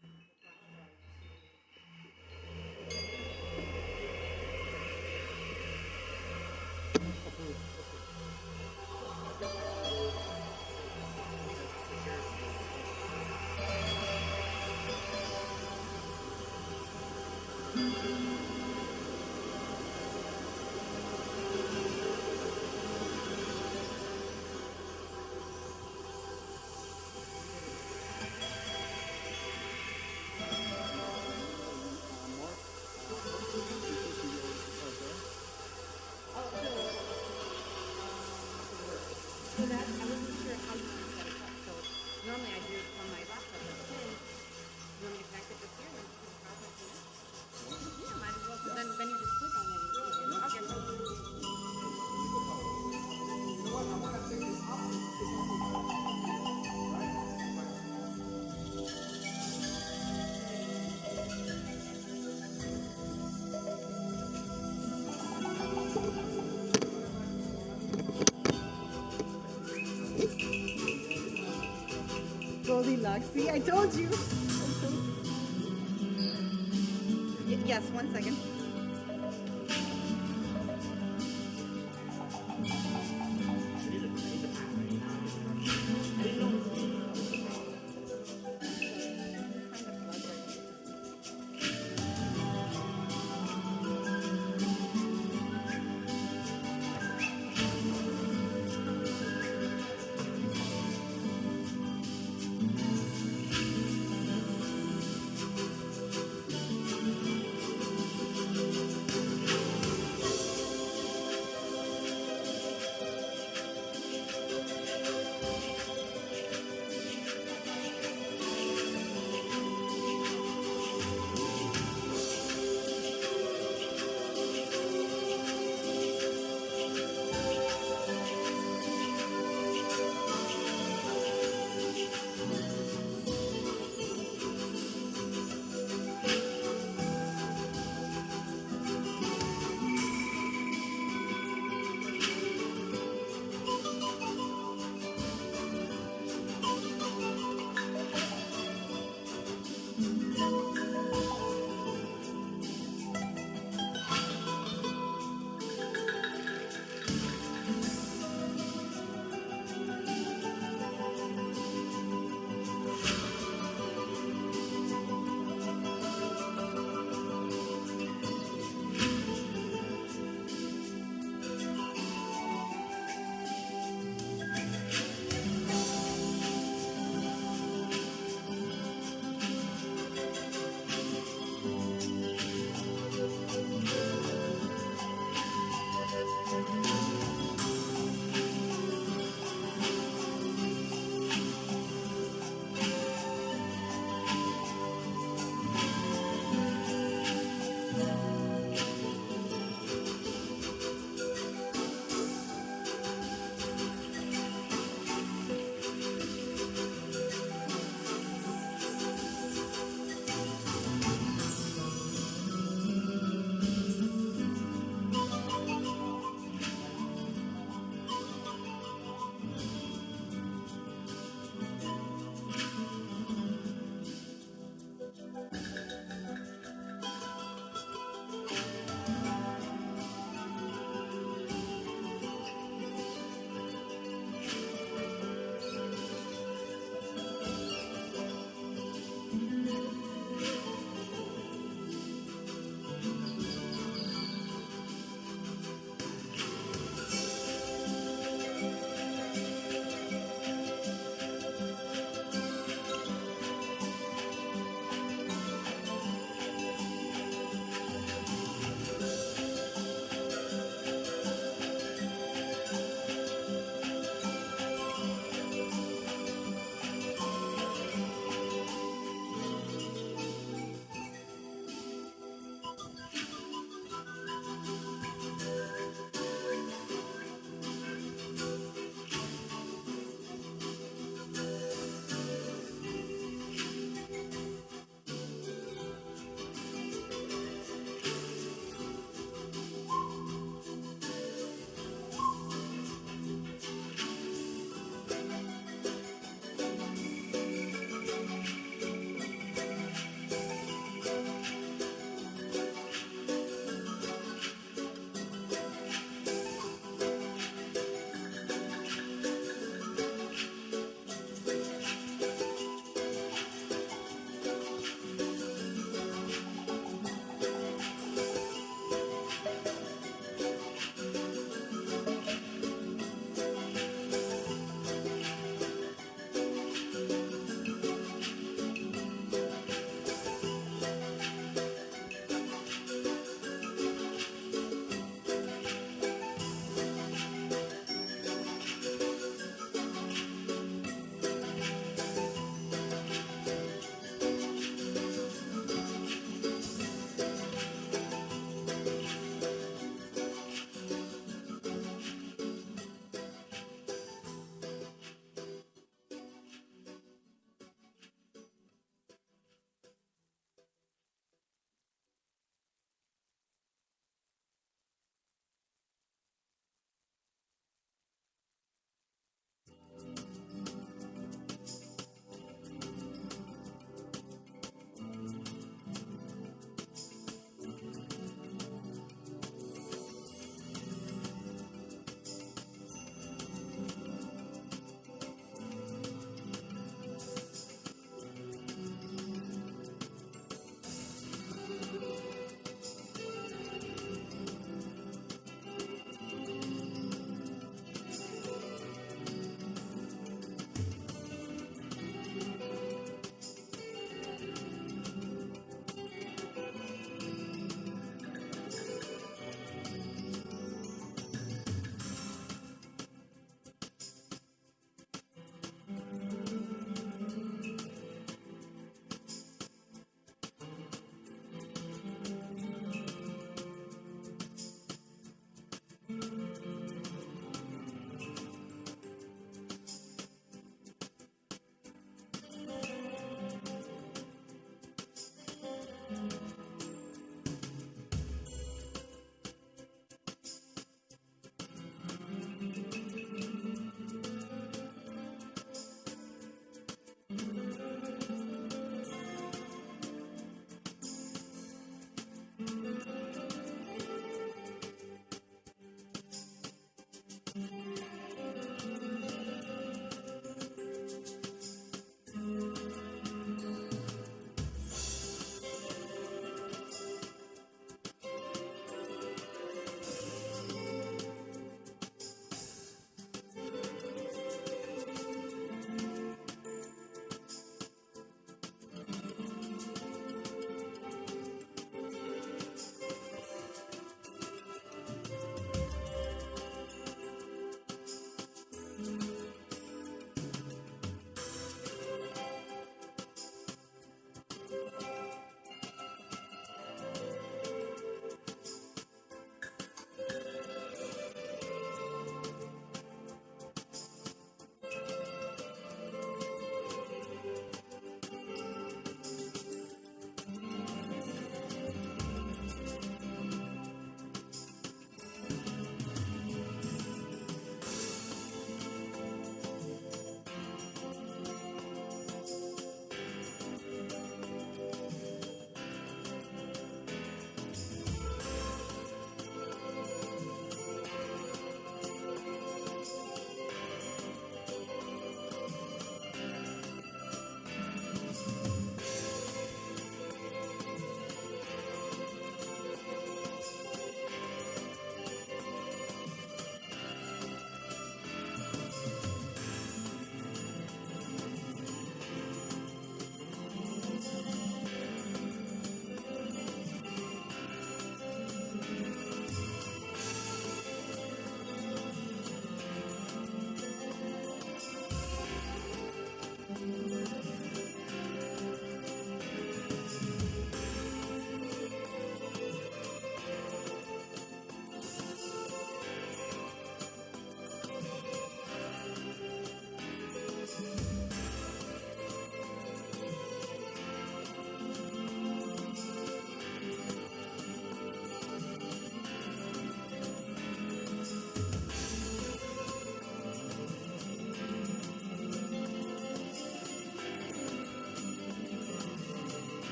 So that, I wasn't sure how you can set it up, so normally I do it from my laptop, but since you want me to connect it just here, then put the PowerPoint here? Yeah, might as well, 'cause then you just click on it and it's easier. Okay. You know what? I want to take this up. Goldilocks, see, I told you. Yes, 1 second.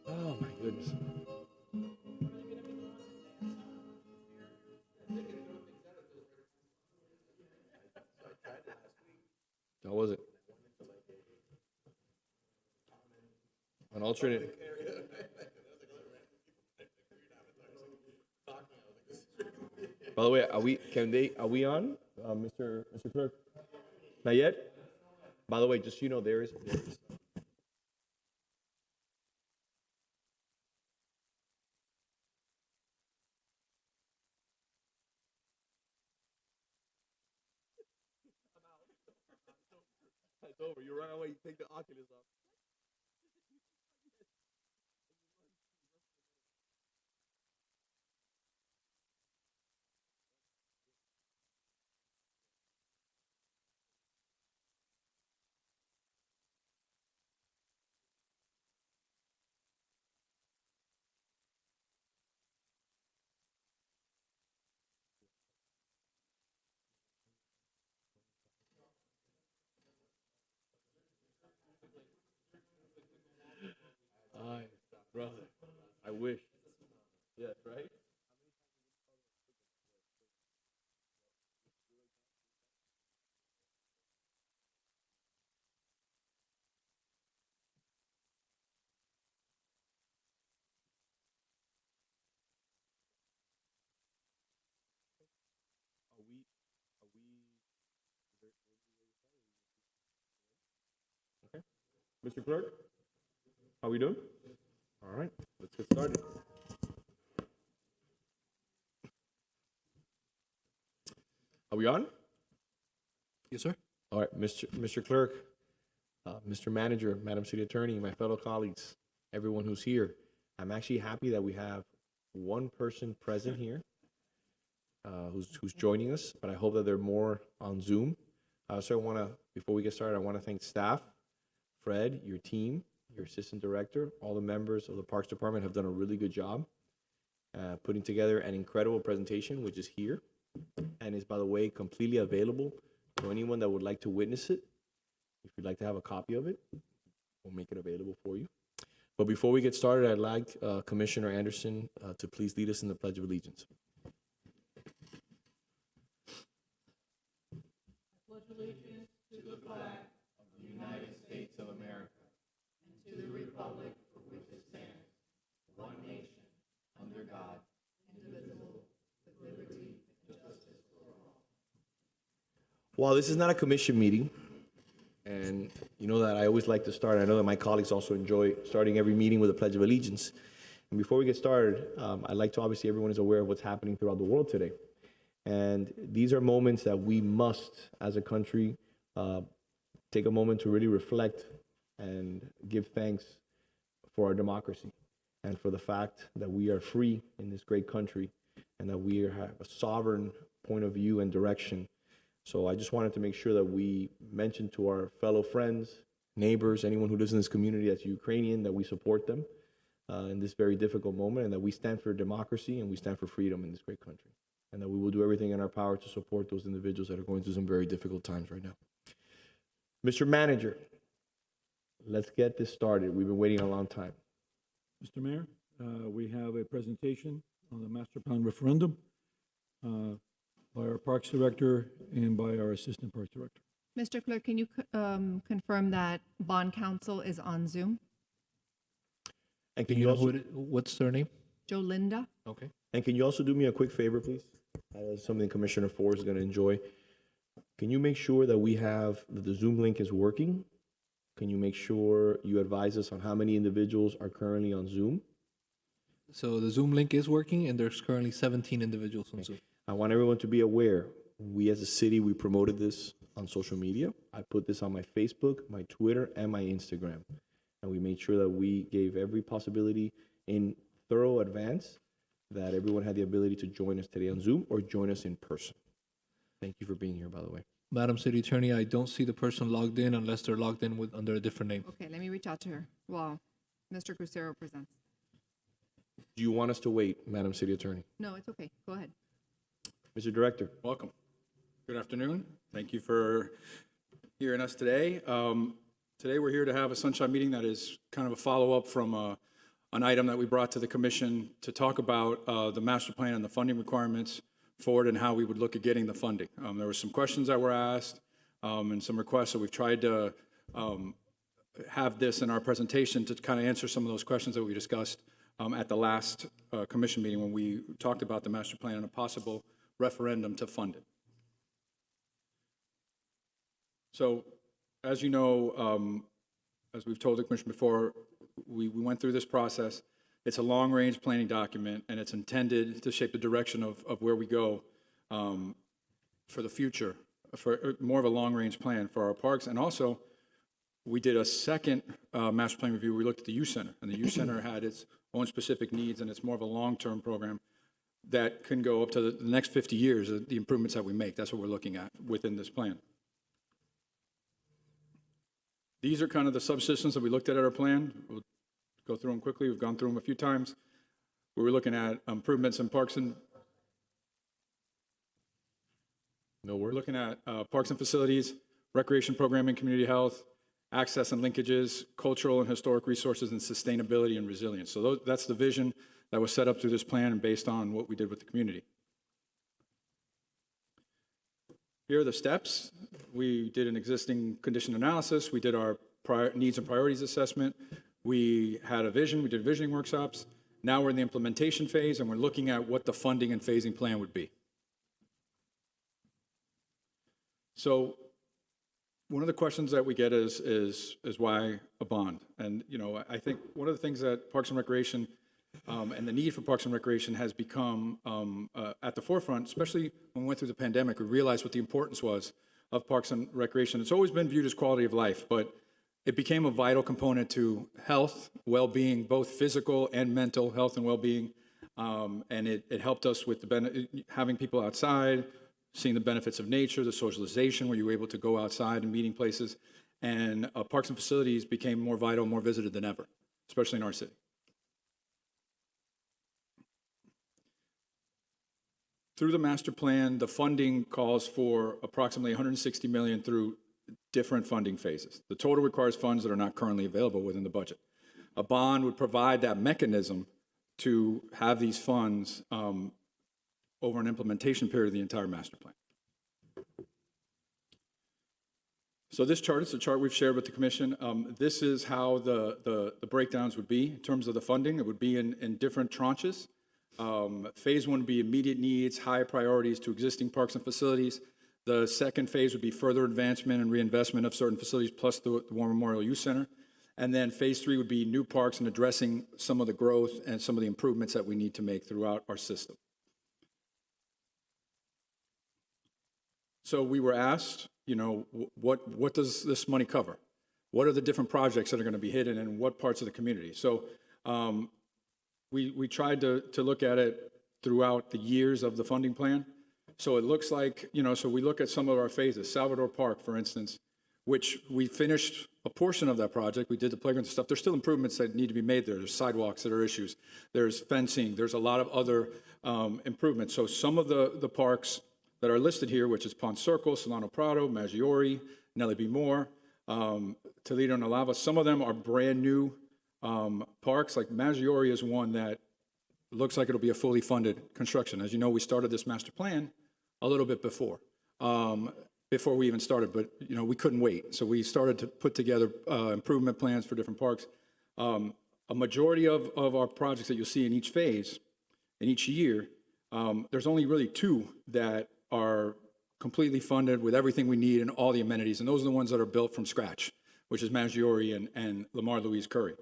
Oh my goodness. How was it? An alternate. By the way, are we on, Mr. Clerk? Not yet? By the way, just so you know, there is. It's over. You run away, you take the Oculus off. Ay, brother, I wish. Yes, right? Are we, okay. Mr. Clerk, how we doing? All right, let's get started. Are we on? Yes, sir. All right, Mr. Clerk, Mr. Manager, Madam City Attorney, my fellow colleagues, everyone who's here. I'm actually happy that we have one person present here who's joining us, but I hope that there are more on Zoom. So before we get started, I want to thank staff, Fred, your team, your assistant director, all the members of the Parks Department have done a really good job putting together an incredible presentation, which is here and is, by the way, completely available to anyone that would like to witness it. If you'd like to have a copy of it, we'll make it available for you. But before we get started, I'd like Commissioner Anderson to please lead us in the Pledge of Allegiance. Pledge allegiance to the flag of the United States of America and to the republic for which it stands, one nation, under God, indivisible, with liberty and justice for all. While this is not a commission meeting, and you know that I always like to start, I know that my colleagues also enjoy starting every meeting with a Pledge of Allegiance. And before we get started, I'd like to, obviously everyone is aware of what's happening throughout the world today. And these are moments that we must, as a country, take a moment to really reflect and give thanks for our democracy and for the fact that we are free in this great country and that we have a sovereign point of view and direction. So I just wanted to make sure that we mention to our fellow friends, neighbors, anyone who lives in this community that's Ukrainian, that we support them in this very difficult moment and that we stand for democracy and we stand for freedom in this great country. And that we will do everything in our power to support those individuals that are going through some very difficult times right now. Mr. Manager, let's get this started. We've been waiting a long time. Mr. Mayor, we have a presentation on the master plan referendum by our Parks Director and by our Assistant Parks Director. Mr. Clerk, can you confirm that bond counsel is on Zoom? And can you also, What's their name? Jolinda? okay. And can you also do me a quick favor, please? Something Commissioner Ford is going to enjoy. Can you make sure that that the Zoom link is working? Can you make sure you advise us on how many individuals are currently on Zoom? So the Zoom link is working, and there's currently 17 individuals on Zoom. I want everyone to be aware. We as a city, we promoted this on social media. I put this on my Facebook, my Twitter, and my Instagram. And we made sure that we gave every possibility in thorough advance that everyone had the ability to join us today on Zoom or join us in person. Thank you for being here, by the way. Madam City Attorney, I don't see the person logged in unless they're logged in with under a different name. Okay, let me reach out to her while Mr. Crucero presents. Do you want us to wait, Madam City Attorney? No, it's okay. Go ahead. Mr. Director? Welcome. Good afternoon. Thank you for hearing us today. Today we're here to have a sunshine meeting that is kind of a follow-up from an item that we brought to the commission to talk about the master plan and the funding requirements for it and how we would look at getting the funding. There were some questions that were asked and some requests, so we've tried to have this in our presentation to kind of answer some of those questions that we discussed at the last commission meeting when we talked about the master plan and a possible referendum to fund it. So, as you know, as we've told the commission before, we went through this process. It's a long-range planning document, and it's intended to shape the direction of where we go for the future, for more of a long-range plan for our parks. And also, we did a second master plan review. We looked at the youth center, and the youth center had its own specific needs, and it's more of a long-term program that can go up to the next 50 years, the improvements that we make. That's what we're looking at within this plan. These are kind of the subsystems that we looked at our plan. We'll go through them quickly. We've gone through them a few times. We were looking at improvements in parks and No word? we're looking at parks and facilities, recreation programming, community health, access and linkages, cultural and historic resources, and sustainability and resilience. So that's the vision that was set up through this plan and based on what we did with the community. Here are the steps. We did an existing condition analysis. We did our needs and priorities assessment. We had a vision. We did visioning workshops. Now we're in the implementation phase, and we're looking at what the funding and phasing plan would be. So one of the questions that we get is why a bond? And, you know, I think one of the things that Parks and Recreation and the need for Parks and Recreation has become at the forefront, especially when we went through the pandemic. We realized what the importance was of Parks and Recreation. It's always been viewed as quality of life, but it became a vital component to health, well-being, both physical and mental health and well-being. And it helped us with having people outside, seeing the benefits of nature, the socialization where you were able to go outside and meeting places. And parks and facilities became more vital, more visited than ever, especially in our city. Through the master plan, the funding calls for approximately $160 million through different funding phases. The total requires funds that are not currently available within the budget. A bond would provide that mechanism to have these funds over an implementation period of the entire master plan. So this chart is a chart we've shared with the commission. This is how the breakdowns would be in terms of the funding. It would be in different tranches. Phase one would be immediate needs, high priorities to existing parks and facilities. The second phase would be further advancement and reinvestment of certain facilities plus the War Memorial Youth Center. And then phase three would be new parks and addressing some of the growth and some of the improvements that we need to make throughout our system. So we were asked, you know, what does this money cover? What are the different projects that are going to be hidden in what parts of the community? So we tried to look at it throughout the years of the funding plan. So it looks like, you know, so we look at some of our phases. Salvador Park, for instance, which we finished a portion of that project. We did the playground stuff. There's still improvements that need to be made there. There's sidewalks that are issues. There's fencing. There's a lot of other improvements. So some of the parks that are listed here, which is Pond Circle, Solano Prado, Maggiore, Nellie B. Moore, Toledo and Alava, some of them are brand new parks. Like Maggiore is one that looks like it'll be a fully funded construction. As you know, we started this master plan a little bit before we even started, but you know, we couldn't wait. So we started to put together improvement plans for different parks. A majority of our projects that you'll see in each phase, in each year, there's only really two that are completely funded with everything we need and all the amenities, and those are the ones that are built from scratch, which is Maggiore and Lamar Louise Curry.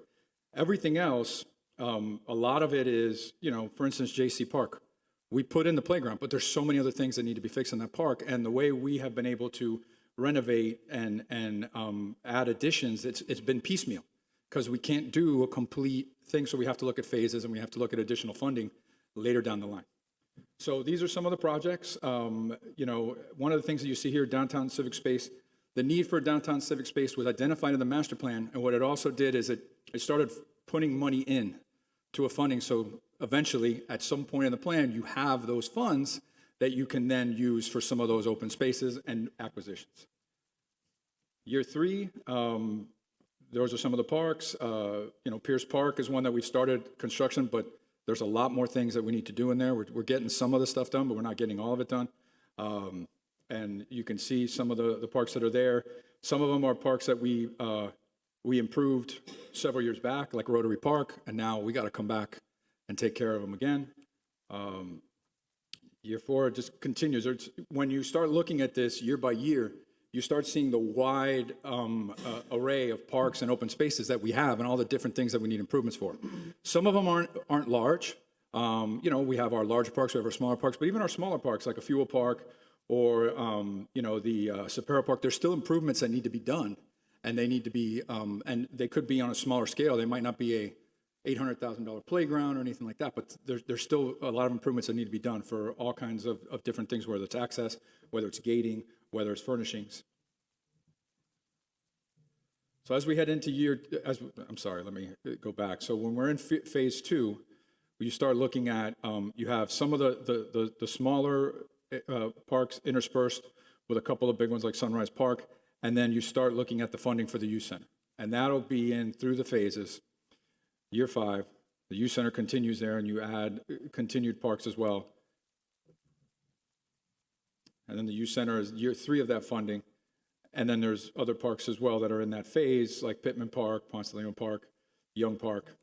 Everything else, a lot of it is, you know, for instance, J.C. Park. We put in the playground, but there's so many other things that need to be fixed in that park, and the way we have been able to renovate and add additions, it's been piecemeal because we can't do a complete thing, so we have to look at phases and we have to look at additional funding later down the line. So these are some of the projects. You know, one of the things that you see here, downtown civic space, the need for downtown civic space was identified in the master plan. And what it also did is it started putting money in to a funding. So eventually, at some point in the plan, you have those funds that you can then use for some of those open spaces and acquisitions. Year 3, those are some of the parks. You know, Pierce Park is one that we've started construction, but there's a lot more things that we need to do in there. We're getting some of the stuff done, but we're not getting all of it done. And you can see some of the parks that are there. Some of them are parks that we improved several years back, like Rotary Park, and now we got to come back and take care of them again. Year 4 just continues. When you start looking at this year by year, you start seeing the wide array of parks and open spaces that we have and all the different things that we need improvements for. Some of them aren't large. You know, we have our larger parks, we have our smaller parks, but even our smaller parks, like a Fuel Park or, you know, the Sapero Park, there's still improvements that need to be done. And they need to be, and they could be on a smaller scale. They might not be a $800,000 playground or anything like that, but there's still a lot of improvements that need to be done for all kinds of different things, whether it's access, whether it's gating, whether it's furnishings. So as we head into I'm sorry, let me go back. So when we're in phase 2, you start looking at, you have some of the smaller parks interspersed with a couple of big ones like Sunrise Park, and then you start looking at the funding for the youth center. And that'll be in through the phases. Year 5, the youth center continues there, and you add continued parks as well. And then the youth center is year 3 of that funding. And then there's other parks as well that are in that phase, like Pittman Park, Ponce de Leon Park, Young Park.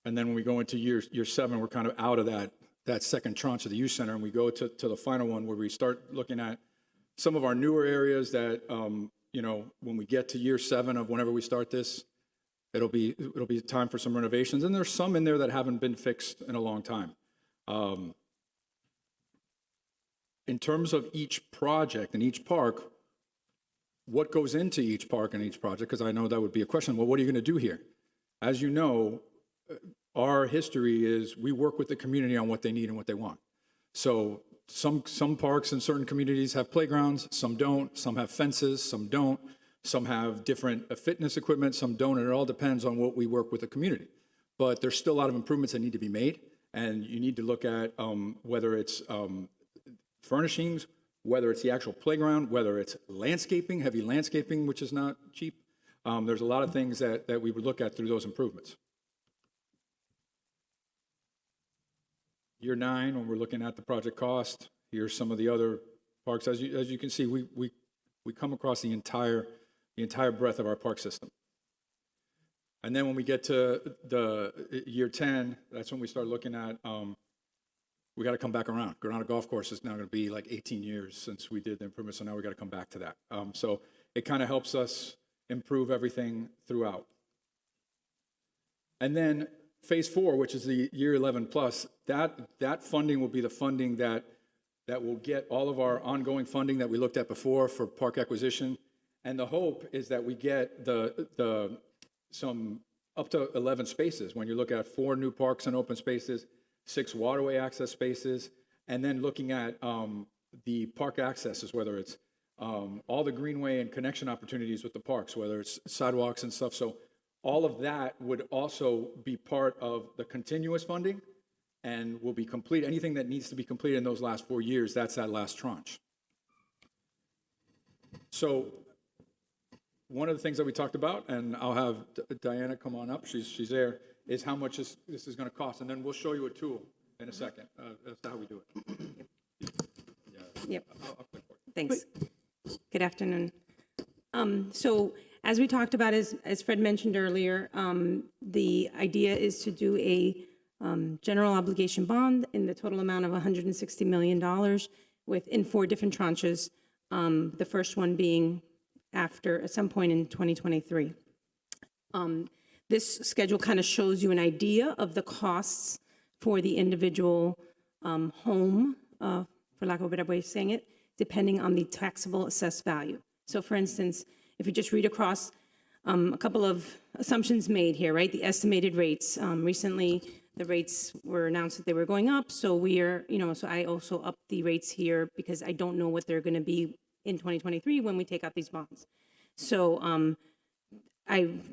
And then when we go into year 7, we're kind of out of that second tranche of the youth center, and we go to the final one where we start looking at some of our newer areas that, you know, when we get to year 7 of whenever we start this, it'll be time for some renovations. And there's some in there that haven't been fixed in a long time. In terms of each project and each park, what goes into each park and each project? Because I know that would be a question. Well, what are you going to do here? As you know, our history is we work with the community on what they need and what they want. So some parks in certain communities have playgrounds, some don't. Some have fences, some don't. Some have different fitness equipment, some don't. And it all depends on what we work with the community. But there's still a lot of improvements that need to be made. And you need to look at whether it's furnishings, whether it's the actual playground, whether it's landscaping, heavy landscaping, which is not cheap. There's a lot of things that we would look at through those improvements. Year 9, when we're looking at the project cost, here's some of the other parks. As you can see, we come across the entire breadth of our park system. And then when we get to the year 10, that's when we start looking at, we got to come back around. Granada Golf Course is now going to be like 18 years since we did the improvements, so now we got to come back to that. So it kind of helps us improve everything throughout. And then phase 4, which is the year 11 plus, that funding will be the funding that will get all of our ongoing funding that we looked at before for park acquisition. And the hope is that we get some up to 11 spaces when you look at 4 new parks and open spaces, 6 waterway access spaces, and then looking at the park accesses, whether it's all the greenway and connection opportunities with the parks, whether it's sidewalks and stuff. So all of that would also be part of the continuous funding and will be complete. Anything that needs to be completed in those last 4 years, that's that last tranche. So one of the things that we talked about, and I'll have Diana come on up, she's there, is how much this is going to cost. And then we'll show you a tool in a second. That's how we do it. Yep. Thanks. Good afternoon. So as we talked about, as Fred mentioned earlier, the idea is to do a general obligation bond in the total amount of $160 million in 4 different tranches, the first one being at some point in 2023. This schedule kind of shows you an idea of the costs for the individual home, for lack of a better way of saying it, depending on the taxable assessed value. So for instance, if you just read across a couple of assumptions made here, right? The estimated rates. Recently, the rates were announced that they were going up, so we are, so I also upped the rates here because I don't know what they're going to be in 2023 when we take out these bonds. So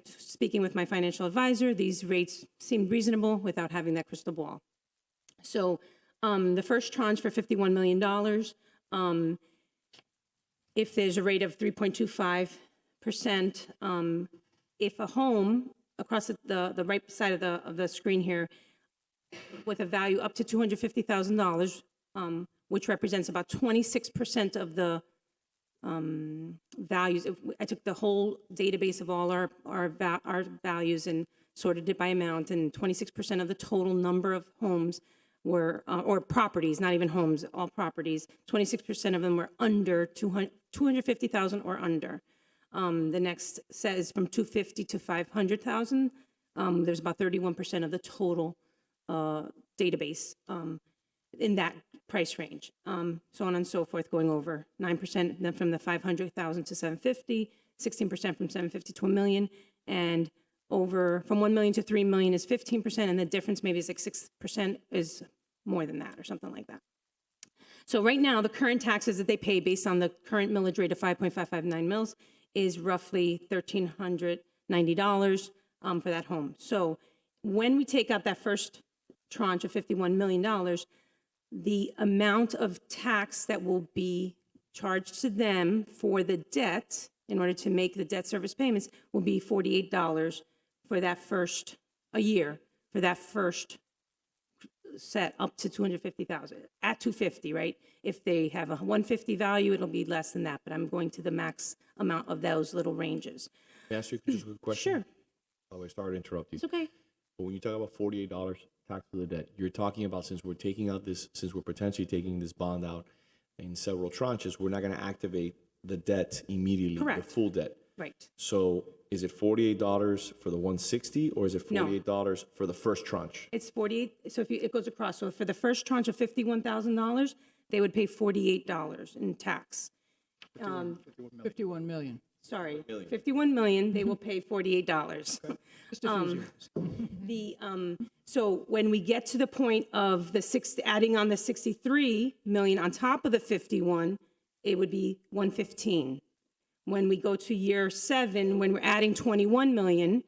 speaking with my financial advisor, these rates seemed reasonable without having that crystal ball. So the first tranche for $51 million, if there's a rate of 3.25%, if a home across the right side of the screen here with a value up to $250,000, which represents about 26% of the values. I took the whole database of all our values and sorted it by amount, and 26% of the total number of homes were, or properties, not even homes, all properties, 26% of them were under 250,000 or under. The next says from 250 to 500,000. There's about 31% of the total database in that price range. So on and so forth, going over 9% then from the 500,000 to 750, 16% from 750 to $1 million, and over from 1 million to 3 million is 15%, and the difference maybe is like 6% is more than that or something like that. So right now, the current taxes that they pay based on the current millage rate of 5.559 mils is roughly $1,390 for that home. So when we take out that first tranche of $51 million, the amount of tax that will be charged to them for the debt in order to make the debt service payments will be $48 for that first, a year, for that first set up to 250,000 at 250, right? If they have a 150 value, it'll be less than that, but I'm going to the max amount of those little ranges. May I ask you just a quick question? Sure. Oh, I started to interrupt you. It's okay. But when you talk about $48 tax to the debt, you're talking about since we're potentially taking this bond out in several tranches, we're not going to activate the debt immediately, Correct. the full debt. Right. So is it $48 for the 160, or is it $48 for the first tranche? It's 48, so if it goes across, so for the first tranche of $51,000, they would pay $48 in tax. 51 million. Sorry, 51 million, they will pay $48. Just a few zeros. So when we get to the point of adding on the 63 million on top of the 51, it would be 115. When we go to year 7, when we're adding 21 million,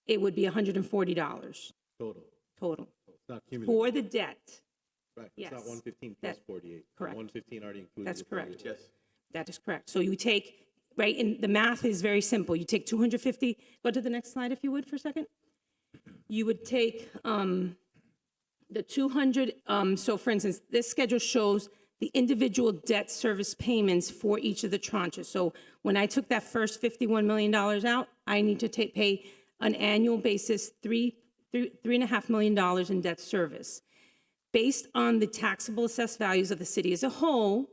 it would be $140 total Not cumulative. for the debt. Right. Yes. It's not 115 plus 48. Correct. 115 already included. That's the correct. 48. Yes. That is correct. So you take, right, and the math is very simple. You take 250, go to the next slide if you would for a second. You would take the 200, so for instance, this schedule shows the individual debt service payments for each of the tranches. So when I took that first $51 million out, I need to pay an annual basis $3.5 million in debt service. Based on the taxable assessed values of the city as a whole,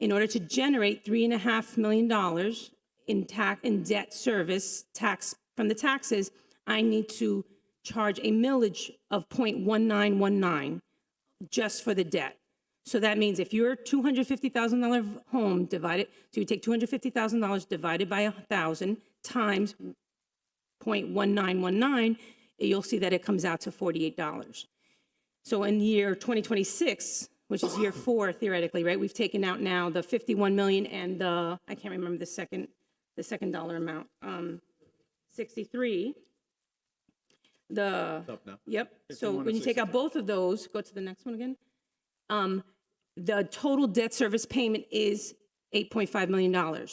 in order to generate $3.5 million in debt service tax from the taxes, I need to charge a millage of 0.1919 just for the debt. So that means if you're a $250,000 home divided, so you take $250,000 divided by 1,000 times 0.1919, you'll see that it comes out to $48. So in year 2026, which is year 4 theoretically, right? We've taken out now the 51 million and the, I can't remember the second dollar amount, 63. Up now. Yep. So when you take out both of those, go to the next one again. The total debt service payment is $8.5 million.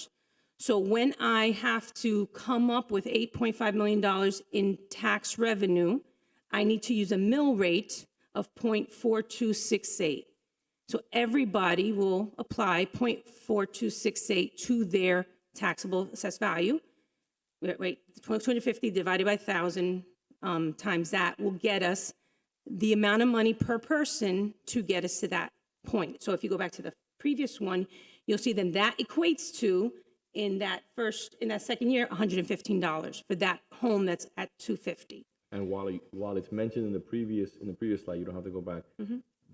So when I have to come up with $8.5 million in tax revenue, I need to use a mill rate of 0.4268. So everybody will apply 0.4268 to their taxable assessed value. Wait, 250 divided by 1,000 times that will get us the amount of money per person to get us to that point. So if you go back to the previous one, you'll see then that equates to, in that second year, $115 for that home that's at 250. And while it's mentioned in the previous slide, you don't have to go back.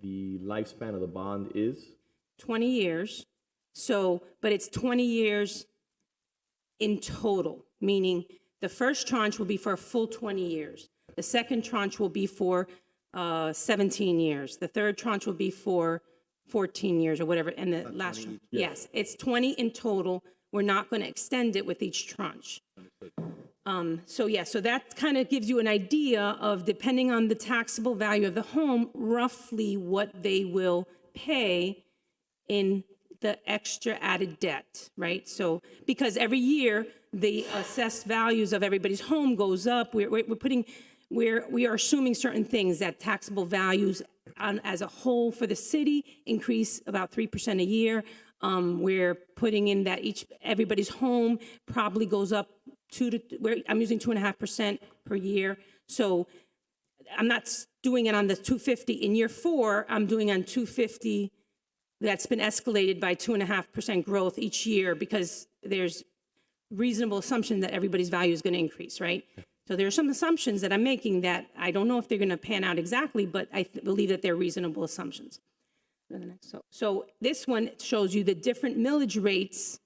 The lifespan of the bond is 20 years. So, but it's 20 years in total, meaning the first tranche will be for a full 20 years. The second tranche will be for 17 years. The third tranche will be for 14 years or whatever, and the last tranche, yes, it's 20 in total. We're not going to extend it with each tranche. So that kind of gives you an idea of, depending on the taxable value of the home, roughly what they will pay in the extra added debt, right? So, because every year the assessed values of everybody's home goes up, we are assuming certain things, that taxable values as a whole for the city increase about 3% a year. We're putting in that everybody's home probably goes up I'm using 2.5% per year. So I'm not doing it on the 250 in year 4. I'm doing on 250 that's been escalated by 2.5% growth each year, because there's reasonable assumption that everybody's value is going to increase, right? So there are some assumptions that I'm making that I don't know if they're going to pan out exactly, but I believe that they're reasonable assumptions. So this one shows you the different millage rates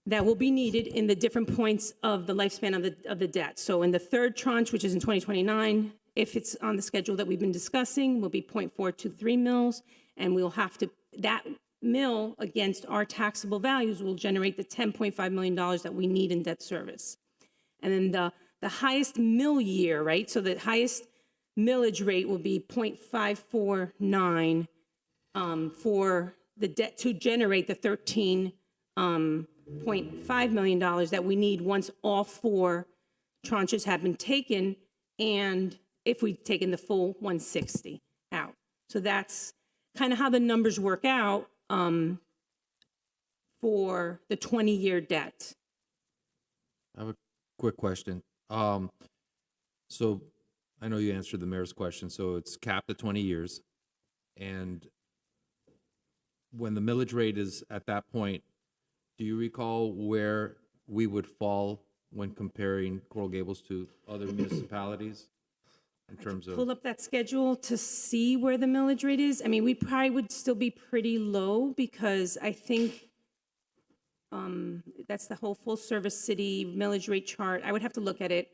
that will be needed in the different points of the lifespan of the debt. So in the third tranche, which is in 2029, if it's on the schedule that we've been discussing, will be 0.423 mils, and we'll have to, that mill against our taxable values will generate the $10.5 million that we need in debt service. And then the highest mill year, right? So the highest millage rate will be 0.549 for the debt to generate the $13.5 million that we need once all 4 tranches have been taken, and if we've taken the full 160 out. So that's kind of how the numbers work out for the 20-year debt. I have a quick question. So I know you answered the mayor's question, so it's capped at 20 years. And when the millage rate is at that point, do you recall where we would fall when comparing Coral Gables to other municipalities in terms of? Pull up that schedule to see where the millage rate is. I mean, we probably would still be pretty low, because I think that's the whole full service city millage rate chart. I would have to look at it,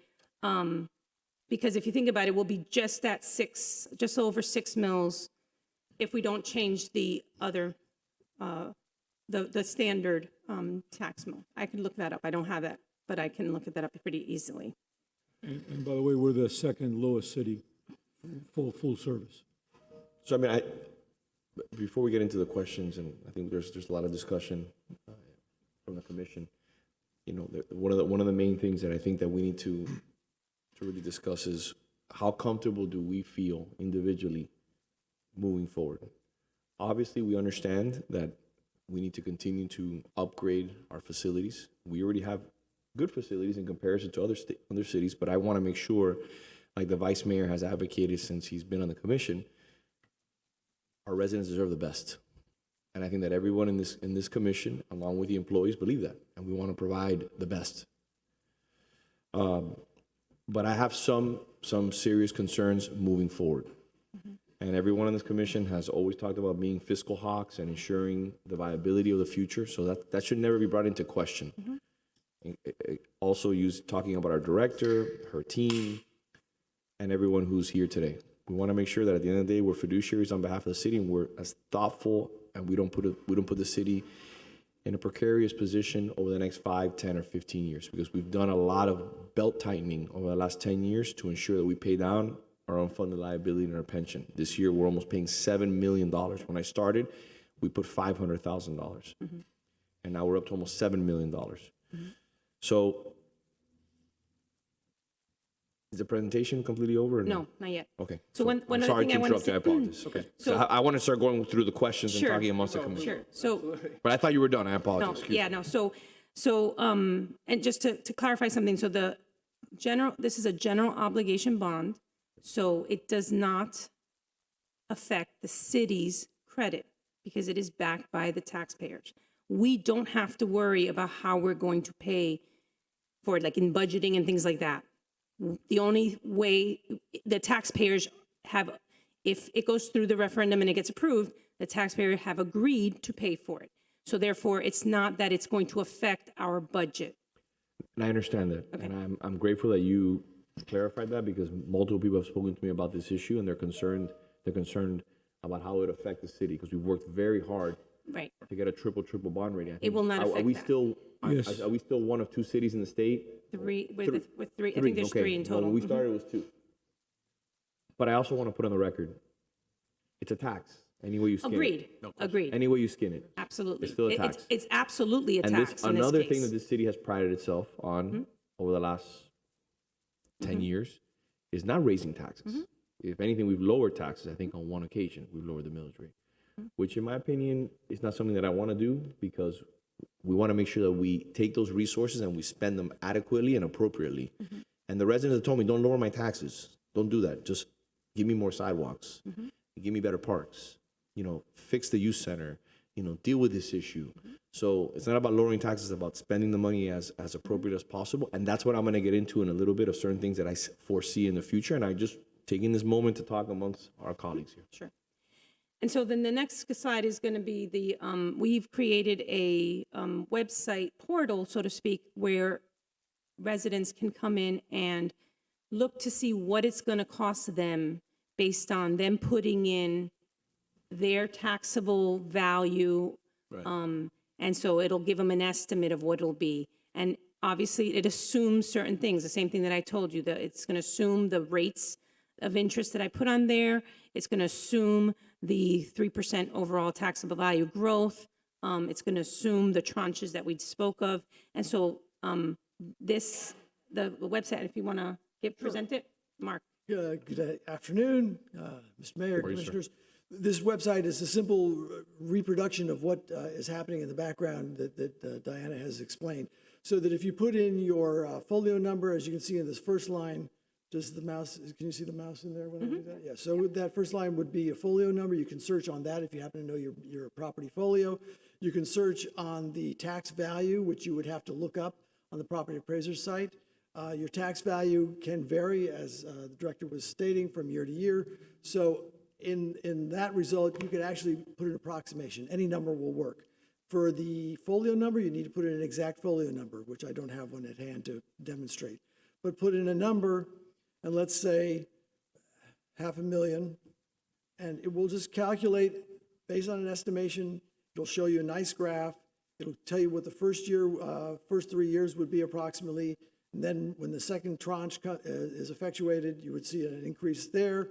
because if you think about it, we'll be just at just over 6 mils if we don't change the other, the standard tax mill. I can look that up. I don't have that, but I can look that up pretty easily. And by the way, we're the second lowest city, full service. So, I mean, before we get into the questions, and I think there's a lot of discussion from the commission, you know, one of the main things that I think that we need to really discuss is how comfortable do we feel individually moving forward. Obviously, we understand that we need to continue to upgrade our facilities. We already have good facilities in comparison to other cities, but I want to make sure, like the vice mayor has advocated since he's been on the commission, our residents deserve the best. And I think that everyone in this commission, along with the employees, believe that, and we want to provide the best. But I have some serious concerns moving forward. And everyone in this commission has always talked about being fiscal hawks and ensuring the viability of the future. So that should never be brought into question. Also talking about our director, her team, and everyone who's here today. We want to make sure that at the end of the day, we're fiduciaries on behalf of the city, and we're as thoughtful, and we don't put the city in a precarious position over the next 5, 10, or 15 years, because we've done a lot of belt tightening over the last 10 years to ensure that we pay down our unfunded liability and our pension. This year, we're almost paying $7 million. When I started, we put $500,000. And now we're up to almost $7 million. So, is the presentation completely over? Or No, not yet. Okay. So one I'm other sorry thing to I want to interrupt say. you. I apologize. Okay. So I want to start going through the questions and talking amongst the commission. Sure. So, But I thought you were done. I no, apologize. Excuse yeah, me. no. So, and just to clarify something, so this is a general obligation bond, so it does not affect the city's credit because it is backed by the taxpayers. We don't have to worry about how we're going to pay for it, like in budgeting and things like that. The only way the taxpayers have, if it goes through the referendum and it gets approved, the taxpayers have agreed to pay for it. So therefore, it's not that it's going to affect our budget. And I understand that. Okay. And I'm grateful that you clarified that because multiple people have spoken to me about this issue and they're concerned about how it would affect the city because we've worked very hard Right. to get a triple bond rating. I It think- will not are affect we that. still, Yes. are we still one of two cities in the state? Three, with three, I think there's okay. 3 in total. When we Mhm. started, it was 2. But I also want to put on the record, it's a tax, any way you skin it. Agreed, agreed, Any way you skin it. absolutely. It's still a It- tax. It's absolutely a And tax this, in this another thing case. that this city has prided itself on over the last 10 years is not raising taxes. If anything, we've lowered taxes. I think on one occasion, we've lowered the millage rate, which in my opinion is not something that I want to do because we want to make sure that we take those resources and we spend them adequately and appropriately. And the residents have told me, don't lower my taxes. Don't do that. Just give me more sidewalks. Give me better parks. You know, fix the youth center. You know, deal with this issue. So it's not about lowering taxes, it's about spending the money as appropriate as possible. And that's what I'm going to get into in a little bit of certain things that I foresee in the future. And I just taking this moment to talk amongst our colleagues here. Sure. And so then the next slide is going to be the, we've created a website portal, so to speak, where residents can come in and look to see what it's going to cost them based on them putting in their taxable value. And so it'll give them an estimate of what it'll be. And obviously, it assumes certain things, the same thing that I told you, that it's going to assume the rates of interest that I put on there. It's going to assume the 3% overall taxable value growth. It's going to assume the tranches that we spoke of. And so the website, if you want to present it, Mark. Good afternoon, Mr. Mayor, Commissioners. This website is a simple reproduction of what is happening in the background that Diana has explained. So that if you put in your folio number, as you can see in this first line, does the mouse, can you see the mouse in there when I do that? Yeah, so that first line would be a folio number. You can search on that if you happen to know your property folio. You can search on the tax value, which you would have to look up on the property appraiser's site. Your tax value can vary, as the director was stating, from year to year. So in that result, you could actually put an approximation. Any number will work. For the folio number, you need to put in an exact folio number, which I don't have one at hand to demonstrate. But put in a number, and let's say $500,000, and it will just calculate based on an estimation. It'll show you a nice graph. It'll tell you what the first 3 years would be approximately. And then when the second tranche is effectuated, you would see an increase there,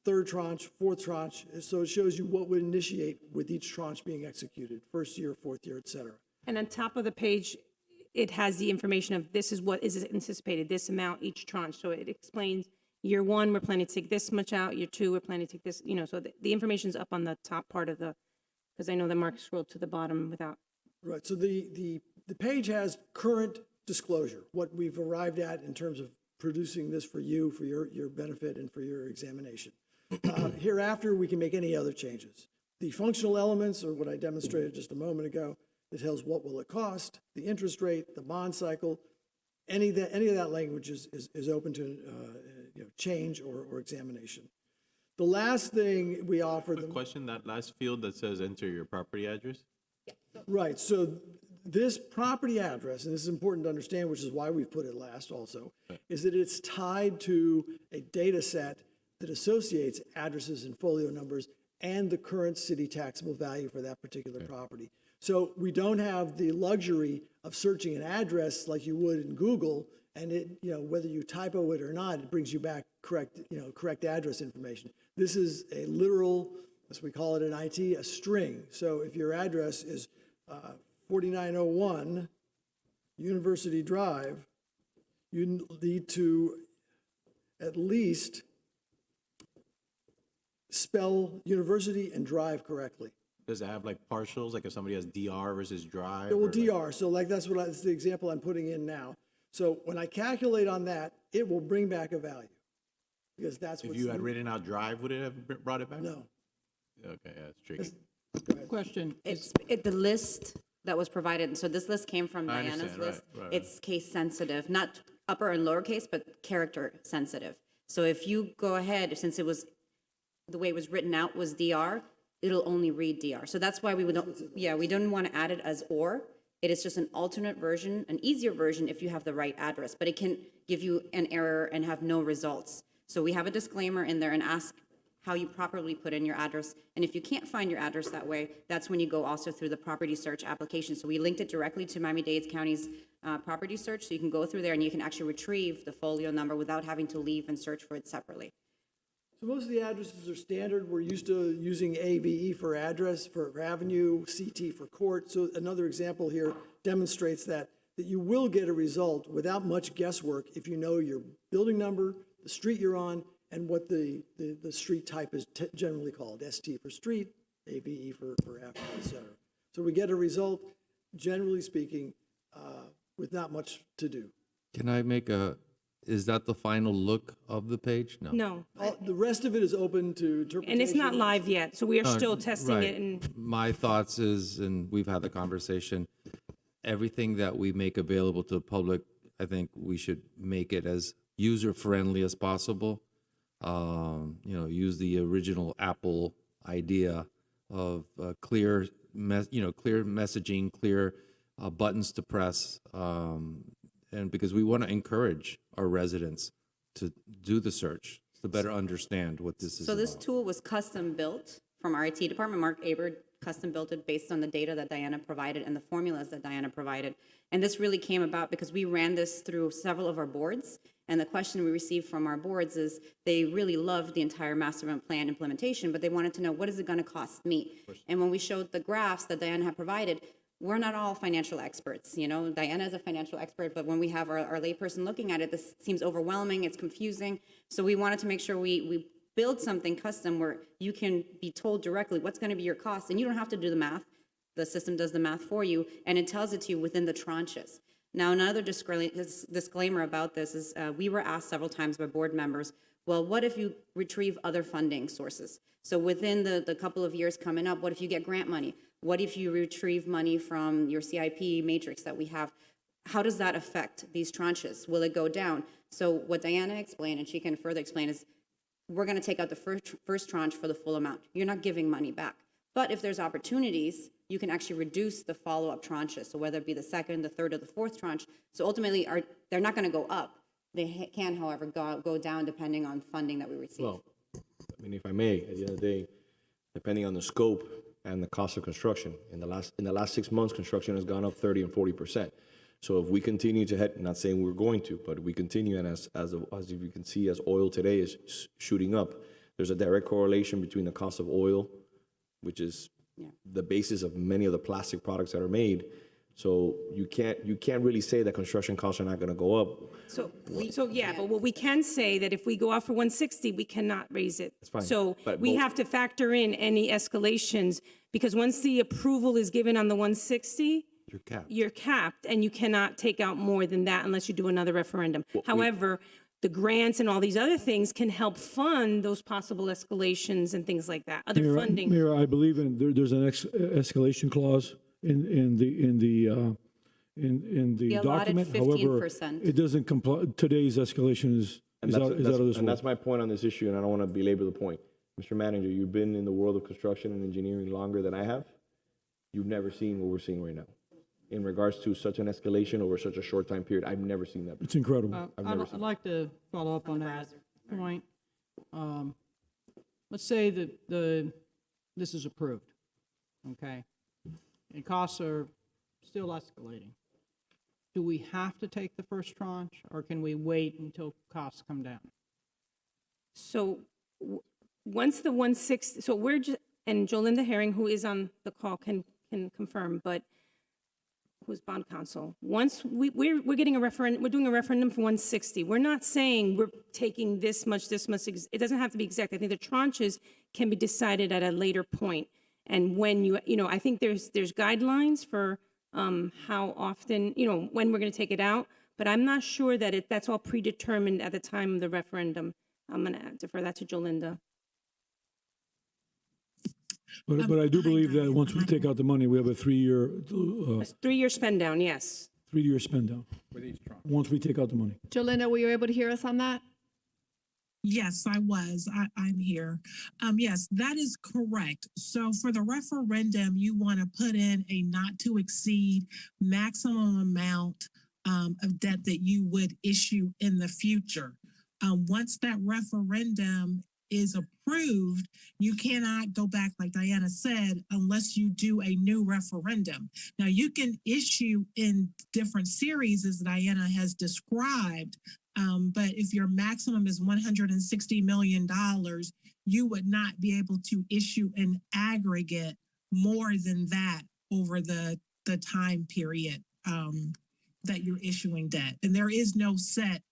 third tranche, fourth tranche. So it shows you what would initiate with each tranche being executed, first year, fourth year, et cetera. And on top of the page, it has the information of this is what is anticipated, this amount each tranche. So it explains year 1, we're planning to take this much out. Year 2, we're planning to take this, so the information's up on the top part of because I know that Mark scrolled to the bottom without. Right, so the page has current disclosure, what we've arrived at in terms of producing this for you, for your benefit and for your examination. Hereafter, we can make any other changes. The functional elements are what I demonstrated just a moment ago. It tells what will it cost, the interest rate, the bond cycle. Any of that language is open to change or examination. The last thing we offer them. Question, that last field that says enter your property address? Right, so this property address, and this is important to understand, which is why we've put it last also, is that it's tied to a data set that associates addresses and folio numbers and the current city taxable value for that particular property. So we don't have the luxury of searching an address like you would in Google, and it, whether you typo it or not, it brings you back correct address information. This is a literal, as we call it in IT, a string. So if your address is 4901 University Drive, you need to at least spell university and drive correctly. Does it have like partials, like if somebody has DR versus drive? Well, DR, so like that's the example I'm putting in now. So when I calculate on that, it will bring back a value, because that's what. If you had written out drive, would it have brought it back? No. Okay, that's tricky. Question. The list that was provided, so this list came from I Diana's understand, list. right. It's case sensitive, not upper and lower case, but character sensitive. So if you go ahead, since it was, the way it was written out was DR, it'll only read DR. So that's why we don't want to add it as or. It is just an alternate version, an easier version if you have the right address, but it can give you an error and have no results. So we have a disclaimer in there and ask how you properly put in your address. And if you can't find your address that way, that's when you go also through the property search application. So we linked it directly to Miami-Dade County's property search, so you can go through there and you can actually retrieve the folio number without having to leave and search for it separately. So most of the addresses are standard. We're used to using AVE for address, for avenue, CT for court. So another example here demonstrates that you will get a result without much guesswork if you know your building number, the street you're on, and what the street type is generally called, ST for street, AVE for avenue, et cetera. So we get a result, generally speaking, with not much to do. Can I make is that the final look of the page? No. No, The rest of it is open to interpretation. and it's not live yet, so we are still testing Right. it. And My thoughts is, and we've had the conversation, everything that we make available to the public, I think we should make it as user-friendly as possible. Use the original Apple idea of clear messaging, clear buttons to press, and because we want to encourage our residents to do the search to better understand what this is So this about. tool was custom built from our IT department. Mark Aber custom built it based on the data that Diana provided and the formulas that Diana provided. And this really came about because we ran this through several of our boards. And the question we received from our boards is they really loved the entire master plan implementation, but they wanted to know, what is it going to cost me? And when we showed the graphs that Diana had provided, we're not all financial experts. Diana is a financial expert, but when we have our layperson looking at it, this seems overwhelming, it's confusing. So we wanted to make sure we build something custom where you can be told directly what's going to be your cost, and you don't have to do the math. The system does the math for you, and it tells it to you within the tranches. Now, another disclaimer about this is we were asked several times by board members, well, what if you retrieve other funding sources? So within the couple of years coming up, what if you get grant money? What if you retrieve money from your CIP matrix that we have? How does that affect these tranches? Will it go down? So what Diana explained, and she can further explain, is we're going to take out the first tranche for the full amount. You're not giving money back. But if there's opportunities, you can actually reduce the follow-up tranches. So whether it be the second, the third, or the fourth tranche. So ultimately, they're not going to go up. They can, however, go down depending on funding that we receive. Well, if I may, at the end of the day, depending on the scope and the cost of construction, in the last 6 months, construction has gone up 30 and 40%. So if we continue to head, not saying we're going to, but we continue, and as you can see, as oil today is shooting up, there's a direct correlation between the cost of oil, which is the basis of many of the plastic products that are made. So you can't really say that construction costs are not going to go up. But what we can say that if we go out for 160, we cannot raise it. That's fine. So But we both- have to factor in any escalations, because once the approval is given on the 160, you're capped, and you cannot take out more than that unless you do another referendum. However, the grants and all these other things can help fund those possible escalations and things like that, other funding. Mayor, I believe there's an escalation clause in the allotted document. However, 15%. it doesn't comply. Today's escalation is out of this And world. that's my point on this issue, and I don't want to belabor the point. Mr. Manager, you've been in the world of construction and engineering longer than I have. You've never seen what we're seeing right now. In regards to such an escalation over such a short time period, I've never seen that. It's incredible. I'd like to follow up on that point. Let's say that this is approved, okay? And costs are still escalating. Do we have to take the first tranche, or can we wait until costs come down? So once the 160, so we're just, and Jolinda Herring, who is on the call, can confirm, but who's bond counsel, once we're getting a referendum, we're doing a referendum for 160. We're not saying we're taking this much, it doesn't have to be exact. I think the tranches can be decided at a later point. And when I think there's guidelines for how often, when we're going to take it out, but I'm not sure that that's all predetermined at the time of the referendum. I'm going to defer that to Jolinda. But I do believe that once we take out the money, we have a 3-year 3-year spend down, yes. 3-year spend down. With each tranche. Once we take out the money. Jolinda, were you able to hear us on that? Yes, I was. I'm here. Yes, that is correct. So for the referendum, you want to put in a not to exceed maximum amount of debt that you would issue in the future. Once that referendum is approved, you cannot go back, like Diana said, unless you do a new referendum. Now, you can issue in different series, as Diana has described, but if your maximum is $160 million, you would not be able to issue an aggregate more than that over the time period that you're issuing debt. And there is no set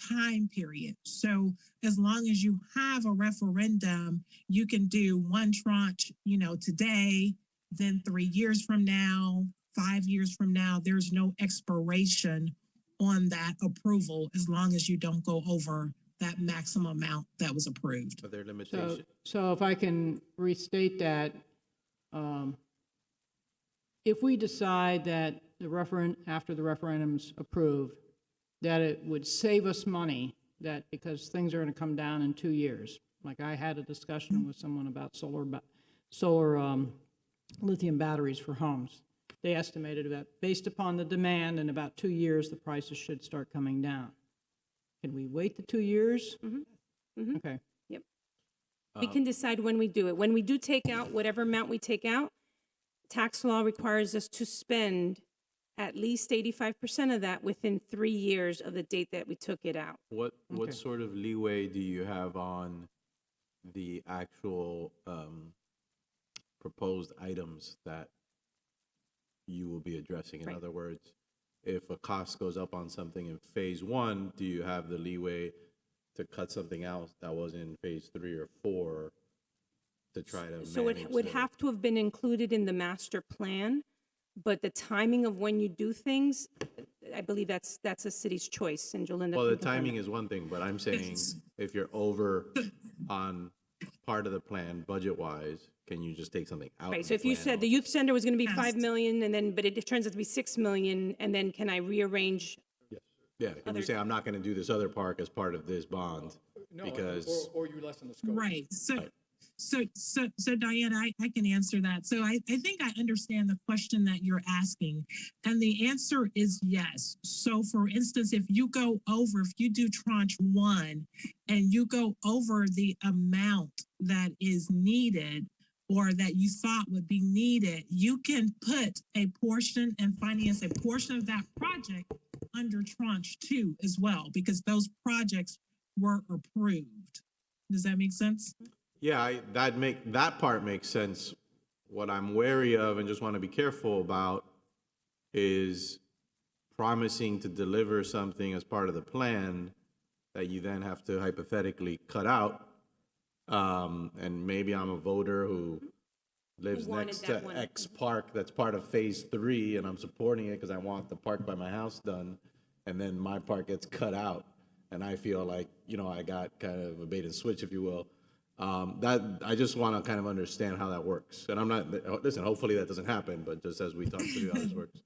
time period. So as long as you have a referendum, you can do one tranche, today, then 3 years from now, 5 years from now. There's no expiration on that approval as long as you don't go over that maximum amount that was approved. Are there limitations? So if I can restate that, if we decide that after the referendum's approved, that it would save us money, that because things are going to come down in 2 years. Like I had a discussion with someone about solar lithium batteries for homes. They estimated that based upon the demand, in about 2 years, the prices should start coming down. Can we wait the 2 years? Okay. Yep. We can decide when we do it. When we do take out whatever amount we take out, tax law requires us to spend at least 85% of that within 3 years of the date that we took it out. What sort of leeway do you have on the actual proposed items that you will be addressing? In other words, if a cost goes up on something in phase 1, do you have the leeway to cut something else that was in phase 3 or 4 to try to So it would have to have been included in the master plan, but the timing of when you do things, I believe that's a city's choice. And Jolinda. Well, the timing is one thing, but I'm saying if you're over on part of the plan budget-wise, can you just take something out? Right, so if you said the youth center was going to be 5 million but it turns out to be 6 million, and then can I rearrange? Yeah, can you say, I'm not going to do this other park as part of this bond? No, because or you lessen the scope. Right. So Diana, I can answer that. So I think I understand the question that you're asking. And the answer is yes. So for instance, if you do tranche 1 and you go over the amount that is needed or that you thought would be needed, you can put a portion and finance a portion of that project under tranche 2 as well, because those projects were approved. Does that make sense? yeah, that part makes sense. What I'm wary of and just want to be careful about is promising to deliver something as part of the plan that you then have to hypothetically cut out. And maybe I'm a voter who lives next to X park that's part of phase 3 and I'm supporting it because I want the park by my house done, and then my part gets cut out and I feel like, I got kind of a bait and switch, if you will. That I just want to kind of understand how that works. And I'm not, listen, hopefully that doesn't happen, but just as we talk through how this works.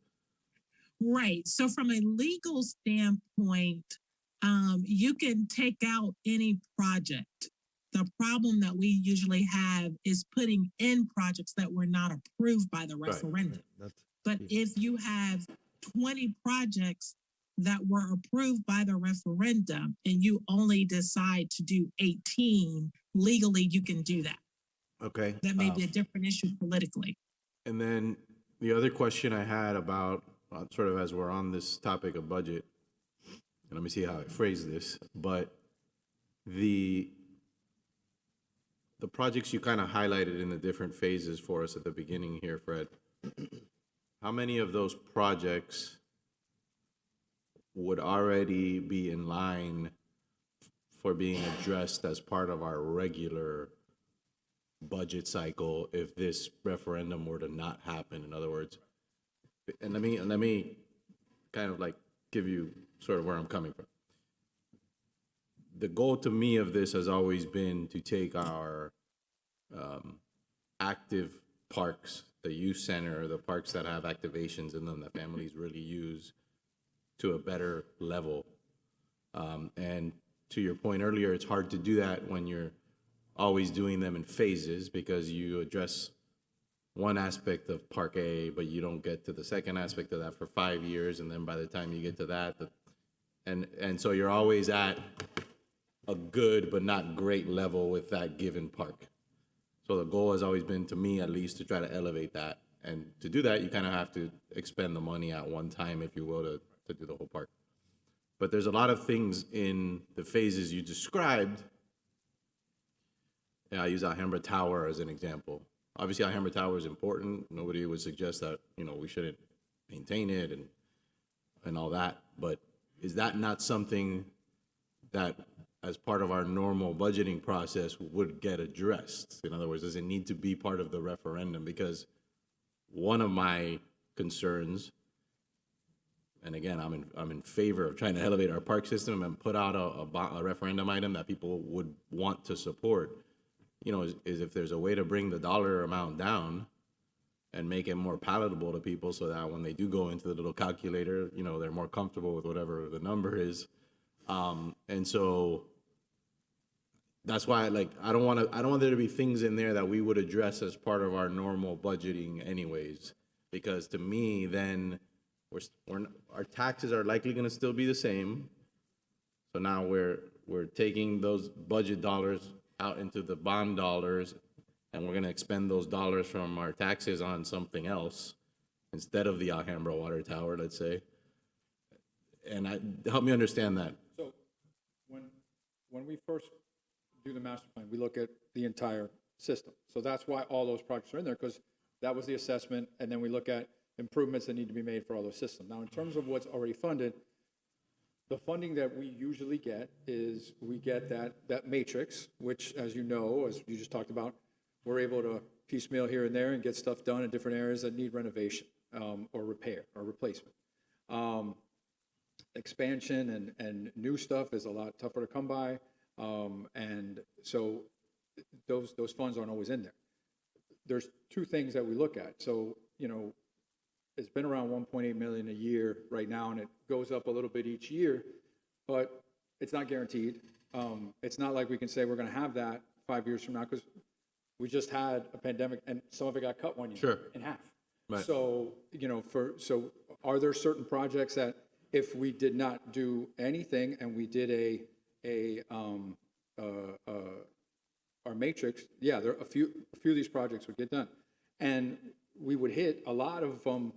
Right. So from a legal standpoint, you can take out any project. The problem that we usually have is putting in projects that were not approved by the referendum. But if you have 20 projects that were approved by the referendum and you only decide to do 18, legally you can do that. Okay. That may be a different issue politically. And then the other question I had about, sort of as we're on this topic of budget, and let me see how I phrase this, but the projects you kind of highlighted in the different phases for us at the beginning here, Fred, how many of those projects would already be in line for being addressed as part of our regular budget cycle if this referendum were to not happen? In other words, and let me kind of like give you sort of where I'm coming from. The goal to me of this has always been to take our active parks, the youth center, the parks that have activations in them that families really use, to a better level. And to your point earlier, it's hard to do that when you're always doing them in phases because you address one aspect of Park A, but you don't get to the second aspect of that for 5 years. And then by the time you get to that, and so you're always at a good but not great level with that given park. So the goal has always been, to me at least, to try to elevate that. And to do that, you kind of have to expend the money at one time, if you will, to do the whole park. But there's a lot of things in the phases you described. Yeah, I use Alhambra Tower as an example. Obviously, Alhambra Tower is important. Nobody would suggest that, we shouldn't maintain it and all that. But is that not something that, as part of our normal budgeting process, would get addressed? In other words, does it need to be part of the referendum? Because one of my concerns, and again, I'm in favor of trying to elevate our park system and put out a referendum item that people would want to support, is if there's a way to bring the dollar amount down and make it more palatable to people so that when they do go into the little calculator, they're more comfortable with whatever the number is. And so that's why, I don't want there to be things in there that we would address as part of our normal budgeting anyways, because to me, then our taxes are likely going to still be the same. So now we're taking those budget dollars out into the bond dollars, and we're going to expend those dollars from our taxes on something else instead of the Alhambra Water Tower, let's say. And help me understand that. So when we first do the master plan, we look at the entire system. So that's why all those projects are in there, because that was the assessment, and then we look at improvements that need to be made for all those systems. Now, in terms of what's already funded, the funding that we usually get is we get that matrix, which, as you know, as you just talked about, we're able to piecemeal here and there and get stuff done in different areas that need renovation or repair or replacement. Expansion and new stuff is a lot tougher to come by, and so those funds aren't always in there. There's two things that we look at. So, it's been around 1.8 million a year right now, and it goes up a little bit each year, but it's not guaranteed. It's not like we can say we're going to have that 5 years from now, because we just had a pandemic and some of it got cut one year in half. Right. So, so are there certain projects that if we did not do anything and we did our matrix, there are a few of these projects would get done, and we would hit a lot of them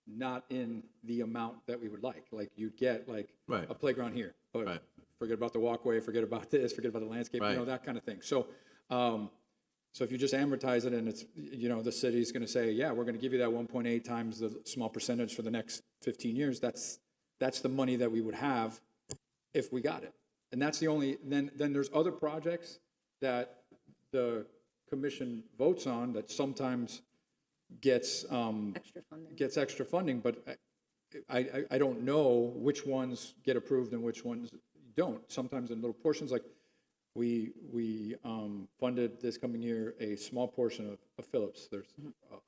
not in the amount that we would like. Like you'd get a playground here, but forget about the walkway, forget about this, forget about the landscape, that kind of thing. So, so if you just amortize it and it's, the city's going to say, we're going to give you that 1.8 times the small percentage for the next 15 years. That's the money that we would have if we got it. And that's the only, then there's other projects that the commission votes on that sometimes gets extra funding, but I don't know which ones get approved and which ones don't. Sometimes in little portions, like we funded this coming year a small portion of Phillips. There's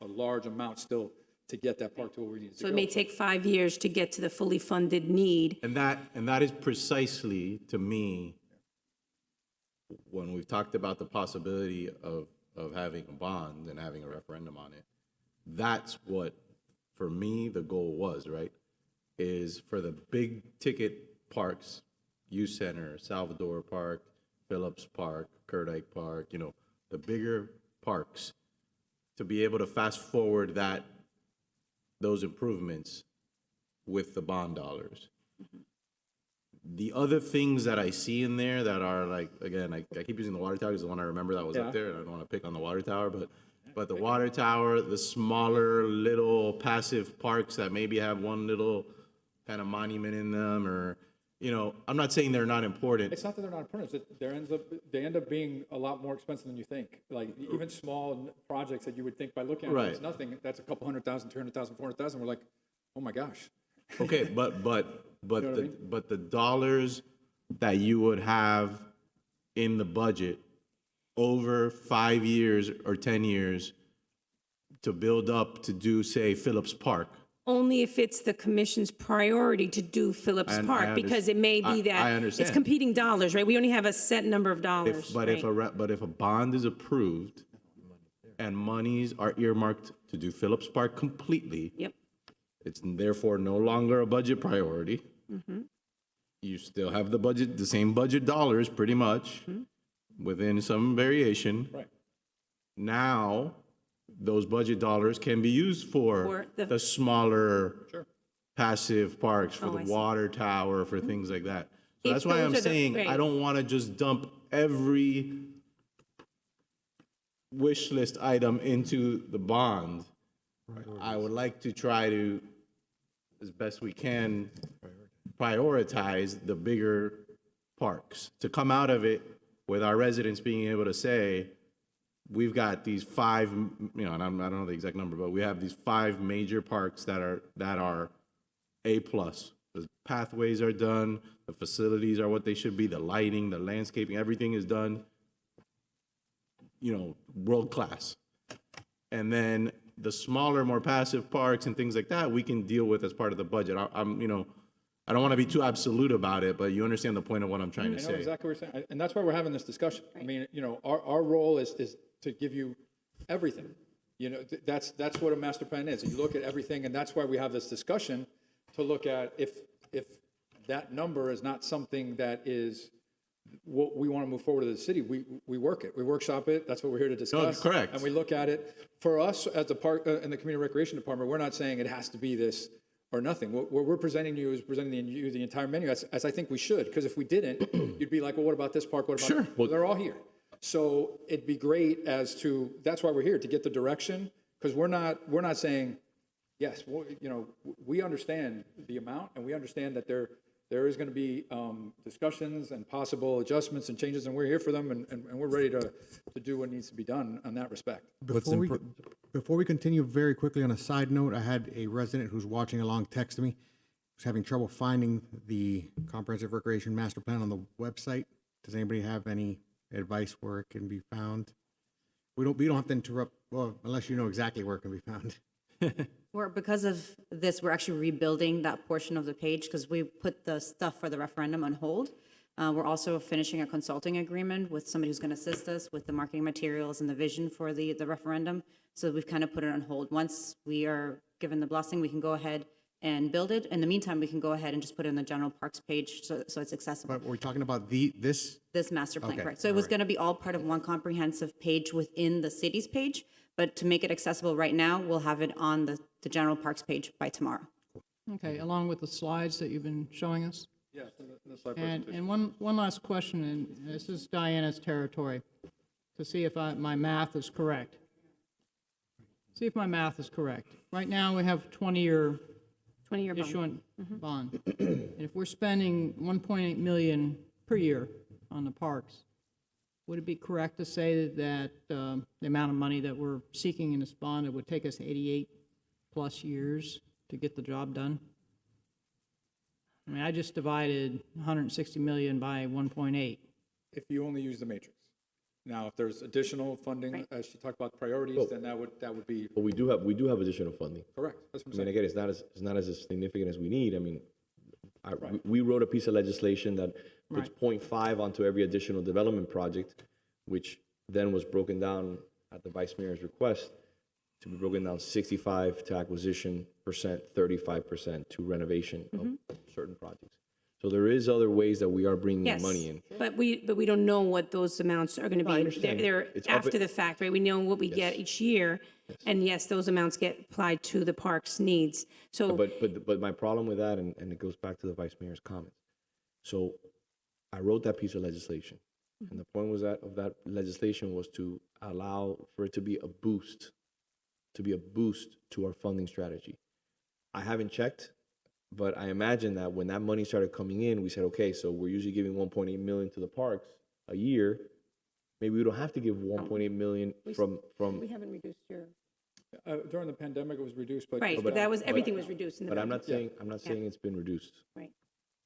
a large amount still to get that park to where we need to go. So it may take 5 years to get to the fully funded need. And that is precisely, to me, when we've talked about the possibility of having a bond and having a referendum on it, that's what, for me, the goal was, right? Is for the big ticket parks, Youth Center, Salvador Park, Phillips Park, Kerdike Park, the bigger parks, to be able to fast forward those improvements with the bond dollars. The other things that I see in there that are again, I keep using the water tower because the one I remember that was up there, and I don't want to pick on the water tower, but the water tower, the smaller little passive parks that maybe have one little kind of monument in them, or, I'm not saying they're not important. It's not that they're not important, it's that they end up being a lot more expensive than you think. Like even small projects that you would think by looking at it, it's nothing, that's a couple $100,000, $200,000, $400,000. We're like, oh my gosh. Okay, but the dollars that you would have in the budget over 5 years or 10 years to build up to do, say, Phillips Park, only if it's the commission's priority to do Phillips Park, because it may be that I it's understand. competing dollars, right? We only have a set number of dollars. But if a bond is approved and monies are earmarked to do Phillips Park completely, Yep. it's therefore no longer a budget priority. You still have the same budget dollars, pretty much, within some variation. Right. Now, those budget dollars can be used for the smaller passive parks, for the I see. water tower, for things like that. So If that's why those I'm are the- saying I right. don't want to just dump every wish list item into the bond. I would like to try to, as best we can, prioritize the bigger parks, to come out of it with our residents being able to say, we've got these 5, and I don't know the exact number, but we have these 5 major parks that are A+. The pathways are done, the facilities are what they should be, the lighting, the landscaping, everything is done, world class. And then the smaller, more passive parks and things like that, we can deal with as part of the budget. I don't want to be too absolute about it, but you understand the point of what I'm trying to I know say. exactly what you're saying, and that's why we're having this discussion. I mean, our role is to give you everything. That's what a master plan is. You look at everything, and that's why we have this discussion, to look at if that number is not something that is what we want to move forward to the city, we work it, we workshop it. That's what we're here to discuss. correct. And we look at it. For us, as the park in the community recreation department, we're not saying it has to be this or nothing. What we're presenting you is presenting you the entire menu, as I think we should. Because if we didn't, you'd be like, well, what about this park? What about Sure. that? Well, they're all here. So it'd be great that's why we're here, to get the direction. Because we're not saying, yes, well, we understand the amount, and we understand that there is going to be discussions and possible adjustments and changes, and we're here for them, and we're ready to do what needs to be done on that respect. Before we continue, very quickly on a side note, I had a resident who's watching along text me, who's having trouble finding the Comprehensive Recreation Master Plan on the website. Does anybody have any advice where it can be found? We don't have to interrupt, well, unless you know exactly where it can be found. Because of this, we're actually rebuilding that portion of the page because we put the stuff for the referendum on hold. We're also finishing a consulting agreement with somebody who's going to assist us with the marketing materials and the vision for the referendum. So we've kind of put it on hold. Once we are given the blessing, we can go ahead and build it. In the meantime, we can go ahead and just put it in the general parks page so it's accessible. But we're talking about this? This master plan, Okay, correct. So it was going to be all part of one comprehensive page within the city's page, but to make it accessible right now, we'll have it on the general parks page by tomorrow. Okay, along with the slides that you've been showing us? Yes, in the slide And presentation. one last question, and this is Diana's territory, to see if my math is correct. See if my math is correct. Right now, we have 20-year 20-year bond. issuant bond. And if we're spending 1.8 million per year on the parks, would it be correct to say that the amount of money that we're seeking in this bond, it would take us 88+ years to get the job done? I mean, I just divided 160 million by 1.8. If you only use the matrix. Now, if there's additional funding, as she talked about priorities, then that would be But we do have additional funding. correct. That's what I I'm mean, saying. again, it's not as significant as we need. I mean, we wrote a piece of legislation that puts 0.5 onto every additional development project, which then was broken down at the vice mayor's request to be broken down 65 to acquisition percent, 35% to renovation of certain projects. So there is other ways that we are bringing Yes, money in. but we don't know what those amounts are going to be. I understand. They're It's up after at- the fact, right? We know what we get each year, and yes, those amounts get applied to the park's needs. So, But my problem with that, and it goes back to the vice mayor's comments. So I wrote that piece of legislation, and the point was that of that legislation was to allow for it to be a boost to our funding strategy. I haven't checked, but I imagine that when that money started coming in, we said, okay, so we're usually giving 1.8 million to the parks a year. Maybe we don't have to give 1.8 million from. we haven't reduced your. During the pandemic, it was reduced, but. Right, but that was, everything was reduced in the. But I'm budget. not saying it's been reduced. Right.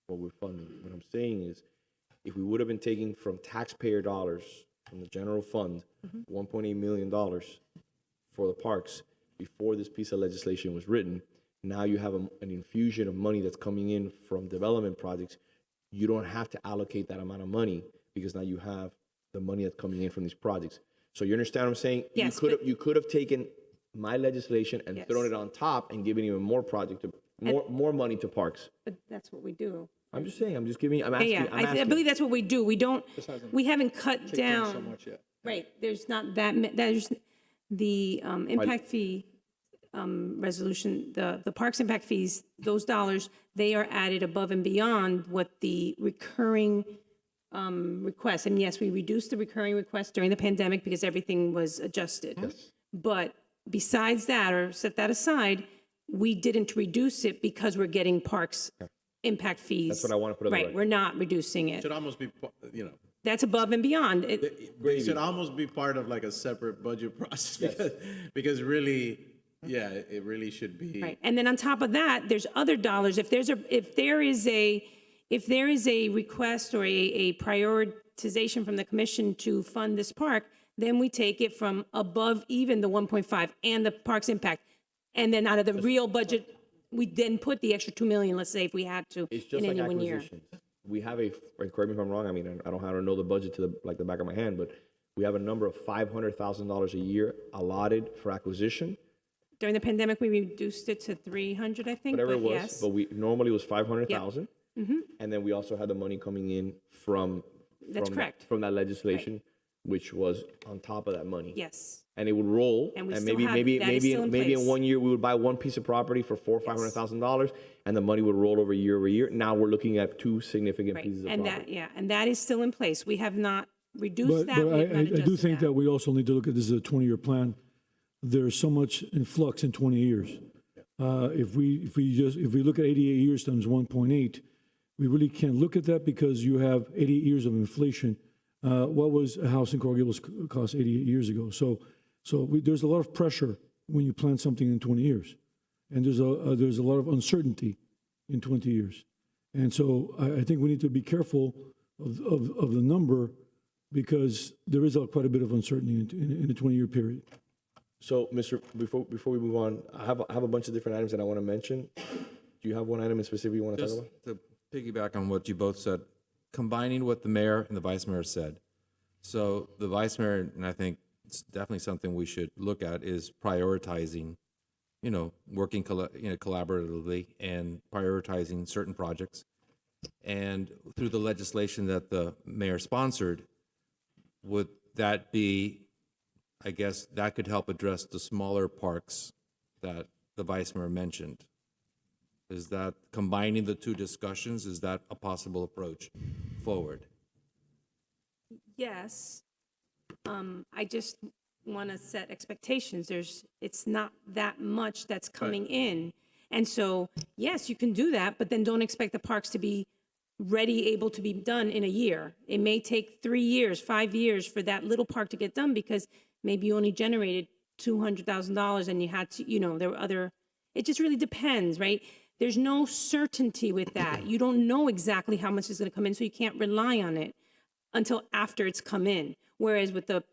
What we're funding. What I'm saying is, if we would have been taking from taxpayer dollars from the general fund, $1.8 million for the parks before this piece of legislation was written, now you have an infusion of money that's coming in from development projects. You don't have to allocate that amount of money because now you have the money that's coming in from these projects. So you understand what I'm saying? Yes, You could have taken my legislation and Yes. thrown it on top and given even more more money to parks. But that's what we do. I'm just saying, I'm asking. Yeah, I believe that's what we do. We haven't cut down. So much yet. Right, there's not there's the impact fee resolution, the parks impact fees, those dollars, they are added above and beyond what the recurring requests. And yes, we reduced the recurring requests during the pandemic because everything was adjusted. Yes. But besides that, or set that aside, we didn't reduce it because we're getting parks impact fees. That's what I want to put on the Right, record. we're not reducing it. Should almost be, That's above and beyond. it should almost be part of like a separate budget process because really, yeah, it really should be. Right, and then on top of that, there's other dollars. If there is a request or a prioritization from the commission to fund this park, then we take it from above even the 1.5 and the parks impact. And then out of the real budget, we then put the extra 2 million, let's say, if we had to, It's just in like any one year. acquisitions. We have and correct me if I'm wrong, I mean, I don't know the budget to the back of my hand, but we have a number of $500,000 a year allotted for acquisition. During the pandemic, we reduced it to 300, I think, Whatever it but was, yes. but we normally was 500,000. And then we also had the money coming in from That's correct. from that legislation, which was on top of that money. Yes, And it would roll, And we and still have- maybe that is still in maybe in place. 1 year we would buy one piece of property for $400,000 or $500,000, and the money would roll over year over year. Now we're looking at two significant right, pieces of and property. and that is still in place. We have not reduced But, that. but we have not I do adjusted think that we also need to look at this as a 20-year plan. There's so much in flux in 20 years. If we look at 88 years times 1.8, we really can't look at that because you have 88 years of inflation. What was a house in Coral Gables cost 88 years ago? So there's a lot of pressure when you plan something in 20 years, and there's a lot of uncertainty in 20 years, and so I think we need to be careful of the number because there is quite a bit of uncertainty in a 20-year period. So, before we move on, I have a bunch of different items that I want to mention. Do you have one item in specific you want to talk Just about? to piggyback on what you both said, combining what the mayor and the vice mayor said. So the vice mayor, and I think it's definitely something we should look at, is prioritizing, working collaboratively and prioritizing certain projects. And through the legislation that the mayor sponsored, would that be, I guess, that could help address the smaller parks that the vice mayor mentioned? Is that combining the two discussions, is that a possible approach forward? Yes. I just want to set expectations. It's not that much that's coming in. And so, yes, you can do that, but then don't expect the parks to be ready, able to be done in a year. It may take 3 years, 5 years for that little park to get done because maybe you only generated $200,000 and you had to, there were other, it just really depends, right? There's no certainty with that. You don't know exactly how much is going to come in, so you can't rely on it until after it's come in. Whereas with the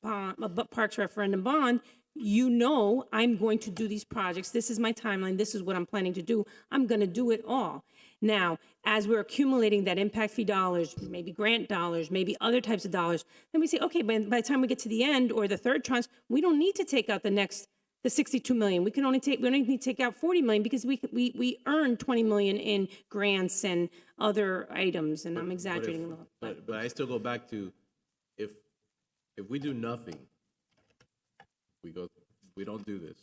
Parks Referendum bond, I'm going to do these projects. This is my timeline. This is what I'm planning to do. I'm going to do it all. Now, as we're accumulating that impact fee dollars, maybe grant dollars, maybe other types of dollars, then we say, okay, by the time we get to the end or the third tranche, we don't need to take out the 62 million. We only need to take out 40 million because we earned 20 million in grants and other items, and I'm exaggerating a little. But I still go back to, if we do nothing, we don't do this.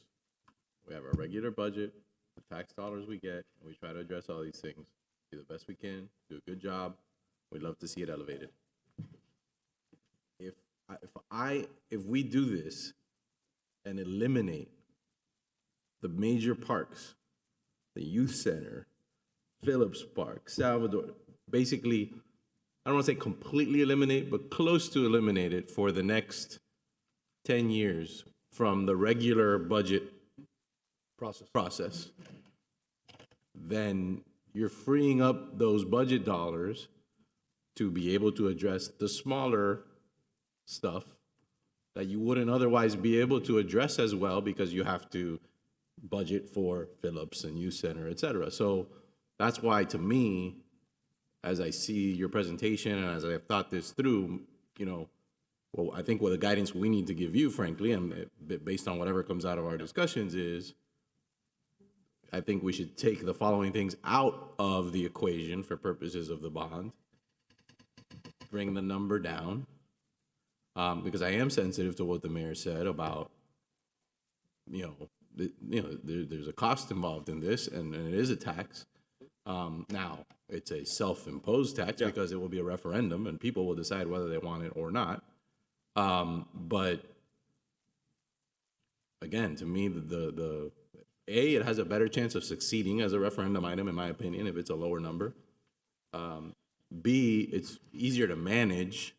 We have our regular budget, the tax dollars we get, and we try to address all these things, do the best we can, do a good job. We'd love to see it elevated. If we do this and eliminate the major parks, the youth center, Phillips Park, Salvador, basically, I don't want to say completely eliminate, but close to eliminate it for the next 10 years from the regular budget process, then you're freeing up those budget dollars to be able to address the smaller stuff that you wouldn't otherwise be able to address as well because you have to budget for Phillips and Youth Center, et cetera. So that's why, to me, as I see your presentation and as I've thought this through, you know, well, I think what the guidance we need to give you, frankly, and based on whatever comes out of our discussions is, I think we should take the following things out of the equation for purposes of the bond, bring the number down, because I am sensitive to what the mayor said about, there's a cost involved in this, and it is a tax. Now, it's a self-imposed tax because it will be a referendum, and people will decide whether they want it or not. But again, to me, it has a better chance of succeeding as a referendum item, in my opinion, if it's a lower number. B, it's easier to manage,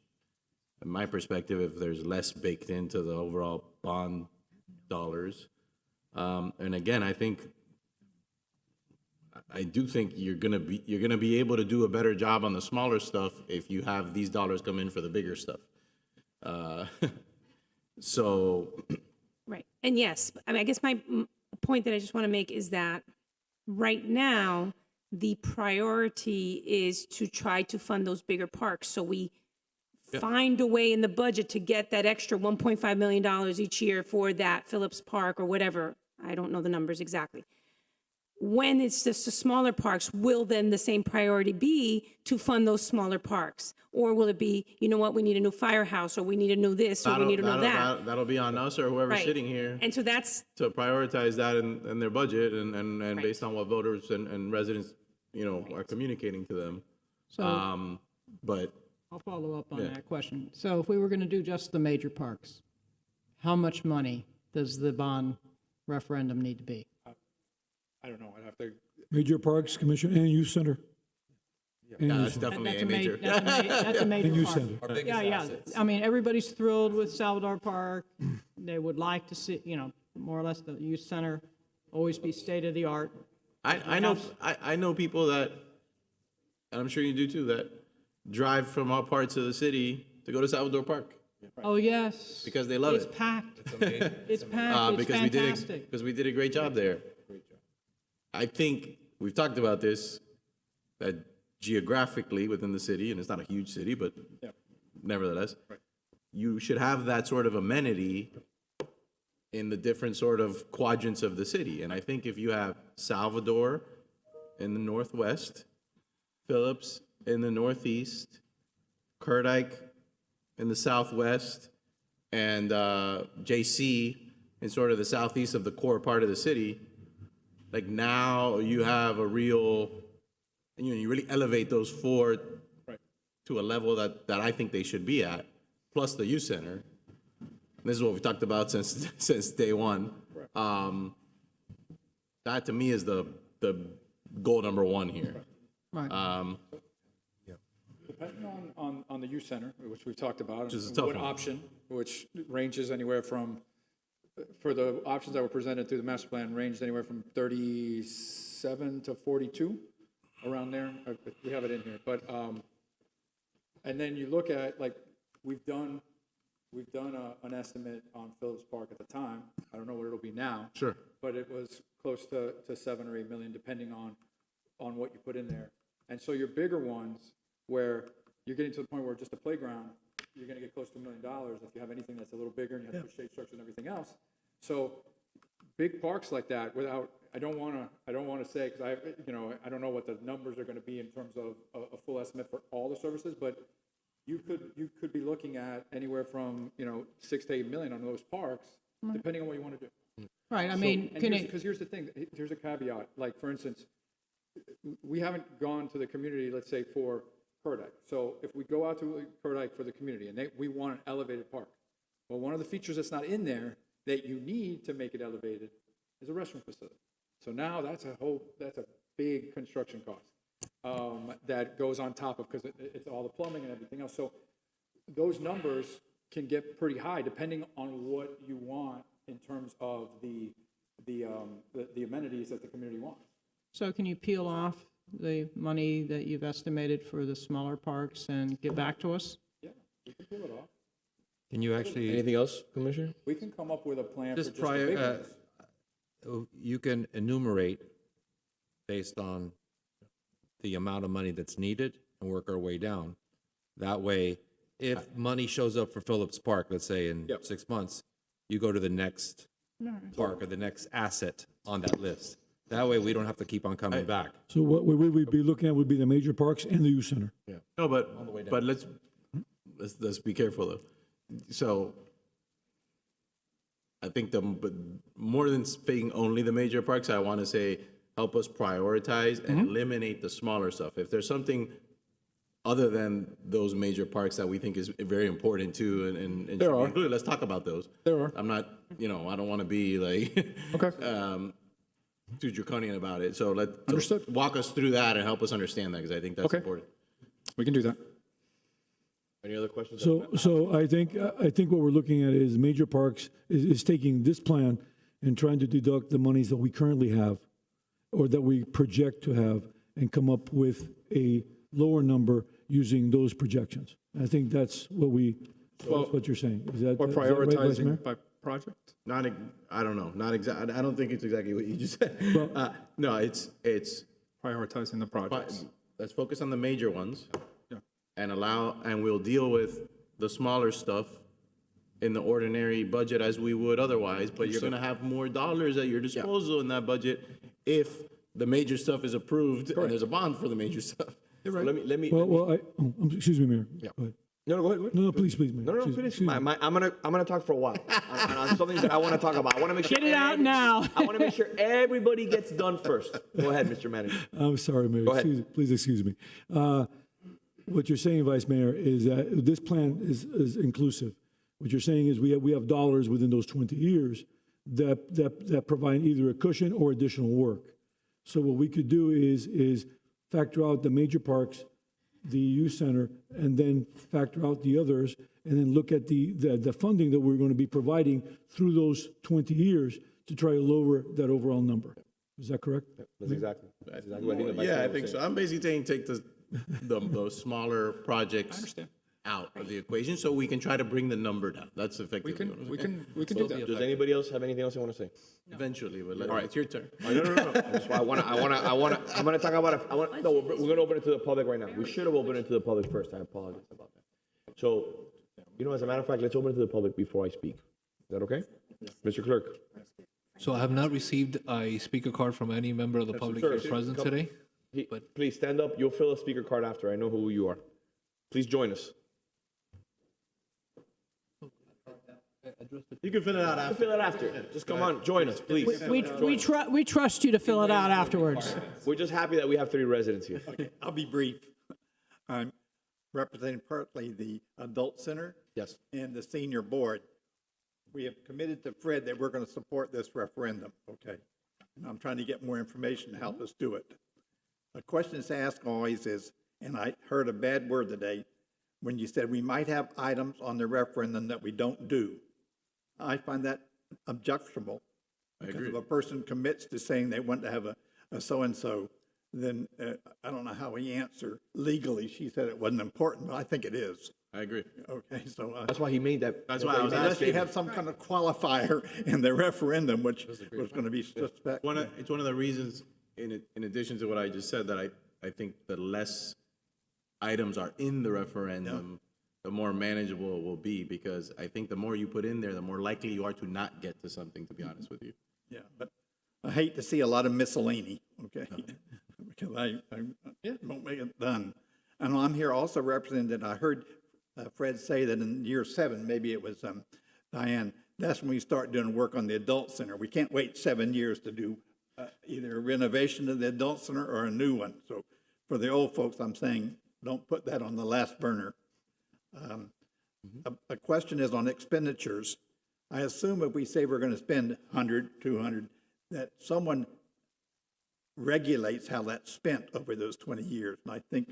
in my perspective, if there's less baked into the overall bond dollars. And again, I do think you're gonna be able to do a better job on the smaller stuff if you have these dollars come in for the bigger stuff. So. Right. And yes, I mean, I guess my point that I just want to make is that right now, the priority is to try to fund those bigger parks. So we find a way in the budget to get that extra $1.5 million each year for that Phillips Park or whatever. I don't know the numbers exactly. When it's just the smaller parks, will then the same priority be to fund those smaller parks? Or will it be, you know what, we need a new firehouse, or we need a new this, or we need a new that? That'll be on us or whoever's Right. sitting here And so that's, to prioritize that in their budget and based on what voters and residents, are communicating to them. So But I'll follow up on that question. So if we were going to do just the major parks, how much money does the bond referendum need to be? I don't know, I'd have to, Major Parks Commission and Youth Center. And yeah, Youth that's Center. definitely a major. That's a major And Youth park. Center. Yeah. I mean, everybody's thrilled with Salvador Park. They would like to see, more or less the youth center always be state of the art. I know people that, and I'm sure you do too, that drive from all parts of the city to go to Salvador Park Oh, yes. because they love It's it. packed. It's packed. It's fantastic. Because we did a great job there. I think we've talked about this, that geographically within the city, and it's not a huge city, but nevertheless, you should have that sort of amenity in the different sort of quadrants of the city. And I think if you have Salvador in the northwest, Phillips in the northeast, Kerdijk in the southwest, and JC in sort of the southeast of the core part of the city, like now you have a real, you really elevate those four to a level that I think they should be at, plus the youth center. This is what we've talked about since day one. That to me is the goal number one here. Right. depending on the youth center, which we've talked about. Which is a tough what one. option, which ranges anywhere from, for the options that were presented through the master plan, ranged anywhere from 37 to 42, around there. We have it in here, but, and then you look at, like, we've done an estimate on Phillips Park at the time. I don't know what it'll be now. Sure. But it was close to 7 or 8 million, depending on what you put in there. And so your bigger ones, where you're getting to the point where just a playground, you're gonna get close to $1 million if you have anything that's a little bigger and you have to put shade structure and everything else. So big parks like that, without, I don't wanna say, because I don't know what the numbers are gonna be in terms of a full estimate for all the services, but you could be looking at anywhere from, 6 to 8 million on those parks, depending on what you want to do. Right, I mean, Because here's the thing, here's a caveat, like, for instance, we haven't gone to the community, let's say, for Kerdijk. So if we go out to Kerdijk for the community and we want an elevated park, well, one of the features that's not in there that you need to make it elevated is a restroom facility. So now that's a big construction cost that goes on top of, because it's all the plumbing and everything else. So those numbers can get pretty high depending on what you want in terms of the amenities that the community wants. so can you peel off the money that you've estimated for the smaller parks and get back to us? Yeah, we can pull it off. Can you actually, Anything else, Commissioner? We can come up with a plan for just just the big ones. you can enumerate based on the amount of money that's needed and work our way down. That way, if money shows up for Phillips Park, let's say in 6 months, you go to the next park or the next asset on that list. That way, we don't have to keep on coming back. So what we would be looking at would be the major parks and the youth center. Yeah. No, but let's be careful though. So I think but more than saying only the major parks, I want to say help us prioritize and eliminate the smaller stuff. If there's something other than those major parks that we think is very important too, and should be included, let's talk about those. There are. I'm not, I don't want to be like too draconian about it. So Understood. Walk us through that and help us understand that, because I think that's important. We can do that. Any other questions? So I think what we're looking at is major parks is taking this plan and trying to deduct the monies that we currently have or that we project to have and come up with a lower number using those projections. I think that's what that's what you're saying. Is that Or is that right, Vice prioritizing Mayor? by project? I don't know. Not exactly. I don't think it's exactly what you just said. No, it's Prioritizing the projects. let's focus on the major ones. Yeah. And we'll deal with the smaller stuff in the ordinary budget as we would otherwise, but you're gonna have more dollars at your disposal in that budget if the major stuff is approved and there's a bond for the major stuff. So let me. Excuse me, Mayor. Yeah. Go ahead. No, go ahead. No, please, Mayor. No, finish. I'm gonna talk for a while on something that I want to talk about. I want to make sure. Get it out now. I want to make sure everybody gets done first. Go ahead, Mr. Manager. I'm sorry, Mayor. Go ahead. Please excuse me. What you're saying, Vice Mayor, is that this plan is inclusive. What you're saying is we have dollars within those 20 years that provide either a cushion or additional work. So what we could do is factor out the major parks, the youth center, and then factor out the others, and then look at the funding that we're going to be providing through those 20 years to try to lower that overall number. Is that correct? That's exactly what I think. Yeah, I think so. I'm basically saying take those smaller projects out of the equation so we can try to bring the number down. That's effectively We can do that. Does anybody else have anything else they want to say? Eventually, but all right, it's your turn. Oh, no. That's why I'm gonna talk about it. No, we're gonna open it to the public right now. We should have opened it to the public first. I apologize about that. So, as a matter of fact, let's open it to the public before I speak. Is that okay? Mr. Clerk. So I have not received a speaker card from any member of the public here present today. Please stand up. You'll fill a speaker card after. I know who you are. Please join us. You can fill it out after. Fill it after. Just come on, join us, please. We trust you to fill it out afterwards. We're just happy that we have 3 residents here. Okay, I'll be brief. I'm representing partly the adult center. Yes. And the senior board. We have committed to Fred that we're going to support this referendum, okay? And I'm trying to get more information to help us do it. The question to ask always is, and I heard a bad word today, when you said we might have items on the referendum that we don't do. I find that objectionable. Because if a person commits to saying they want to have a so-and-so, then I don't know how we answer legally. She said it wasn't important, but I think it is. I agree. Okay, so. That's why he made that. That's why I was Unless asking. you have some kind of qualifier in the referendum, which was going to be suspect. It's one of the reasons, in addition to what I just said, that I think the less items are in the referendum, the more manageable it will be, because I think the more you put in there, the more likely you are to not get to something, to be honest with you. Yeah, but I hate to see a lot of miscellany, okay? Because I won't make it done. And I'm here also represented, I heard Fred say that in year 7, maybe it was Diane, that's when we start doing work on the adult center. We can't wait 7 years to do either a renovation of the adult center or a new one. So for the old folks, I'm saying, don't put that on the last burner. A question is on expenditures. I assume if we say we're going to spend 100, 200, that someone regulates how that's spent over those 20 years. And I think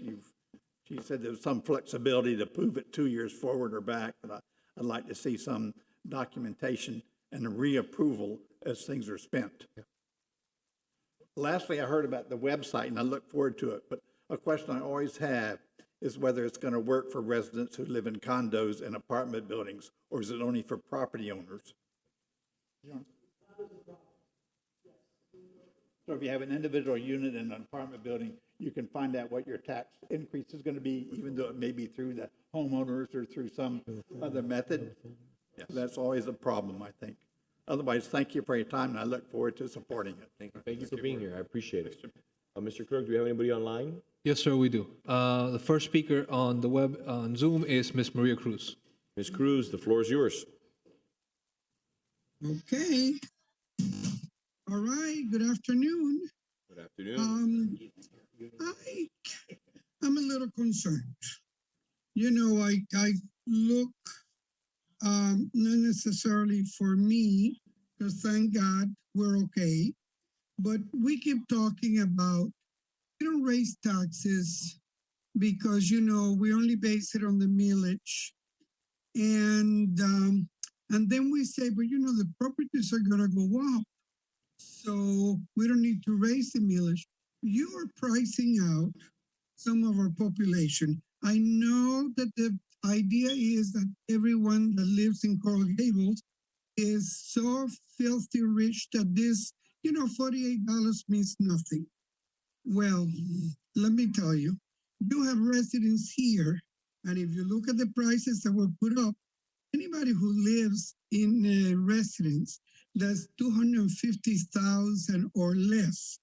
she said there's some flexibility to move it 2 years forward or back, but I'd like to see some documentation and a reapproval as things are spent. Yeah. Lastly, I heard about the website, and I look forward to it, but a question I always have is whether it's going to work for residents who live in condos and apartment buildings, or is it only for property owners? So if you have an individual unit in an apartment building, you can find out what your tax increase is going to be, even though it may be through the homeowners or through some other method. That's always a problem, I think. Otherwise, thank you for your time, and I look forward to supporting it. Thank you for being here. I appreciate it. Mr. Clerk, do we have anybody online? Yes, sir, we do. The first speaker on the web, on Zoom, is Ms. Maria Cruz. Ms. Cruz, the floor is yours. Okay. All right, good afternoon. Good afternoon. I'm a little concerned. You know, I look, not necessarily for me, because thank God we're okay, but we keep talking about, we don't raise taxes because, you know, we only base it on the millage. And then we say, but you know, the properties are gonna go up. So we don't need to raise the millage. You are pricing out some of our population. I know that the idea is that everyone that lives in Coral Gables is so filthy rich that this, you know, $48 means nothing. Well, let me tell you, you have residents here, and if you look at the prices that were put up, anybody who lives in a residence that's 250,000 or less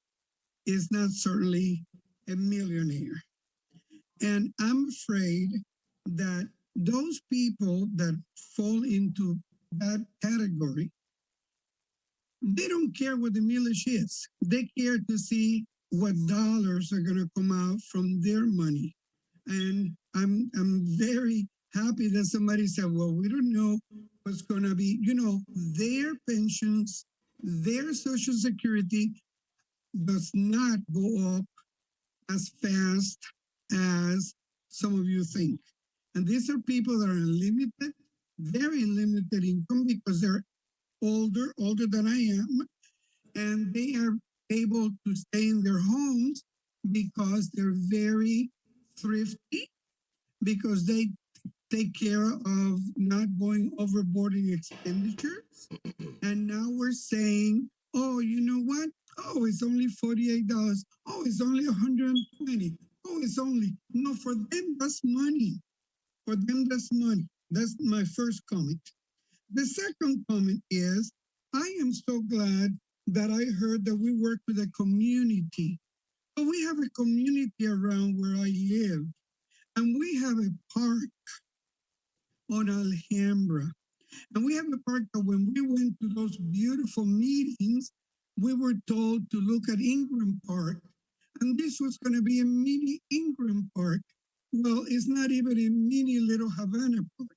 is not certainly a millionaire. And I'm afraid that those people that fall into that category, they don't care what the millage is. They care to see what dollars are going to come out from their money. And I'm very happy that somebody said, well, we don't know what's going to be, you know, their pensions, their Social Security does not go up as fast as some of you think. And these are people that are limited, very limited income because they're older than I am, and they are able to stay in their homes because they're very thrifty, because they take care of not going overboard in expenditures. And now we're saying, oh, you know what? Oh, it's only $48. Oh, it's only $120. Oh, it's only, no, for them, that's money. For them, that's money. That's my first comment. The second comment is, I am so glad that I heard that we work with a community. But we have a community around where I live, and we have a park on Alhambra. And we have a park that when we went to those beautiful meetings, we were told to look at Ingram Park. And this was going to be a mini Ingram Park. Well, it's not even a mini little Havana Park.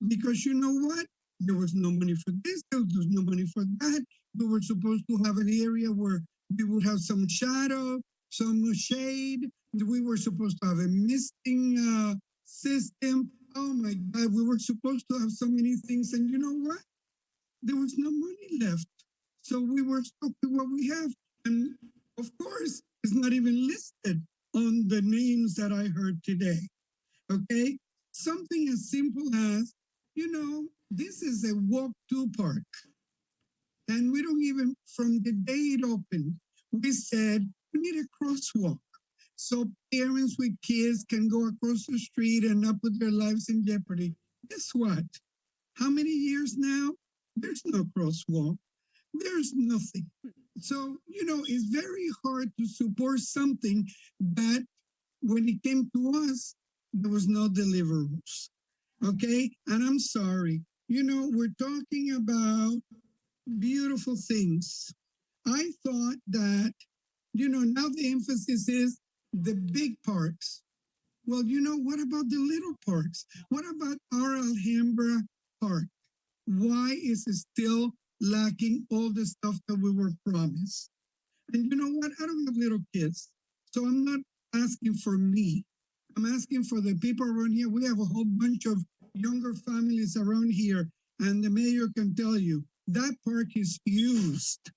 Because you know what? There was no money for this, there was no money for that. We were supposed to have an area where we would have some shadow, some shade. We were supposed to have a misting system. Oh my God, we were supposed to have so many things. And you know what? There was no money left. So we were stuck with what we have. And of course, it's not even listed on the names that I heard today. Okay? Something as simple as, you know, this is a walk-to park. And we don't even, from the day it opened, we said, we need a crosswalk. So parents with kids can go across the street and not put their lives in jeopardy. Guess what? How many years now? There's no crosswalk. There's nothing. So, you know, it's very hard to support something that when it came to us, there was no deliverables. Okay? And I'm sorry. You know, we're talking about beautiful things. I thought that, you know, now the emphasis is the big parks. Well, you know, what about the little parks? What about our Alhambra Park? Why is it still lacking all the stuff that we were promised? And you know what? I don't have little kids, so I'm not asking for me. I'm asking for the people around here. We have a whole bunch of younger families around here, and the mayor can tell you that park is used,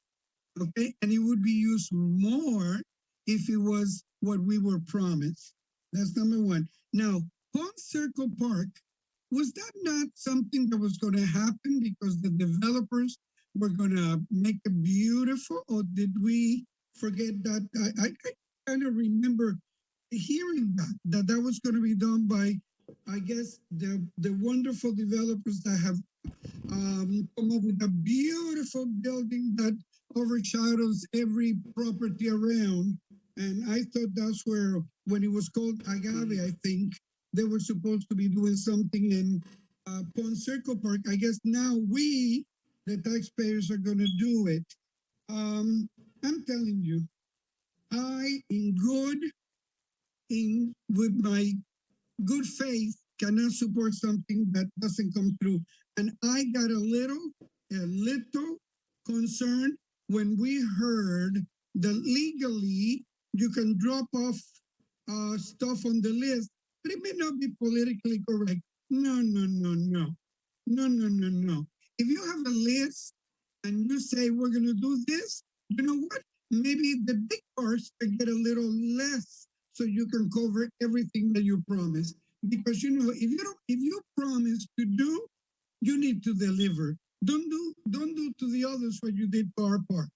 okay? And it would be used more if it was what we were promised. That's number one. Now, Palm Circle Park, was that not something that was going to happen because the developers were going to make it beautiful, or did we forget that. I kind of remember hearing that was going to be done by, I guess, the wonderful developers that have come up with a beautiful building that overshadows every property around. And I thought that's where, when it was called Agave, I think, they were supposed to be doing something in Pond Circle Park. I guess now we, the taxpayers, are going to do it. I'm telling you, with my good faith, cannot support something that doesn't come through. And I got a little concerned when we heard that legally you can drop off stuff on the list, but it may not be politically correct. No. If you have a list and you say we're going to do this, you know what? Maybe the big parts can get a little less so you can cover everything that you promised. Because if you promise to do, you need to deliver. Don't do to the others what you did to our park.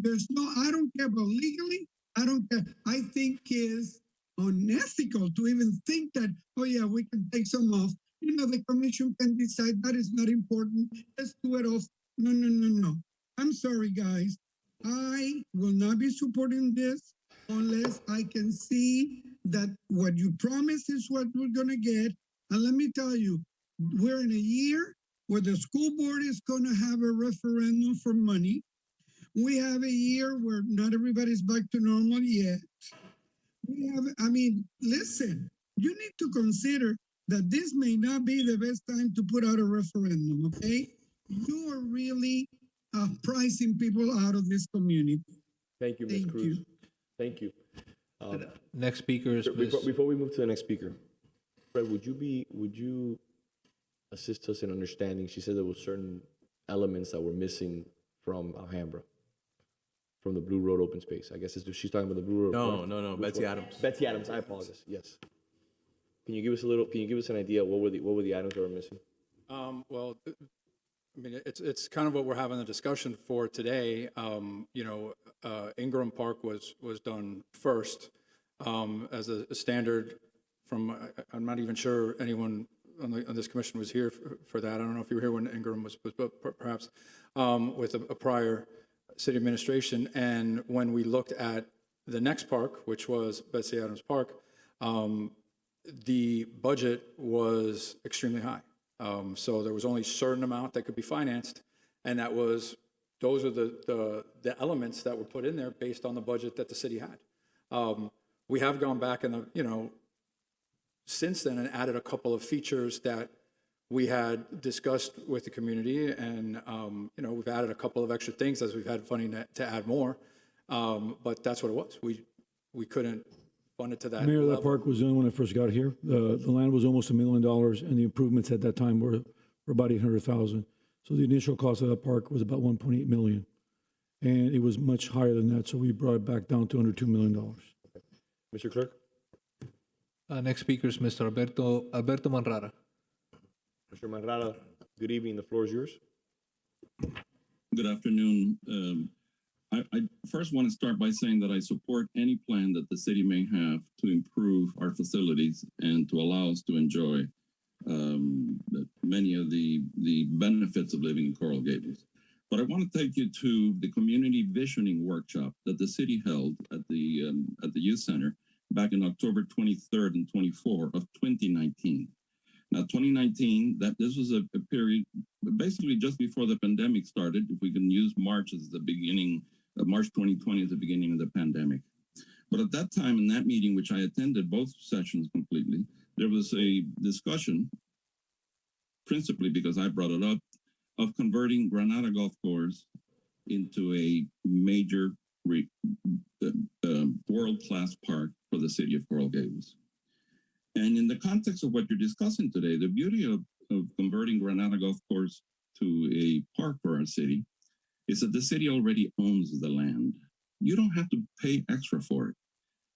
I don't care about legally. I don't care. I think it's unethical to even think that, oh yeah, we can take some off. The commission can decide that is not important. Let's do it off. No. I'm sorry, guys. I will not be supporting this unless I can see that what you promised is what we're going to get. And let me tell you, we're in a year where the school board is going to have a referendum for money. We have a year where not everybody's back to normal yet. Listen, you need to consider that this may not be the best time to put out a referendum, okay? You are really pricing people out of this community. Thank you, Ms. Cruz. Thank you. Next speaker is before we move to the next speaker, Fred, would you assist us in understanding? She said there were certain elements that were missing from Alhambra, from the Blue Road open space. I guess she's talking about the Blue Road. No, Betsy Adams. Betsy Adams. I apologize. Yes. Can you give us an idea what were the items that were missing? Well, it's kind of what we're having a discussion for today. Ingram Park was done first as a standard from, I'm not even sure anyone on this commission was here for that. I don't know if you were here when Ingram was perhaps with a prior city administration. And when we looked at the next park, which was Betsy Adams Park, the budget was extremely high. So there was only a certain amount that could be financed, and those are the elements that were put in there based on the budget that the city had. We have gone back and since then and added a couple of features that we had discussed with the community, and we've added a couple of extra things as we've had funding to add more. But that's what it was. We couldn't fund it to that Mayor, level. that park was done when I first got here. The land was almost $1 million, and the improvements at that time were about $800,000. So the initial cost of that park was about $1.8 million, and it was much higher than that. So we brought it back down to under $2 million. Mr. Clerk. Next speaker is Mr. Alberto Manrara. Mr. Manrara, good evening. The floor is yours. Good afternoon. I first want to start by saying that I support any plan that the city may have to improve our facilities and to allow us to enjoy many of the benefits of living in Coral Gables. But I want to take you to the community visioning workshop that the city held at the youth center back in October 23rd and 24 of 2019. Now, 2019, this was a period basically just before the pandemic started. If we can use March as the beginning, March 2020 as the beginning of the pandemic. But at that time, in that meeting, which I attended both sessions completely, there was a discussion, principally because I brought it up, of converting Granada Golf Course into a major world-class park for the city of Coral Gables. And in the context of what you're discussing today, the beauty of converting Granada Golf Course to a park for our city is that the city already owns the land. You don't have to pay extra for it.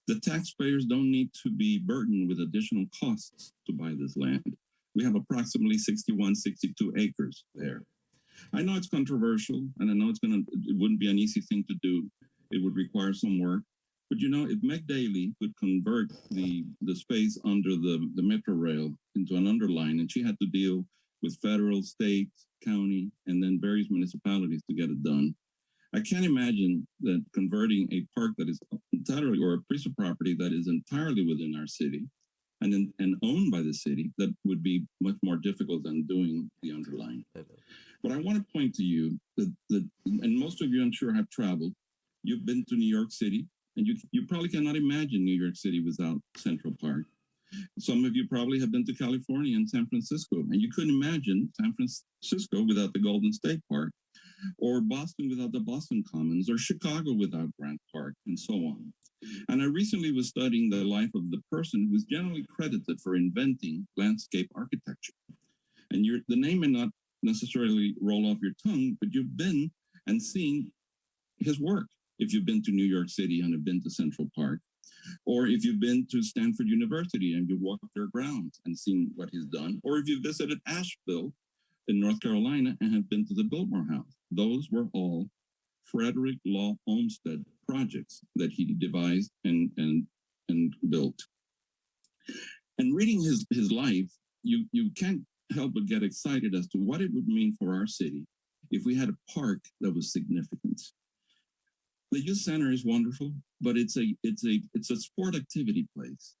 The taxpayers don't need to be burdened with additional costs to buy this land. We have approximately 61, 62 acres there. I know it's controversial, and I know it wouldn't be an easy thing to do It would require some work. But you know, if Meg Daly could convert the space under the Metro Rail into an underline, and she had to deal with federal, state, county, and then various municipalities to get it done, I can't imagine that converting a park that is entirely, or a piece of property that is entirely within our city and owned by the city, that would be much more difficult than doing the underline. But I want to point to you that, and most of you I'm sure have traveled, you've been to New York City, and you probably cannot imagine New York City without Central Park. Some of you probably have been to California and San Francisco, and you couldn't imagine San Francisco without the Golden State Park, or Boston without the Boston Commons, or Chicago without Grant Park, and so on. And I recently was studying the life of the person who is generally credited for inventing landscape architecture. And the name may not necessarily roll off your tongue, but you've been and seen his work. If you've been to New York City and have been to Central Park, or if you've been to Stanford University and you've walked their grounds and seen what he's done, or if you visited Asheville in North Carolina and have been to the Biltmore House, those were all Frederick Law Olmsted projects that he devised and built. And reading his life, you can't help but get excited as to what it would mean for our city if we had a park that was significant. The youth center is wonderful, but it's a sport activity place.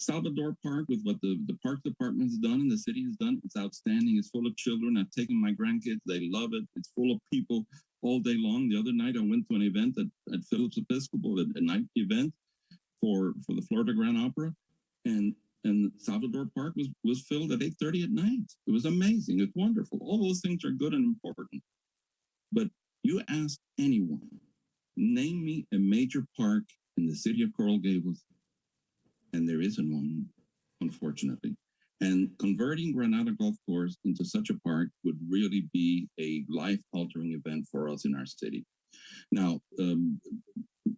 Salvador Park, with what the park department has done and the city has done, it's outstanding. It's full of children. I've taken my grandkids. They love it. It's full of people all day long. The other night, I went to an event at Phillips Episcopal, a night event for the Florida Grand Opera, and Salvador Park was filled at 8:30 at night. It was amazing. It's wonderful. All those things are good and important. But you ask anyone, name me a major park in the city of Coral Gables, and there isn't one, unfortunately. And converting Granada Golf Course into such a park would really be a life-altering event for us in our city. Now,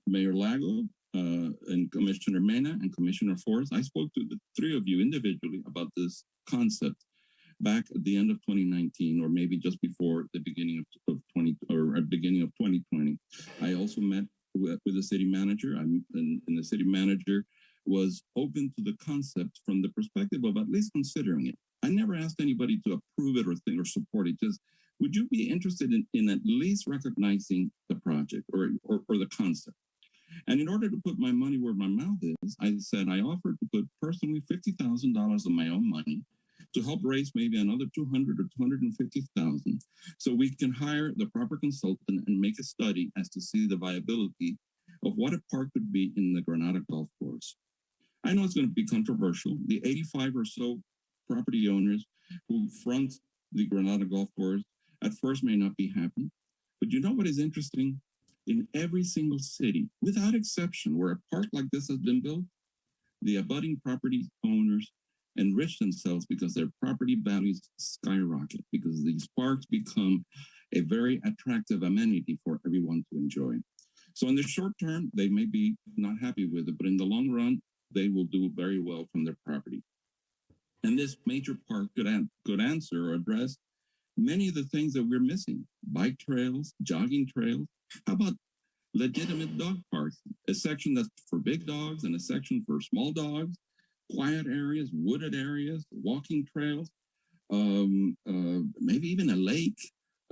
Mayor Lago and Commissioner Mena and Commissioner Forrest, I spoke to the three of you individually about this concept back at the end of 2019, or maybe just before the beginning of 2020. I also met with the city manager, and the city manager was open to the concept from the perspective of at least considering it. I never asked anybody to approve it or support it. Just, would you be interested in at least recognizing the project or the concept? And in order to put my money where my mouth is, I said I offered to put personally $50,000 of my own money to help raise maybe another $200,000 or $250,000, so we can hire the proper consultant and make a study as to see the viability of what a park could be in the Granada Golf Course. I know it's going to be controversial. The 85 or so property owners who front the Granada Golf Course at first may not be happy. But you know what is interesting? In every single city, without exception, where a park like this has been built, the abutting property owners enrich themselves because their property values skyrocket, because these parks become a very attractive amenity for everyone to enjoy. So in the short term, they may be not happy with it, but in the long run, they will do very well from their property. And this major park could answer or address many of the things that we're missing: bike trails, jogging trails. How about legitimate dog parks? A section that's for big dogs and a section for small dogs, quiet areas, wooded areas, walking trails, maybe even a lake.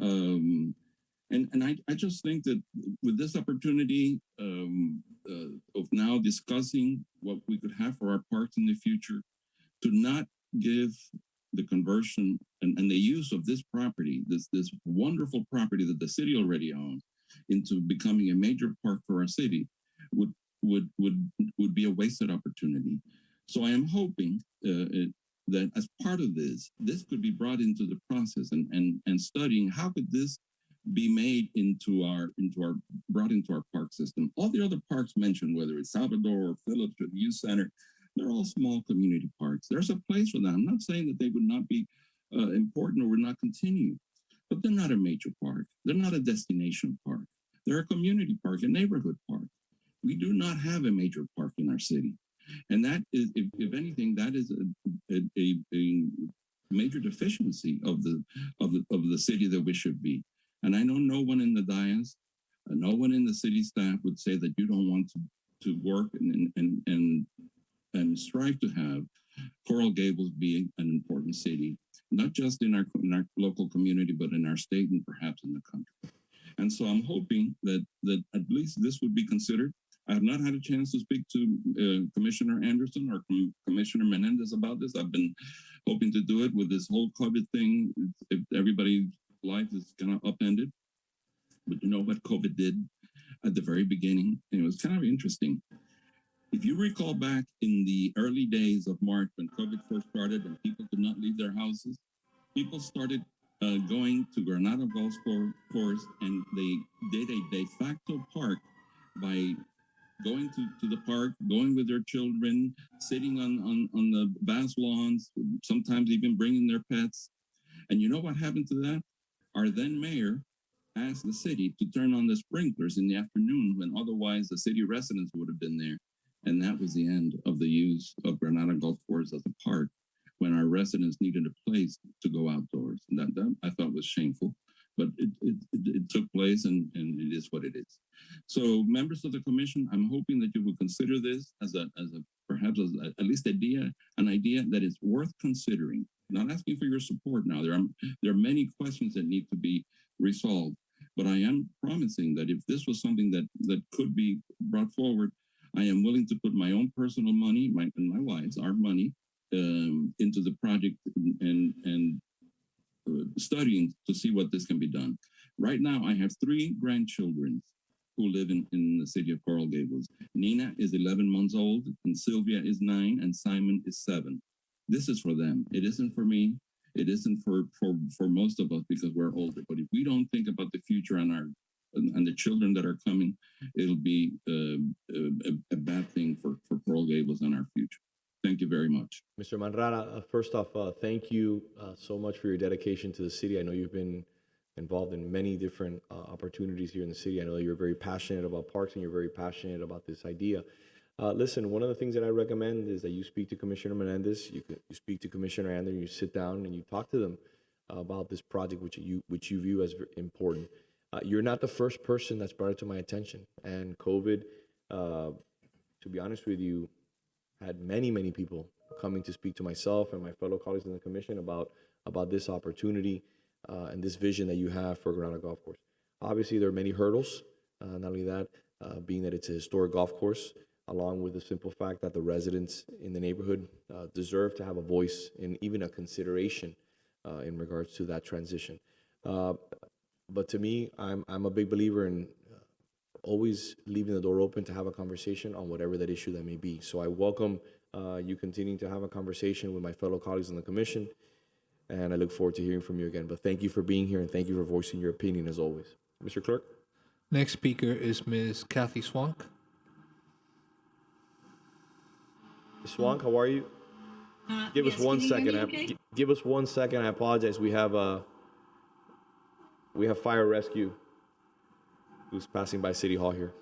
And I just think that with this opportunity of now discussing what we could have for our parks in the future, to not give the conversion and the use of this property, this wonderful property that the city already owns, into becoming a major park for our city would be a wasted opportunity. So I am hoping that as part of this could be brought into the process and studying how could this be made brought into our park system. All the other parks mentioned, whether it's Salvador or Phillips or the Youth Center, they're all small community parks. There's a place for them. I'm not saying that they would not be important or would not continue, but they're not a major park. They're not a destination park. They're a community park, a neighborhood park. We do not have a major park in our city. And that is, if anything, that is a major deficiency of the city that we should be. And I know no one in the dais No one in the city staff would say that you don't want to work and strive to have Coral Gables be an important city, not just in our local community, but in our state and perhaps in the country. And so I'm hoping that at least this would be considered. I have not had a chance to speak to Commissioner Anderson or Commissioner Menendez about this. I've been hoping to do it with this whole COVID thing. If everybody's life is kind of upended. But you know what COVID did at the very beginning? And it was kind of interesting. If you recall back in the early days of March when COVID first started and people could not leave their houses, people started going to Granada Golf Course, and they did a de facto park by going to the park, going with their children, sitting on the vast lawns, sometimes even bringing their pets. And you know what happened to that? Our then mayor asked the city to turn on the sprinklers in the afternoon when otherwise the city residents would have been there. And that was the end of the use of Granada Golf Course as a park when our residents needed a place to go outdoors. And that I thought was shameful, but it took place and it is what it is. So members of the commission, I'm hoping that you will consider this as perhaps at least an idea that is worth considering. Not asking for your support now. There are many questions that need to be resolved, but I am promising that if this was something that could be brought forward, I am willing to put my own personal money, and my wife's, our money, into the project and studying to see what this can be done. Right now, I have 3 grandchildren who live in the city of Coral Gables. Nina is 11 months old, and Sylvia is 9, and Simon is 7. This is for them. It isn't for me. It isn't for most of us because we're older. But if we don't think about the future and the children that are coming, it'll be a bad thing for Coral Gables and our future. Thank you very much. Mr. Manrara, first off, thank you so much for your dedication to the city. I know you've been involved in many different opportunities here in the city. I know you're very passionate about parks and you're very passionate about this idea. Listen, one of the things that I recommend is that you speak to Commissioner Menendez, you speak to Commissioner Anderson, you sit down and you talk to them about this project, which you view as important. You're not the first person that's brought it to my attention. And COVID, to be honest with you, had many people coming to speak to myself and my fellow colleagues in the commission about this opportunity and this vision that you have for Granada Golf Course. Obviously, there are many hurdles. Not only that, being that it's a historic golf course, along with the simple fact that the residents in the neighborhood deserve to have a voice and even a consideration in regards to that transition. But to me, I'm a big believer in always leaving the door open to have a conversation on whatever that issue that may be. So I welcome you continuing to have a conversation with my fellow colleagues in the commission, and I look forward to hearing from you again. But thank you for being here, and thank you for voicing your opinion as always. Mr. Clerk? Next speaker is Ms. Kathy Swank. Ms. Swank, how are you? Give us 1 second. Give us 1 second. I apologize. We have fire rescue who's passing by City Hall here.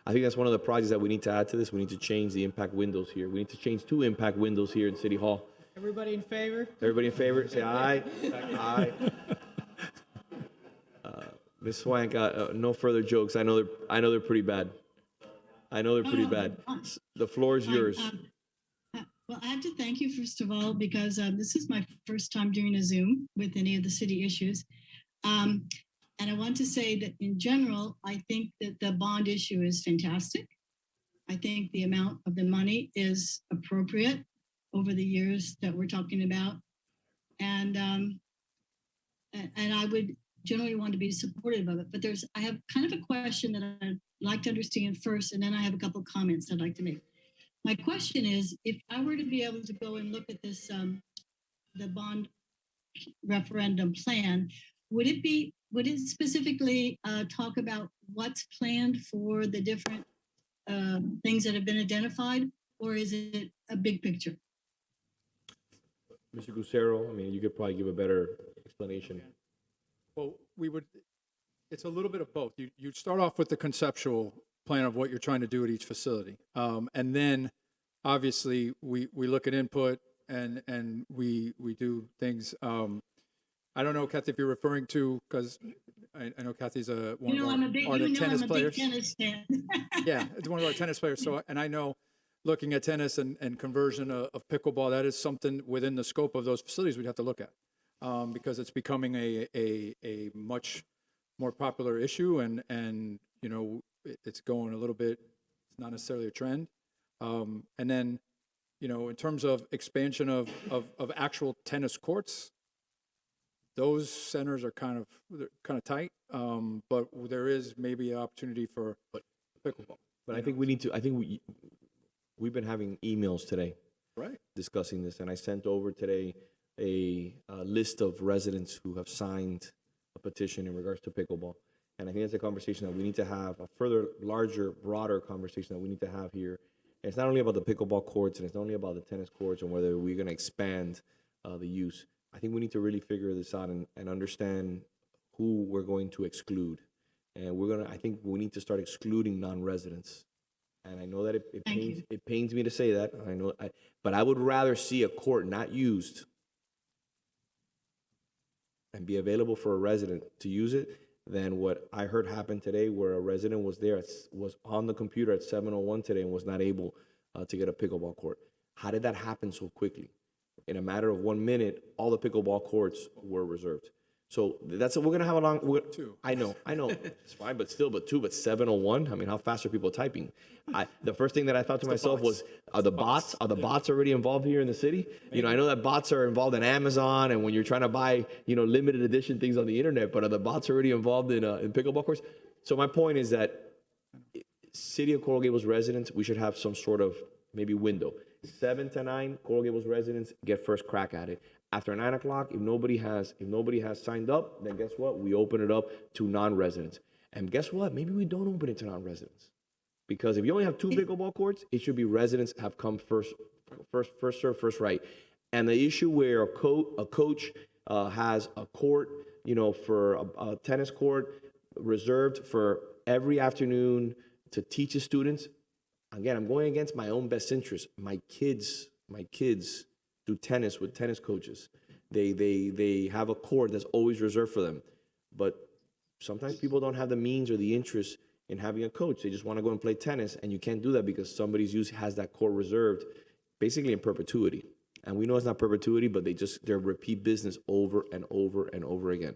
I think that's one of the projects that we need to add to this. We need to change the impact windows here. We need to change 2 impact windows here in City Hall. Everybody in favor? Everybody in favor? Say aye. Aye. Ms. Swank, no further jokes. I know they're pretty bad. The floor is yours. Well, I have to thank you, first of all, because this is my first time doing a Zoom with any of the city issues. And I want to say that in general, I think that the bond issue is fantastic. I think the amount of the money is appropriate over the years that we're talking about. And I would generally want to be supportive of it. But I have kind of a question that I'd like to understand first, and then I have a couple of comments I'd like to make. My question is, if I were to be able to go and look at this, the bond referendum plan, would it specifically talk about what's planned for the different things that have been identified, or is it a big picture? Mr. Gusero, I mean, you could probably give a better explanation. Well, it's a little bit of both. You start off with the conceptual plan of what you're trying to do at each facility. And then obviously we look at input and we do things. I don't know, Kathy, if you're referring to, because I know Kathy's one You know, of I'm a big, our you know, tennis I'm a big players. tennis fan. Yeah, it's one of our tennis players. So, and I know, looking at tennis and conversion of pickleball, that is something within the scope of those facilities we'd have to look at, because it's becoming a much more popular issue, and you know, it's going a little bit. It's not necessarily a trend, and then, you know, in terms of expansion of actual tennis courts, those centers are kind of tight, but there is maybe an opportunity for pickleball. But I think we've been having emails today, Right. discussing this, and I sent over today a list of residents who have signed a petition in regards to pickleball. And I think that's a conversation that we need to have, a further, larger, broader conversation that we need to have here. And it's not only about the pickleball courts, and it's not only about the tennis courts and whether we're going to expand the use. I think we need to really figure this out and understand who we're going to exclude. And I think we need to start excluding non-residents. And I know that it pains me to say that. I know, but I would rather see a court not used and be available for a resident to use it than what I heard happen today, where a resident was on the computer at 7:01 today and was not able to get a pickleball court. How did that happen so quickly? In a matter of 1 minute, all the pickleball courts were reserved. So we're gonna have a long. I know, it's fine, but 7:01. I mean, how fast are people typing? The first thing that I thought to myself was, are the bots already involved here in the city? You know, I know that bots are involved in Amazon and when you're trying to buy, you know, limited edition things on the internet, but are the bots already involved in pickleball courts? So my point is that City of Coral Gables residents, we should have some sort of maybe window. 7 to 9, Coral Gables residents get first crack at it. After 9 o'clock, if nobody has signed up, then guess what? We open it up to non-residents. And guess what? Maybe we don't open it to non-residents. Because if you only have 2 pickleball courts, it should be residents have come first serve, first right. And the issue where a coach has a court, you know, for a tennis court reserved for every afternoon to teach his students. Again, I'm going against my own best interest. My kids do tennis with tennis coaches. They have a court that's always reserved for them. But sometimes people don't have the means or the interest in having a coach. They just want to go and play tennis, and you can't do that because somebody's has that court reserved basically in perpetuity. And we know it's not perpetuity, but they're repeat business over and over and over again.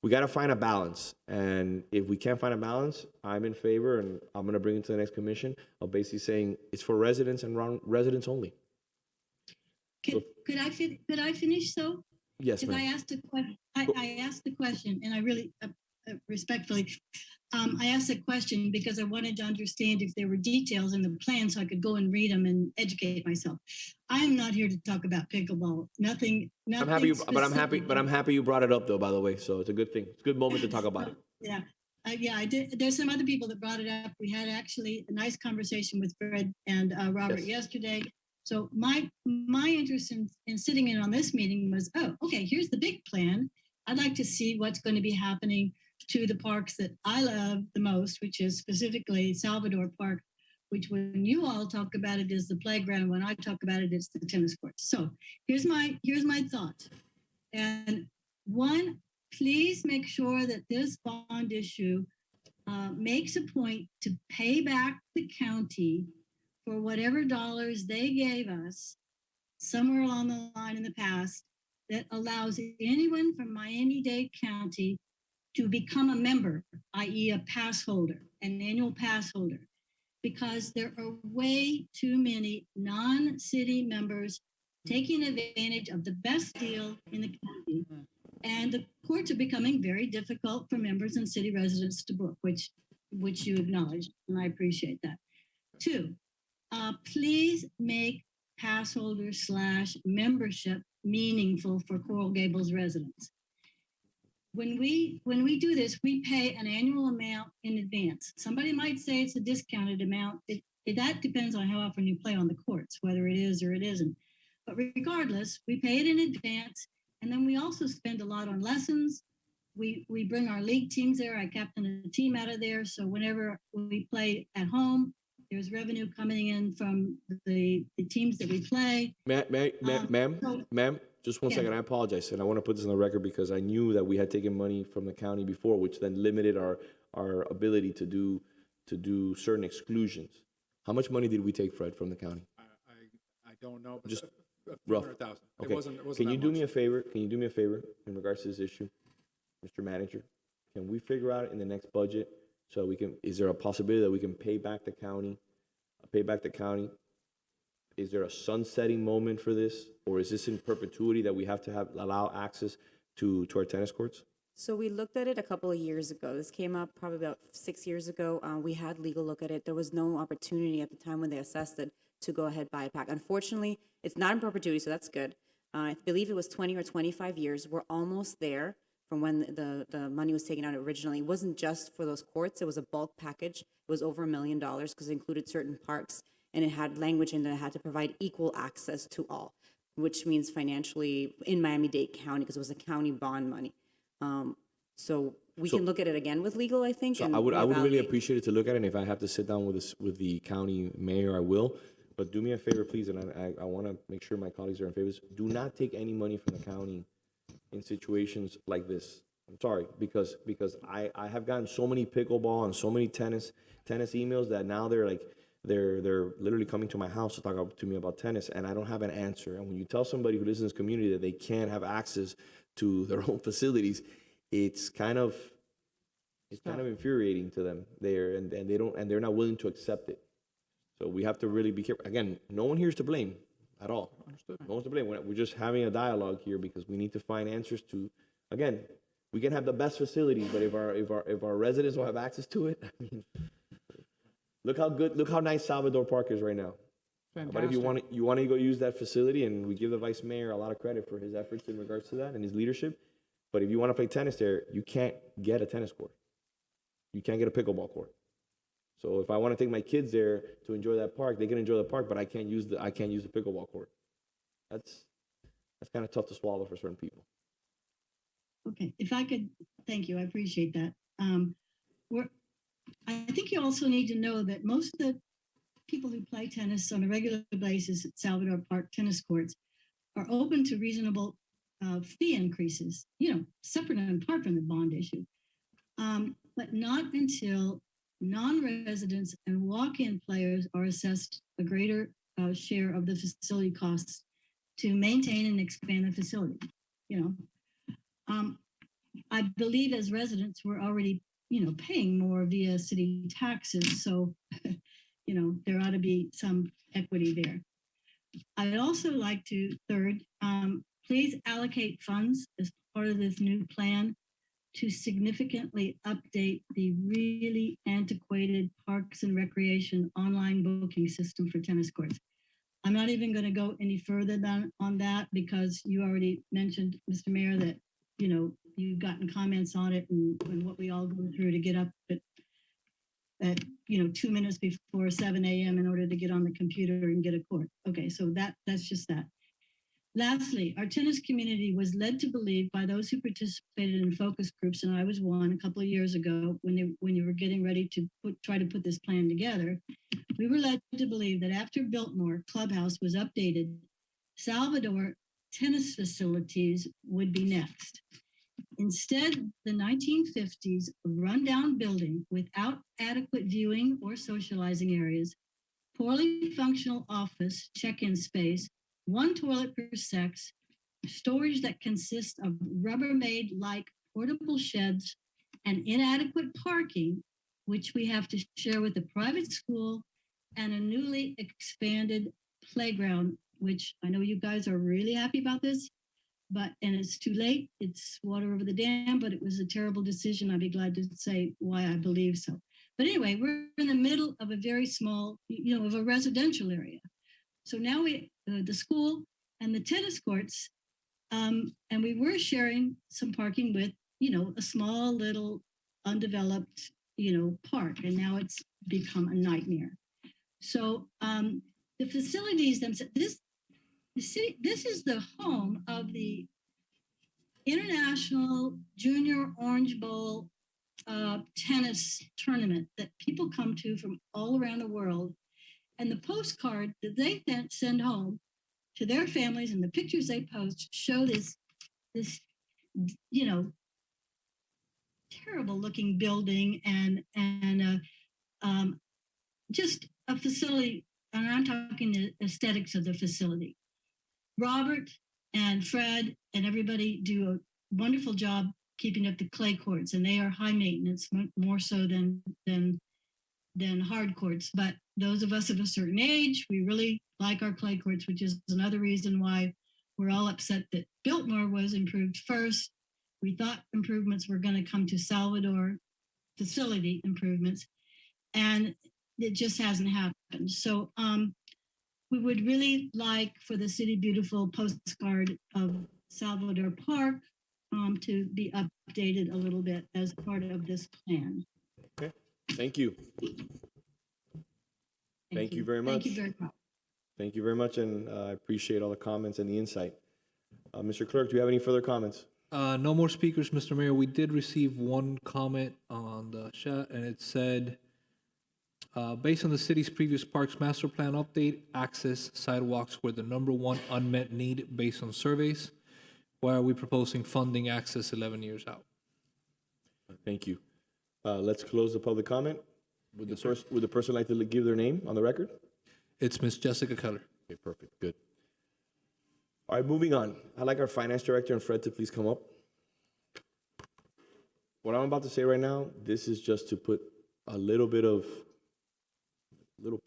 We got to find a balance. And if we can't find a balance, I'm in favor, and I'm going to bring it to the next commission, of basically saying it's for residents and residents only. Could I finish though? Yes, Because ma'am. I asked the question, and I really respectfully, I asked the question because I wanted to understand if there were details in the plan so I could go and read them and educate myself. I am not here to talk about pickleball. Nothing. I'm happy, but I'm happy you brought it up though, by the way. So it's a good thing. It's a good moment to talk about it. Yeah. I did. There's some other people that brought it up. We had actually a nice conversation with Fred and Robert yesterday. So my interest in sitting in on this meeting was, okay, here's the big plan. I'd like to see what's going to be happening to the parks that I love the most, which is specifically Salvador Park, which when you all talk about it is the playground. When I talk about it, it's the tennis courts. So here's my thoughts. And one, please make sure that this bond issue makes a point to pay back the county for whatever dollars they gave us somewhere along the line in the past that allows anyone from Miami-Dade County to become a member, i.e. a pass holder, an annual pass holder, because there are way too many non-city members taking advantage of the best deal in the county. And the courts are becoming very difficult for members and city residents to book, which you acknowledge, and I appreciate that. 2, please make pass holders / membership meaningful for Coral Gables residents. When we do this, we pay an annual amount in advance. Somebody might say it's a discounted amount. That depends on how often you play on the courts, whether it is or it isn't. But regardless, we pay it in advance. And then we also spend a lot on lessons. We bring our league teams there. I captain a team out of there. So whenever we play at home, there's revenue coming in from the teams that we play. Ma'am, just one Yeah. second, I apologize, and I want to put this on the record because I knew that we had taken money from the county before, which then limited our ability to do certain exclusions. How much money did we take, Fred, from the county? I don't know, but Just a few rough. 100,000. Okay. It wasn't Can that you do much. me a favor? Can you do me a favor in regards to this issue, Mr. Manager? Can we figure out in the next budget so we can? Is there a possibility that we can pay back the county? Is there a sunsetting moment for this, or is this in perpetuity that we have to allow access to our tennis courts? So we looked at it a couple of years ago. This came up probably about 6 years ago. We had legal look at it. There was no opportunity at the time when they assessed it to go ahead buy it back. Unfortunately, it's not in perpetuity, so that's good. I believe it was 20 or 25 years. We're almost there from when the money was taken out originally. It wasn't just for those courts. It was a bulk package. It was over $1 million because it included certain parks, and it had language in that it had to provide equal access to all, which means financially in Miami-Dade County because it was a county bond money. So we can look at it again with legal, I think. So and I would really reevaluate. appreciate it to look at it, and if I have to sit down with the county mayor, I will. But do me a favor, please, and I want to make sure my colleagues are in favor. Do not take any money from the county in situations like this. I'm sorry, because I have gotten so many pickleball and so many tennis emails that now they're literally coming to my house to talk to me about tennis, and I don't have an answer. And when you tell somebody who lives in this community that they can't have access to their own facilities, it's kind of infuriating to them there, and they're not willing to accept it. So we have to really be careful. Again, no one here is to blame at all. Understood. No one's to blame. We're just having a dialogue here because we need to find answers to. Again, we can have the best facilities, but if our residents don't have access to it, I mean, look how nice Salvador Park is right now. Fantastic. But if you want to go use that facility, and we give the vice mayor a lot of credit for his efforts in regards to that and his leadership. But if you want to play tennis there, you can't get a tennis court. You can't get a pickleball court. So if I want to take my kids there to enjoy that park, they can enjoy the park, but I can't use the pickleball court. That's kind of tough to swallow for certain people. Okay, if I could, thank you, I appreciate that. I think you also need to know that most of the people who play tennis on a regular basis at Salvador Park tennis courts are open to reasonable fee increases, separate and apart from the bond issue, but not until non-residents and walk-in players are assessed a greater share of the facility costs to maintain and expand the facility. I believe as residents, we're already, paying more via city taxes. So, there ought to be some equity there. I'd also like to, third, please allocate funds as part of this new plan to significantly update the really antiquated Parks and Recreation online booking system for tennis courts. I'm not even going to go any further on that because you already mentioned, Mr. Mayor, that, you've gotten comments on it and what we all go through to get up at 2 minutes before 7 a.m. in order to get on the computer and get a court. Okay, so that's just that. Lastly, our tennis community was led to believe by those who participated in focus groups, and I was one a couple of years ago when you were getting ready to try to put this plan together. We were led to believe that after Biltmore Clubhouse was updated, Salvador tennis facilities would be next. Instead, the 1950s rundown building without adequate viewing or socializing areas, poorly functional office check-in space, one toilet per sex, storage that consists of Rubbermaid-like portable sheds, and inadequate parking, which we have to share with a private school, and a newly expanded playground, which I know you guys are really happy about this, and it's too late. It's water over the dam, but it was a terrible decision. I'd be glad to say why I believe so. But anyway, we're in the middle of a very small, of a residential area. So now the school and the tennis courts, and we were sharing some parking with, a small little undeveloped, park, and now it's become a nightmare. So the facilities themselves, this is the home of the International Junior Orange Bowl tennis tournament that people come to from all around the world. And the postcard that they send home to their families, and the pictures they post show this, you know, terrible looking building and just a facility. And I'm talking the aesthetics of the facility. Robert and Fred and everybody do a wonderful job keeping up the clay courts, and they are high maintenance, more so than hard courts. But those of us of a certain age, we really like our clay courts, which is another reason why we're all upset that Biltmore was improved first. We thought improvements were going to come to Salvador, facility improvements, and it just hasn't happened. So we would really like for the City Beautiful postcard of Salvador Park to be updated a little bit as part of this plan. Okay, thank you. Thank you very much. Thank you very much. Thank you very much, and I appreciate all the comments and the insight. Mr. Clerk, do you have any further comments? No more speakers, Mr. Mayor. We did receive one comment on the chat, and it said, based on the city's previous parks master plan update, access sidewalks were the #1 unmet need based on surveys. Why are we proposing funding access 11 years out? Thank you. Let's close the public comment. Would the person like to give their name on the record? It's Miss Jessica Keller. Okay, perfect, good. All right, moving on. I'd like our finance director and Fred to please come up. What I'm about to say right now, this is just to put a little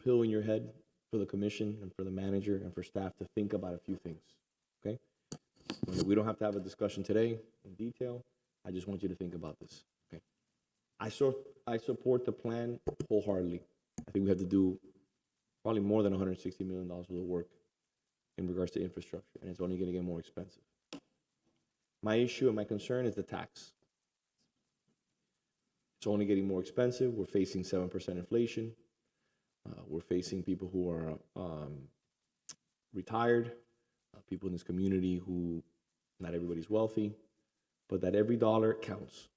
pill in your head for the commission and for the manager and for staff to think about a few things, okay? We don't have to have a discussion today in detail. I just want you to think about this, okay? I support the plan wholeheartedly. I think we have to do probably more than $160 million worth of work in regards to infrastructure, and it's only going to get more expensive. My issue and my concern is the tax. It's only getting more expensive. We're facing 7% inflation. We're facing people who are retired, people in this community who, not everybody's wealthy, but that every dollar counts.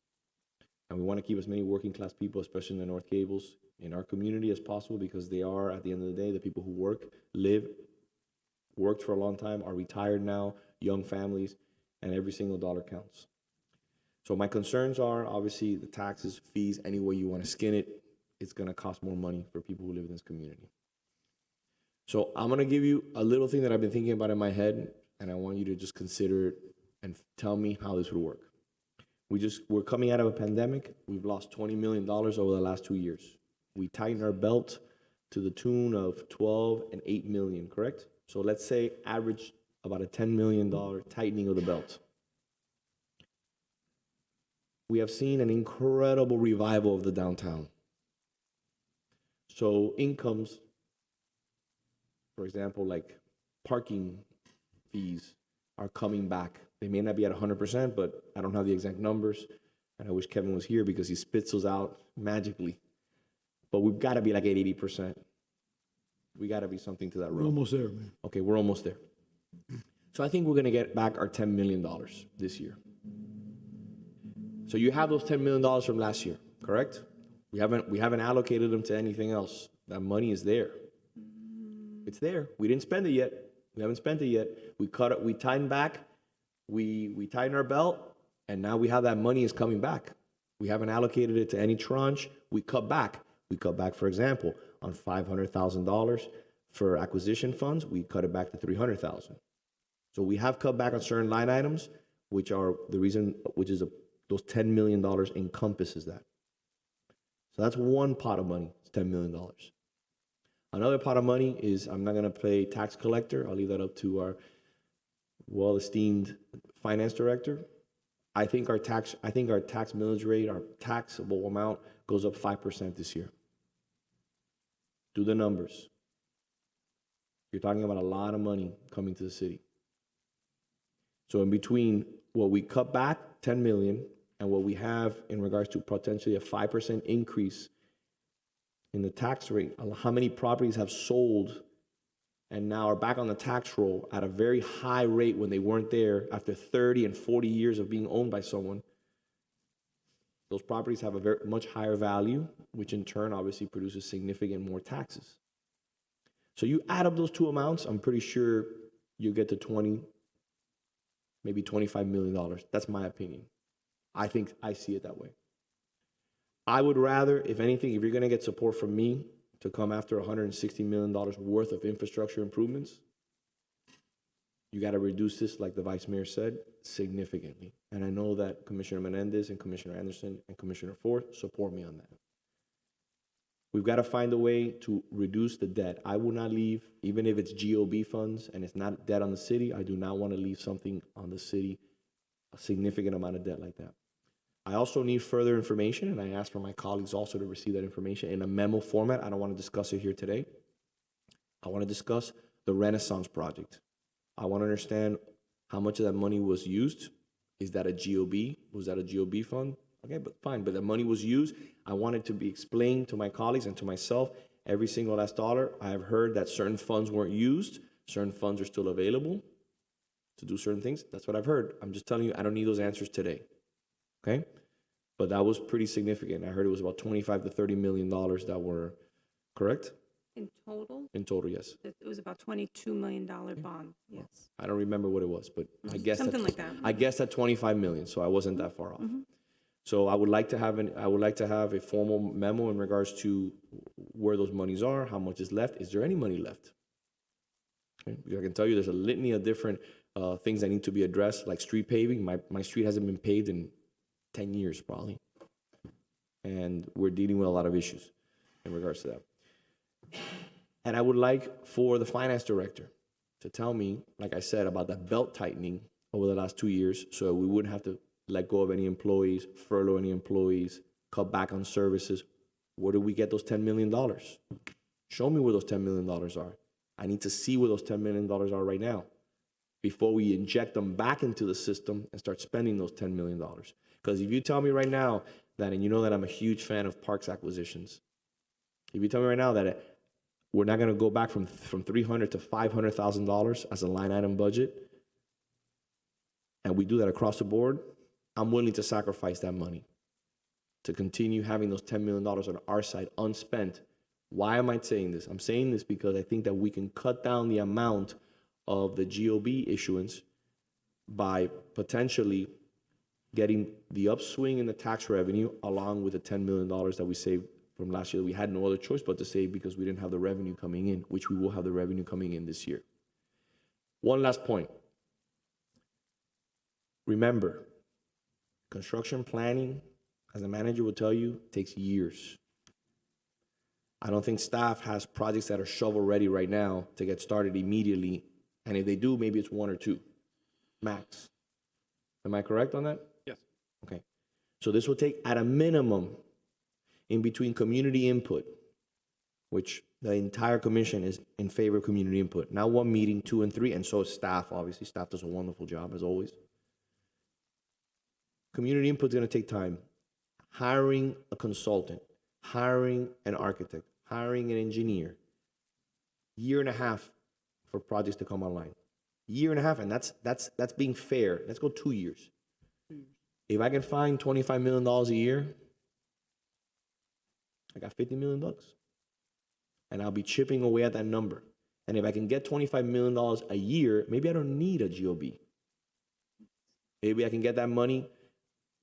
And we want to keep as many working class people, especially in the North Gables, in our community as possible, because they are, at the end of the day, the people who worked for a long time, are retired now, young families, and every single dollar counts. So my concerns are, obviously, the taxes, fees, any way you want to skin it, it's going to cost more money for people who live in this community. So I'm going to give you a little thing that I've been thinking about in my head, and I want you to just consider it and tell me how this would work. We're coming out of a pandemic. We've lost $20 million over the last 2 years. We tightened our belt to the tune of 12 and 8 million, correct? So let's say average about a $10 million tightening of the belt. We have seen an incredible revival of the downtown. So incomes, for example, like parking fees, are coming back. They may not be at 100%, but I don't have the exact numbers. And I wish Kevin was here because he spits those out magically. But we've got to be like at 80%. We got to be something to that We're realm. almost there, man. Okay, we're almost there. So I think we're going to get back our $10 million this year. So you have those $10 million from last year, correct? We haven't allocated them to anything else. That money is there. It's there. We didn't spend it yet. We haven't spent it yet. We cut it. We tightened back. We tightened our belt, and now we have that money is coming back. We haven't allocated it to any tranche. We cut back. We cut back, for example, on $500,000 for acquisition funds. We cut it back to $300,000. So we have cut back on certain line items, which are the reason, those $10 million encompasses that. So that's one pot of money. It's $10 million. Another pot of money is, I'm not going to play tax collector. I'll leave that up to our well-esteemed finance director. I think our tax millage rate, our taxable amount, goes up 5% this year. Do the numbers. You're talking about a lot of money coming to the city. So in between what we cut back, 10 million, and what we have in regards to potentially a 5% increase in the tax rate, how many properties have sold and now are back on the tax roll at a very high rate when they weren't there after 30 and 40 years of being owned by someone. Those properties have a very much higher value, which in turn obviously produces significant more taxes. So you add up those two amounts, I'm pretty sure you get to 20, maybe $25 million. That's my opinion. I think I see it that way. I would rather, if anything, if you're going to get support from me to come after $160 million worth of infrastructure improvements, you got to reduce this, like the vice mayor said, significantly. And I know that Commissioner Menendez and Commissioner Anderson and Commissioner Ford support me on that. We've got to find a way to reduce the debt. I will not leave, even if it's GOB funds and it's not debt on the city, I do not want to leave something on the city, a significant amount of debt like that. I also need further information, and I ask for my colleagues also to receive that information in a memo format. I don't want to discuss it here today. I want to discuss the Renaissance project. I want to understand how much of that money was used. Is that a GOB? Was that a GOB fund? Okay, but fine, but the money was used. I want it to be explained to my colleagues and to myself, every single last dollar. I have heard that certain funds weren't used. Certain funds are still available to do certain things. That's what I've heard. I'm just telling you, I don't need those answers today. Okay? But that was pretty significant. I heard it was about $25 to $30 million that were, correct? In total? In total, yes. It was about $22 million bond, yes. I don't remember what it was, but I guess Something like that. I guessed at 25 million, so I wasn't that far off. So I would like to have a formal memo in regards to where those monies are, how much is left. Is there any money left? Okay. I can tell you there's a litany of different things that need to be addressed, like street paving. My street hasn't been paved in 10 years probably. And we're dealing with a lot of issues in regards to that. And I would like for the finance director to tell me, like I said, about that belt tightening over the last 2 years, so we wouldn't have to let go of any employees, furlough any employees, cut back on services. Where do we get those $10 million? Show me where those $10 million are. I need to see where those $10 million are right now before we inject them back into the system and start spending those $10 million. Because if you tell me right now that, and you know that I'm a huge fan of parks acquisitions, if you tell me right now that we're not going to go back from $300,000 to $500,000 as a line item budget, and we do that across the board, I'm willing to sacrifice that money to continue having those $10 million on our side unspent. Why am I saying this? I'm saying this because I think that we can cut down the amount of the GOB issuance by potentially getting the upswing in the tax revenue along with the $10 million that we saved from last year. We had no other choice but to save because we didn't have the revenue coming in, which we will have the revenue coming in this year. One last point. Remember, construction planning, as a manager will tell you, takes years. I don't think staff has projects that are shovel ready right now to get started immediately. And if they do, maybe it's 1 or 2, max. Am I correct on that? Yes. Okay. So this will take, at a minimum, in between community input, which the entire commission is in favor of community input. Not 1 meeting, 2 and 3, and so is staff, obviously. Staff does a wonderful job, as always. Community input is going to take time. Hiring a consultant, hiring an architect, hiring an engineer. 1.5 years for projects to come online. 1.5 years, and that's being fair. Let's go 2 years. If I can find $25 million a year, I got $50 million. And I'll be chipping away at that number. And if I can get $25 million a year, maybe I don't need a GOB. Maybe I can get that money.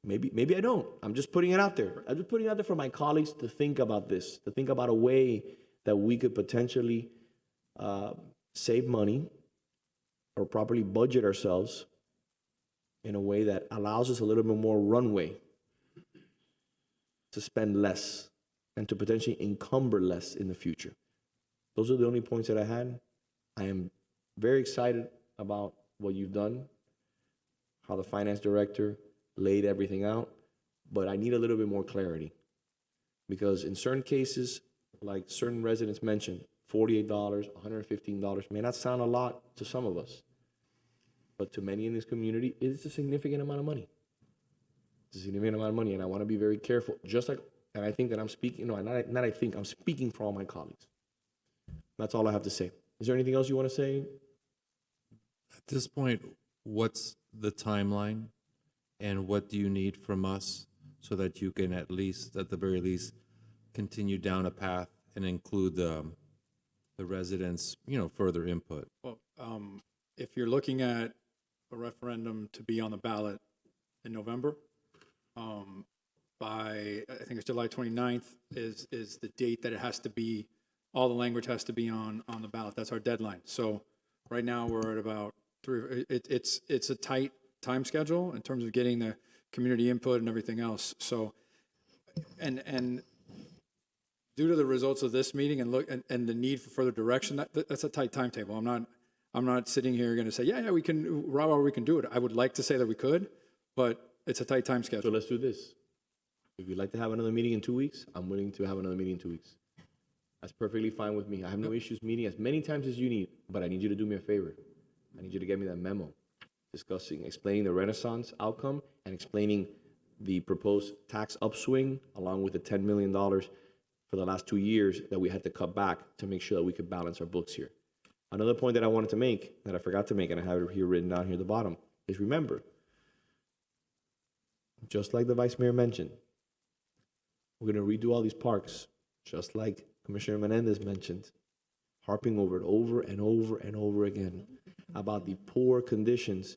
Maybe I don't. I'm just putting it out there. I'm just putting it out there for my colleagues to think about this, to think about a way that we could potentially save money or properly budget ourselves in a way that allows us a little bit more runway to spend less and to potentially encumber less in the future. Those are the only points that I had. I am very excited about what you've done, how the finance director laid everything out, but I need a little bit more clarity. Because in certain cases, like certain residents mentioned, $48, $115 may not sound a lot to some of us, but to many in this community, it's a significant amount of money. It's a significant amount of money, and I want to be very careful. Just like, and I think that I'm speaking, I'm speaking for all my colleagues. That's all I have to say. Is there anything else you want to say? At this point, what's the timeline? And what do you need from us so that you can at the very least, continue down a path and include the residents, further input? Well, if you're looking at a referendum to be on the ballot in November, by, I think it's July 29th is the date that it has to be, all the language has to be on the ballot. That's our deadline. So right now we're at about it's a tight time schedule in terms of getting the community input and everything else. So, and due to the results of this meeting and the need for further direction, that's a tight timetable. I'm not sitting here going to say, yeah, we can, we can do it. I would like to say that we could, but it's a tight time schedule. So let's do this. If you'd like to have another meeting in 2 weeks, I'm willing to have another meeting in 2 weeks. That's perfectly fine with me. I have no issues meeting as many times as you need, but I need you to do me a favor. I need you to get me that memo explaining the Renaissance outcome and explaining the proposed tax upswing along with the $10 million for the last 2 years that we had to cut back to make sure that we could balance our books here. Another point that I wanted to make, that I forgot to make, and I have it here written down here at the bottom, is remember, just like the Vice Mayor mentioned, we're going to redo all these parks, just like Commissioner Menendez mentioned, harping over it over and over and over again about the poor conditions.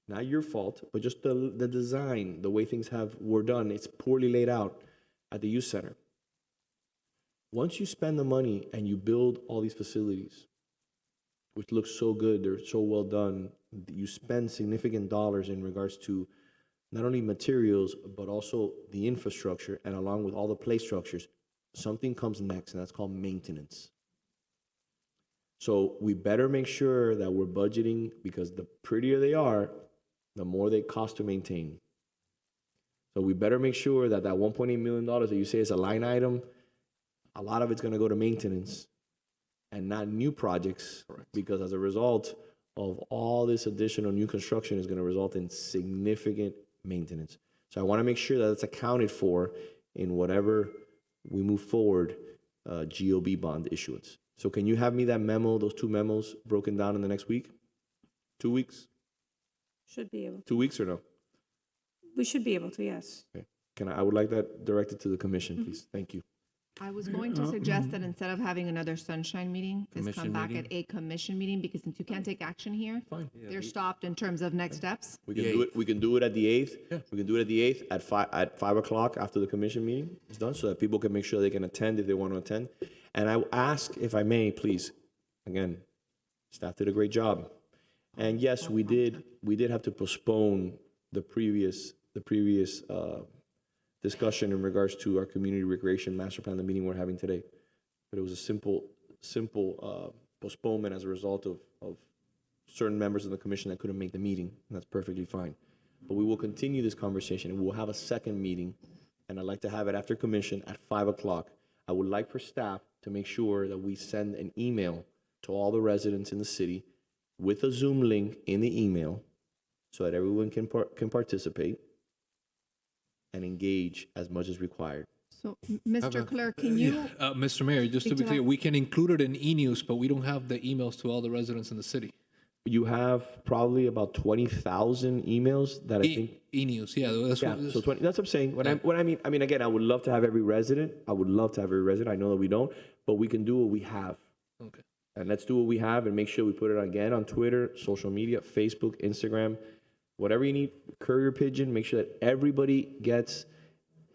Not your fault, but just the design, the way things were done. It's poorly laid out at the youth center. Once you spend the money and you build all these facilities, which look so good, they're so well done, you spend significant dollars in regards to not only materials, but also the infrastructure, and along with all the play structures, something comes next, and that's called maintenance. So we better make sure that we're budgeting, because the prettier they are, the more they cost to maintain. So we better make sure that that $1.8 million that you say is a line item, a lot of it's going to go to maintenance and not new projects. Correct. Because as a result of all this additional new construction is going to result in significant maintenance. So I want to make sure that it's accounted for in whatever we move forward, GOB bond issuance. So can you have me that memo, those two memos broken down in the next week? 2 weeks? Should be able to. 2 weeks or no? We should be able to, yes. Okay. I would like that directed to the commission, please. Thank you. I was going to suggest that instead of having another sunshine meeting, is Commission come back meeting? at a commission meeting, because since you can't take action here, Fine. they're stopped in terms of next steps. We can do it. We can do it at the 8th. Yeah. We can do it at the 8th at 5 o'clock after the commission meeting is done, so that people can make sure they can attend if they want to attend. And I will ask, if I may, please, again, staff did a great job. And yes, we did have to postpone the previous discussion in regards to our community recreation master plan, the meeting we're having today. But it was a simple postponement as a result of certain members of the commission that couldn't make the meeting, and that's perfectly fine. But we will continue this conversation, and we'll have a second meeting, and I'd like to have it after commission at 5 o'clock. I would like for staff to make sure that we send an email to all the residents in the city with a Zoom link in the email so that everyone can participate and engage as much as required. So, Mr. Clerk, can you? Mr. Mayor, just to be clear, we can include it in e-news, but we don't have the emails to all the residents in the city. You have probably about 20,000 emails that I think. E-news, yeah. That's Yeah, what, so 20, that's what I'm saying. What I mean, again, I would love to have every resident. I would love to have every resident. I know that we don't, but we can do what we have. Okay. And let's do what we have and make sure we put it again on Twitter, social media, Facebook, Instagram, whatever you need, courier pigeon, make sure that everybody gets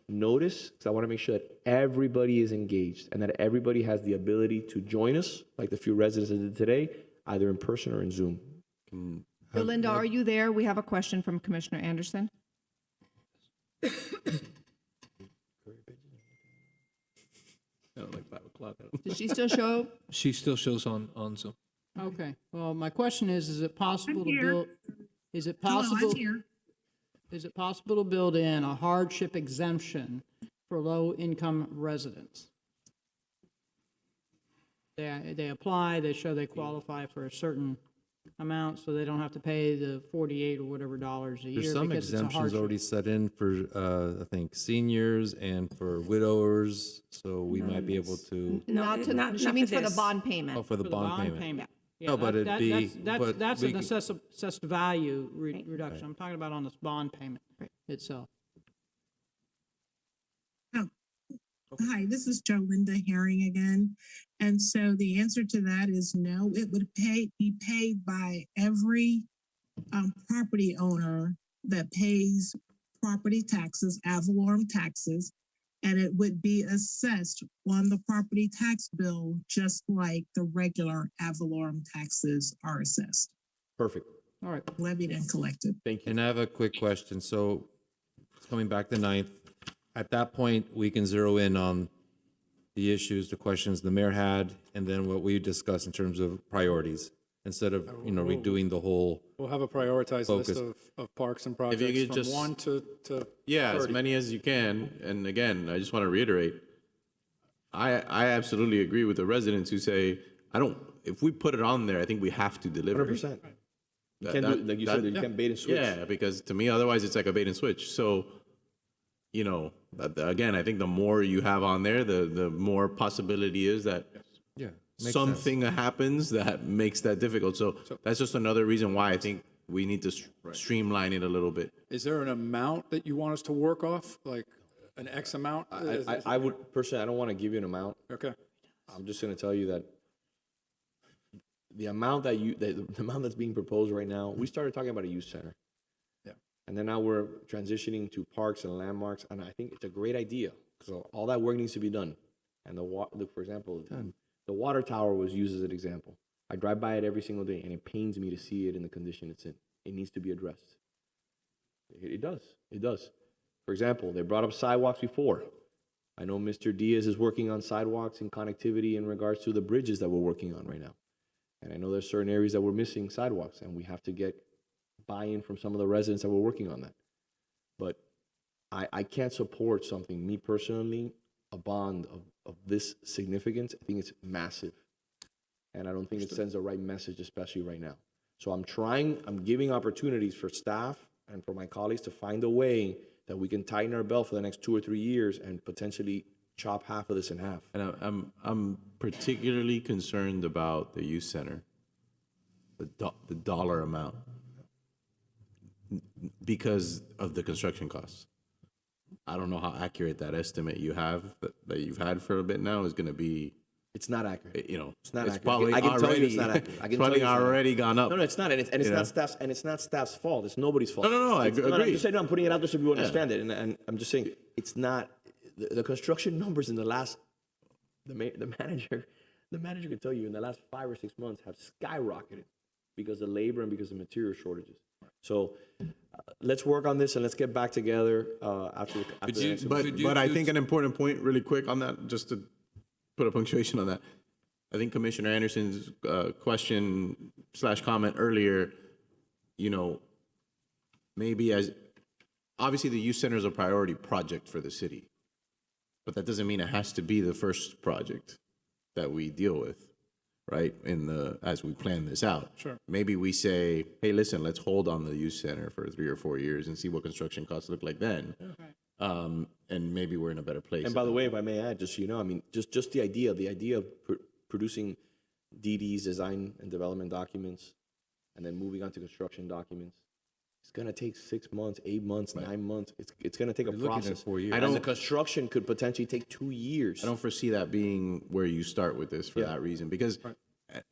notice, because I want to make sure that everybody is engaged and that everybody has the ability to join us, like the few residents that did today, either in person or in Zoom. Belinda, are you there? We have a question from Commissioner Anderson. Like 5 o'clock. Does she still show? She still shows on Zoom. Okay, well, my question is it possible to here. build, is it Hello, I'm possible? here. Is it possible to build in a hardship exemption for low-income residents? They apply, they show they qualify for a certain amount, so they don't have to pay the 48 or whatever dollars a year. There's some because it's a exemptions hardship. already set in for, I think, seniors and for widowers, so we might be able to, She means for the bond payment. oh, for the bond payment. Yeah, No, but it'd be, but that's we an could- assessed value reduction. I'm talking about on this bond payment itself. Hi, this is Jolinda Herring again. And so the answer to that is no, it would be paid by every property owner that pays property taxes, ad valorem taxes, and it would be assessed on the property tax bill, just like the regular ad valorem taxes are assessed, Perfect. All right. levied and collected. Thank you. And I have a quick question. So it's coming back to 9th. At that point, we can zero in on the issues, the questions the mayor had, and then what we discussed in terms of priorities, instead of, redoing the whole. We'll have a prioritized Focus. list of parks and If you projects could from just- 1 to Yeah, as 30. many as you can. And again, I just want to reiterate, I absolutely agree with the residents who say, if we put it on there, I think we have to deliver. 100%. You can't do, like you said, you can't bait and switch. Yeah, because to me, otherwise it's like a bait and switch. So, again, I think the more you have on there, the more possibility is that Yeah. makes something happens that makes that difficult. So that's just another reason why I think we need to streamline it a little bit. Is there an amount that you want us to work off, like an X amount? I would, personally, I don't want to give you an amount. Okay. I'm just going to tell you that the amount the amount that's being proposed right now, we started talking about a youth center. Yeah. And then now we're transitioning to parks and landmarks, and I think it's a great idea. So all that work needs to be done. And for example, the water tower was used as an example. I drive by it every single day, and it pains me to see it in the condition it's in. It needs to be addressed. It does. It does. For example, they brought up sidewalks before. I know Mr. Diaz is working on sidewalks and connectivity in regards to the bridges that we're working on right now. And I know there's certain areas that we're missing sidewalks, and we have to get buy-in from some of the residents that we're working on that. But I can't support something, me personally, a bond of this significance. I think it's massive. And I don't think it sends the right message, especially right now. So I'm giving opportunities for staff and for my colleagues to find a way that we can tighten our belt for the next 2 or 3 years and potentially chop half of this in half. And I'm particularly concerned about the youth center, the dollar amount, because of the construction costs. I don't know how accurate that estimate you have that you've had for a bit now is going to be. It's not accurate. It's not accurate. probably I can already, tell you it's not accurate. I can probably tell you it's not already accurate. gone up. No, it's not, and it's not staff's fault. It's nobody's fault. No, I I'm agree. just saying, I'm putting it out there so people understand it, and I'm just saying it's not the construction numbers in the last. The manager can tell you in the last 5 or 6 months have skyrocketed because of labor and because of material shortages. So let's work on this and let's get back together after the next one. But I think an important point, really quick on that, just to put a punctuation on that. I think Commissioner Anderson's question/comment earlier, maybe obviously the youth center is a priority project for the city, but that doesn't mean it has to be the first project that we deal with, right? As we plan this out. Sure. Maybe we say, hey, listen, let's hold on the youth center for 3 or 4 years and see what construction costs look like then. Yeah. And maybe we're in a better place. And by the way, if I may add, just so you know, I mean, just the idea of producing DDs, design and development documents, and then moving on to construction documents, it's going to take 6 months, 8 months, 9 months. It's going to take a process. 4 years. And the construction could potentially take 2 years. I don't foresee that being where you start with this for that reason. Because,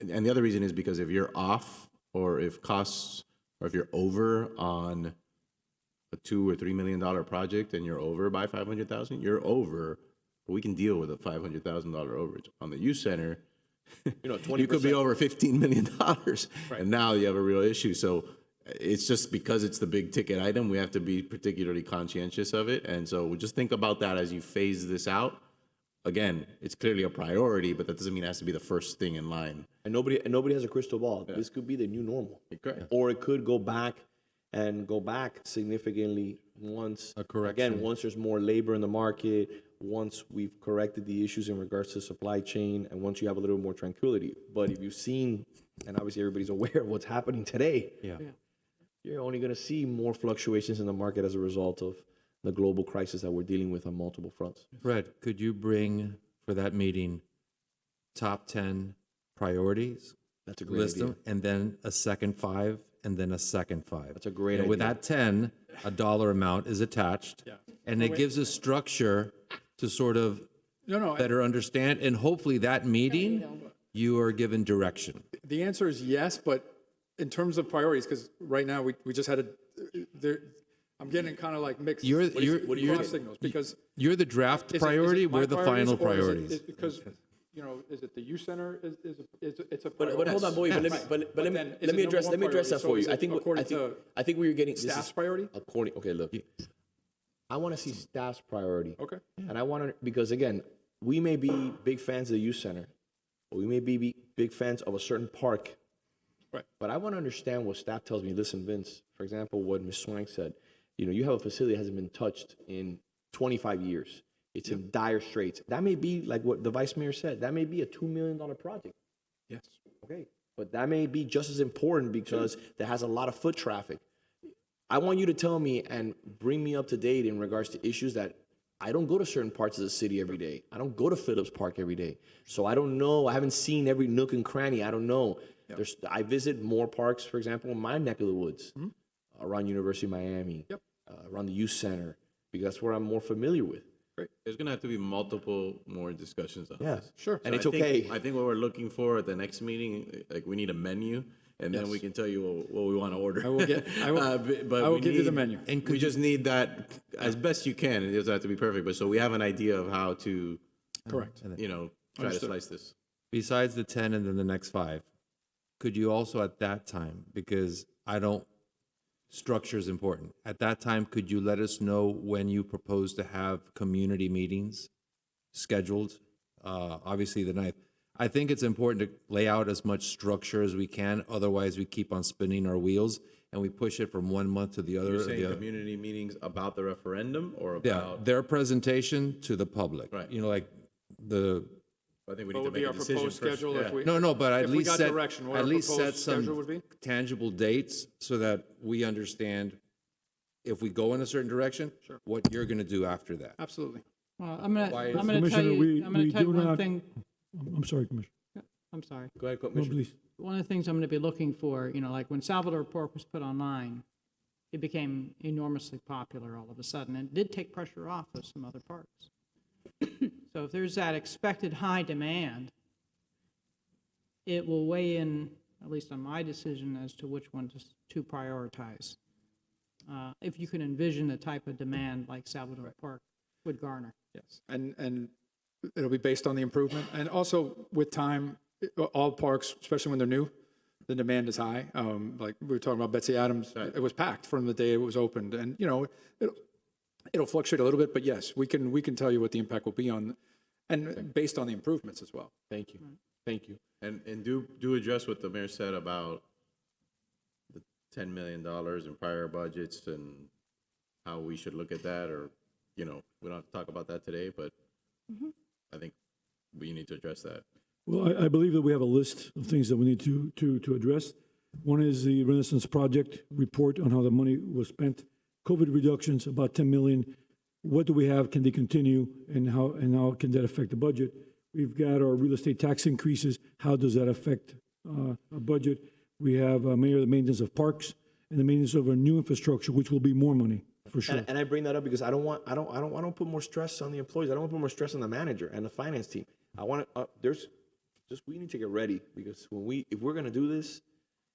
and the other reason is because if you're off, or if costs, or if you're over on a $2 or $3 million project and you're over by $500,000, you're over. But we can deal with a $500,000 overage. On the youth center, 20%. You could be over $15 million, and now you have a real issue. So it's just because it's the big ticket item, we have to be particularly conscientious of it. And so we just think about that as you phase this out. Again, it's clearly a priority, but that doesn't mean it has to be the first thing in line. And nobody has a crystal ball. Yeah. This could be the new normal. Or it could go back significantly once there's more labor in the market, once we've corrected the issues in regards to supply chain, and once you have a little more tranquility. But if you've seen, and obviously everybody's aware of what's happening today, you're only going to see more fluctuations in the market as a result of the global crisis that we're dealing with on multiple fronts. Fred, could you bring for that meeting top 10 priorities? That's a great list idea. them, and then a second 5, and then a second 5. That's a great idea. With that 10, a dollar amount is attached, and it gives a structure to sort of No, better understand, and hopefully that meeting, you are given direction. the answer is yes, but in terms of priorities, because right now we just had I'm getting kind of like mixed cross signals because You're the draft is priority, it my we're the final priorities, or is priorities. it because, is it the youth center it's a But priority? hold on, boy. But let me address that for you. I think we were getting Staff's priority? Okay, look, I want to see staff's priority. Okay. And I want to, because again, we may be big fans of the youth center, or we may be big fans of a certain park. Right. But I want to understand what staff tells me. Listen, Vince, for example, what Ms. Swank said, you have a facility that hasn't been touched in 25 years. It's in dire straits. That may be like what the vice mayor said. That may be a $2 million project. Yes. Okay. But that may be just as important because that has a lot of foot traffic. I want you to tell me and bring me up to date in regards to issues that I don't go to certain parts of the city every day. I don't go to Phillips Park every day. So I don't know. I haven't seen every nook and cranny. I don't know. I visit more parks, for example, in my neck of the woods, around University of Miami, around the youth center, because that's where I'm more familiar with. Great. There's going to have to be multiple more discussions on Yeah, this. sure. And it's I think- okay. I think what we're looking for at the next meeting, like we need a menu, and then we can tell you what we want to order. I will give you the menu. And we just need that as best you can. It doesn't have to be perfect, but so we have an idea of how to, Correct. try Understood. to slice this. Besides the 10 and then the next 5, could you also at that time, because structure is important, at that time, could you let us know when you propose to have community meetings scheduled? Obviously the 9th. I think it's important to lay out as much structure as we can, otherwise we keep on spinning our wheels and we push it from one month to the other. You're saying community meetings about the referendum or Yeah, about? their presentation to the public. Right. Like the. I think we What need to would be make a our decision proposed first. schedule if we? No, but at if we least got set, direction, what at our least set proposed schedule would some be? tangible dates so that we understand if we go in a certain direction, what you're going to do after that. Absolutely. Well, I'm gonna tell Commissioner, you, I'm gonna we tell you do one not- thing. I'm sorry, Commissioner. I'm sorry. Go ahead, No, Commissioner. please. One of the things I'm gonna be looking for, like when Salvador Park was put online, it became enormously popular all of a sudden, and it did take pressure off of some other parks. So if there's that expected high demand, it will weigh in, at least on my decision, as to which one to prioritize. If you can envision the type of demand like Salvador Park would garner. Yes, and it'll be based on the improvement, and also with time, all parks, especially when they're new, the demand is high. Like we were talking about Betsy Adams, it was packed from the day it was opened, and it'll fluctuate a little bit, but yes, we can tell you what the impact will be on, and based on the improvements as well. Thank you. Thank you. And do address what the mayor said about the $10 million in prior budgets and how we should look at that, or, we don't have to talk about that today, but I think we need to address that. Well, I believe that we have a list of things that we need to address. One is the Renaissance Project report on how the money was spent. COVID reductions, about 10 million. What do we have? Can they continue? And how can that affect the budget? We've got our real estate tax increases. How does that affect our budget? We have mayor of the maintenance of parks and the maintenance of our new infrastructure, which will be more money for sure. And I bring that up because I don't want to put more stress on the employees. I don't want to put more stress on the manager and the finance team. I want to, we need to get ready, because if we're going to do this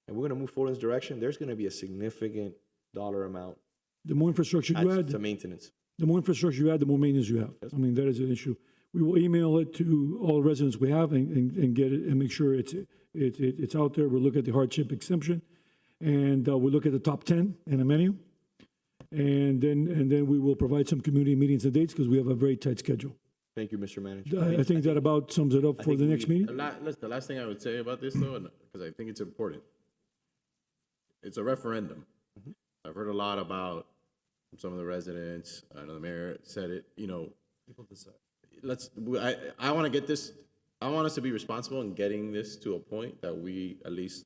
and we're going to move forward in this direction, there's going to be a significant dollar amount The more infrastructure you add, to maintenance. the more infrastructure you add, the more maintenance you have. I mean, that is an issue. We will email it to all residents we have and get it and make sure it's out there. We'll look at the hardship exemption, and we'll look at the top 10 and a menu. And then we will provide some community meetings and dates, because we have a very tight schedule. Thank you, Mr. Manager. I think that about sums it up for the next meeting. The last thing I would say about this, though, because I think it's important, it's a referendum. I've heard a lot about some of the residents. I know the mayor said it. People decide. I want to get this. I want us to be responsible in getting this to a point that we at least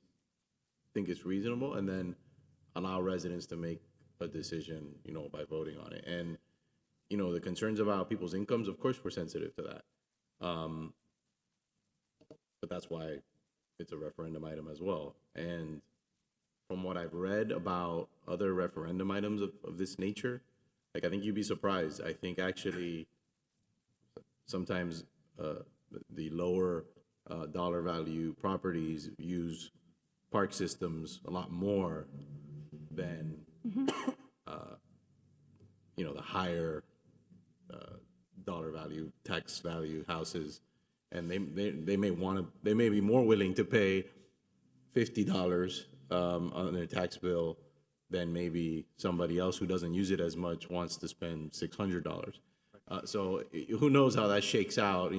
think is reasonable, and then allow residents to make a decision, by voting on it. And the concerns about people's incomes, of course, we're sensitive to that. But that's why it's a referendum item as well. And from what I've read about other referendum items of this nature, I think you'd be surprised. I think actually sometimes the lower dollar value properties use park systems a lot more than the higher dollar value, tax value houses, and they may be more willing to pay $50 on their tax bill than maybe somebody else who doesn't use it as much wants to spend $600. So who knows how that shakes out?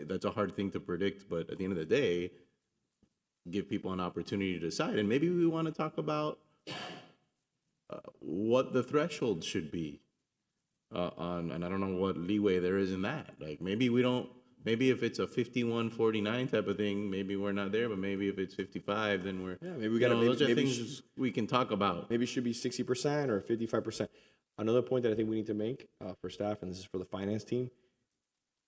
That's a hard thing to predict, but at the end of the day, give people an opportunity to decide. And maybe we want to talk about what the threshold should be and I don't know what leeway there is in that. Like maybe if it's a 51-49 type of thing, maybe we're not there, but maybe if it's 55, then we're, maybe we gotta, those are maybe things we can talk about. Maybe it should be 60% or 55%. Another point that I think we need to make for staff, and this is for the finance team,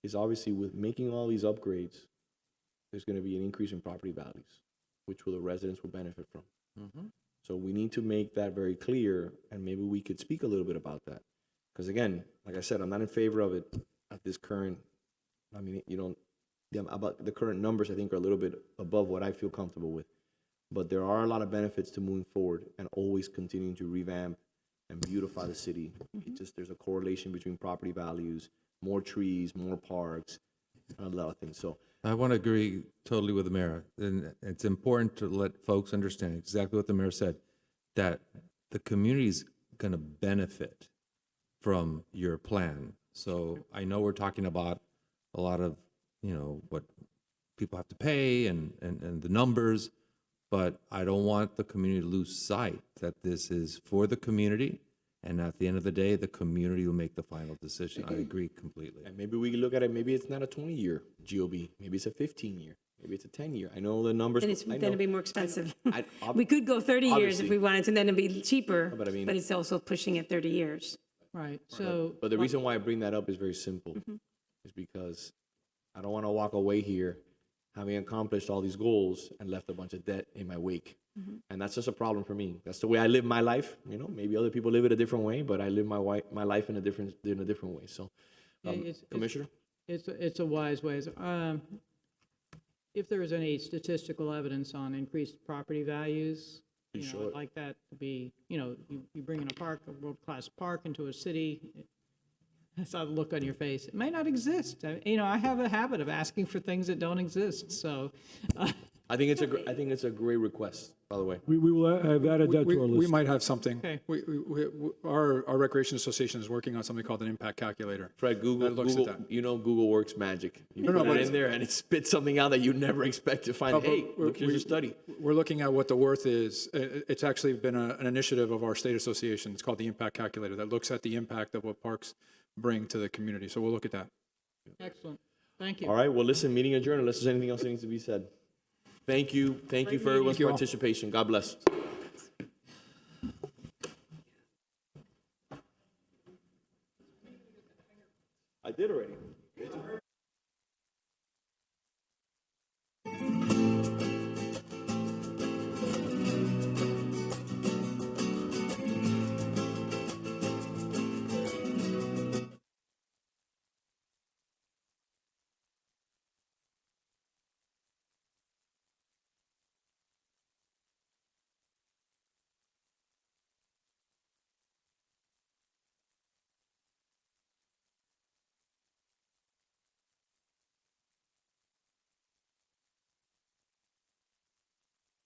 is obviously with making all these upgrades, there's going to be an increase in property values, which the residents will benefit from. So we need to make that very clear, and maybe we could speak a little bit about that. Because again, like I said, I'm not in favor of it at this current, about the current numbers I think are a little bit above what I feel comfortable with. But there are a lot of benefits to moving forward and always continuing to revamp and beautify the city. There's a correlation between property values, more trees, more parks, and a lot of things. So I want to agree totally with the mayor. And it's important to let folks understand exactly what the mayor said, that the community's going to benefit from your plan. So I know we're talking about a lot of, what people have to pay and the numbers, but I don't want the community to lose sight that this is for the community. And at the end of the day, the community will make the final decision. I agree completely. And maybe we look at it, maybe it's not a 20-year GOB, maybe it's a 15-year, maybe it's a 10-year. I know the numbers. And then it'd be more expensive. I We could go 30 years if obviously. we wanted to, and then it'd be cheaper, But I mean- but it's also pushing it 30 years. Right, so. But the reason why I bring that up is very simple, is because I don't want to walk away here having accomplished all these goals and left a bunch of debt in my wake. And that's just a problem for me. That's the way I live my life. Maybe other people live it a different way, but I live my life in a different way. So, Commissioner? It's a wise way. If there is any statistical evidence on increased property values, I'd like that to be, you bring in a world-class park into a city, I saw the look on your face. It may not exist. I have a habit of asking for things that don't exist, so. I think it's a great request, by the way. We will have added that to our list. We might have something. Okay. Our Recreation Association is working on something called an impact calculator. Fred, Google, Google works magic. You put it in there and it spits something out that you never expect to find. Hey, look, here's a study. We're looking at what the worth is. It's actually been an initiative of our state association. It's called the impact calculator that looks at the impact of what parks bring to the community. So we'll look at that. Excellent. Thank you. All right. Well, listen, meeting adjourned unless there's anything else that needs to be said. Thank you. Thank you for everyone's participation. God bless.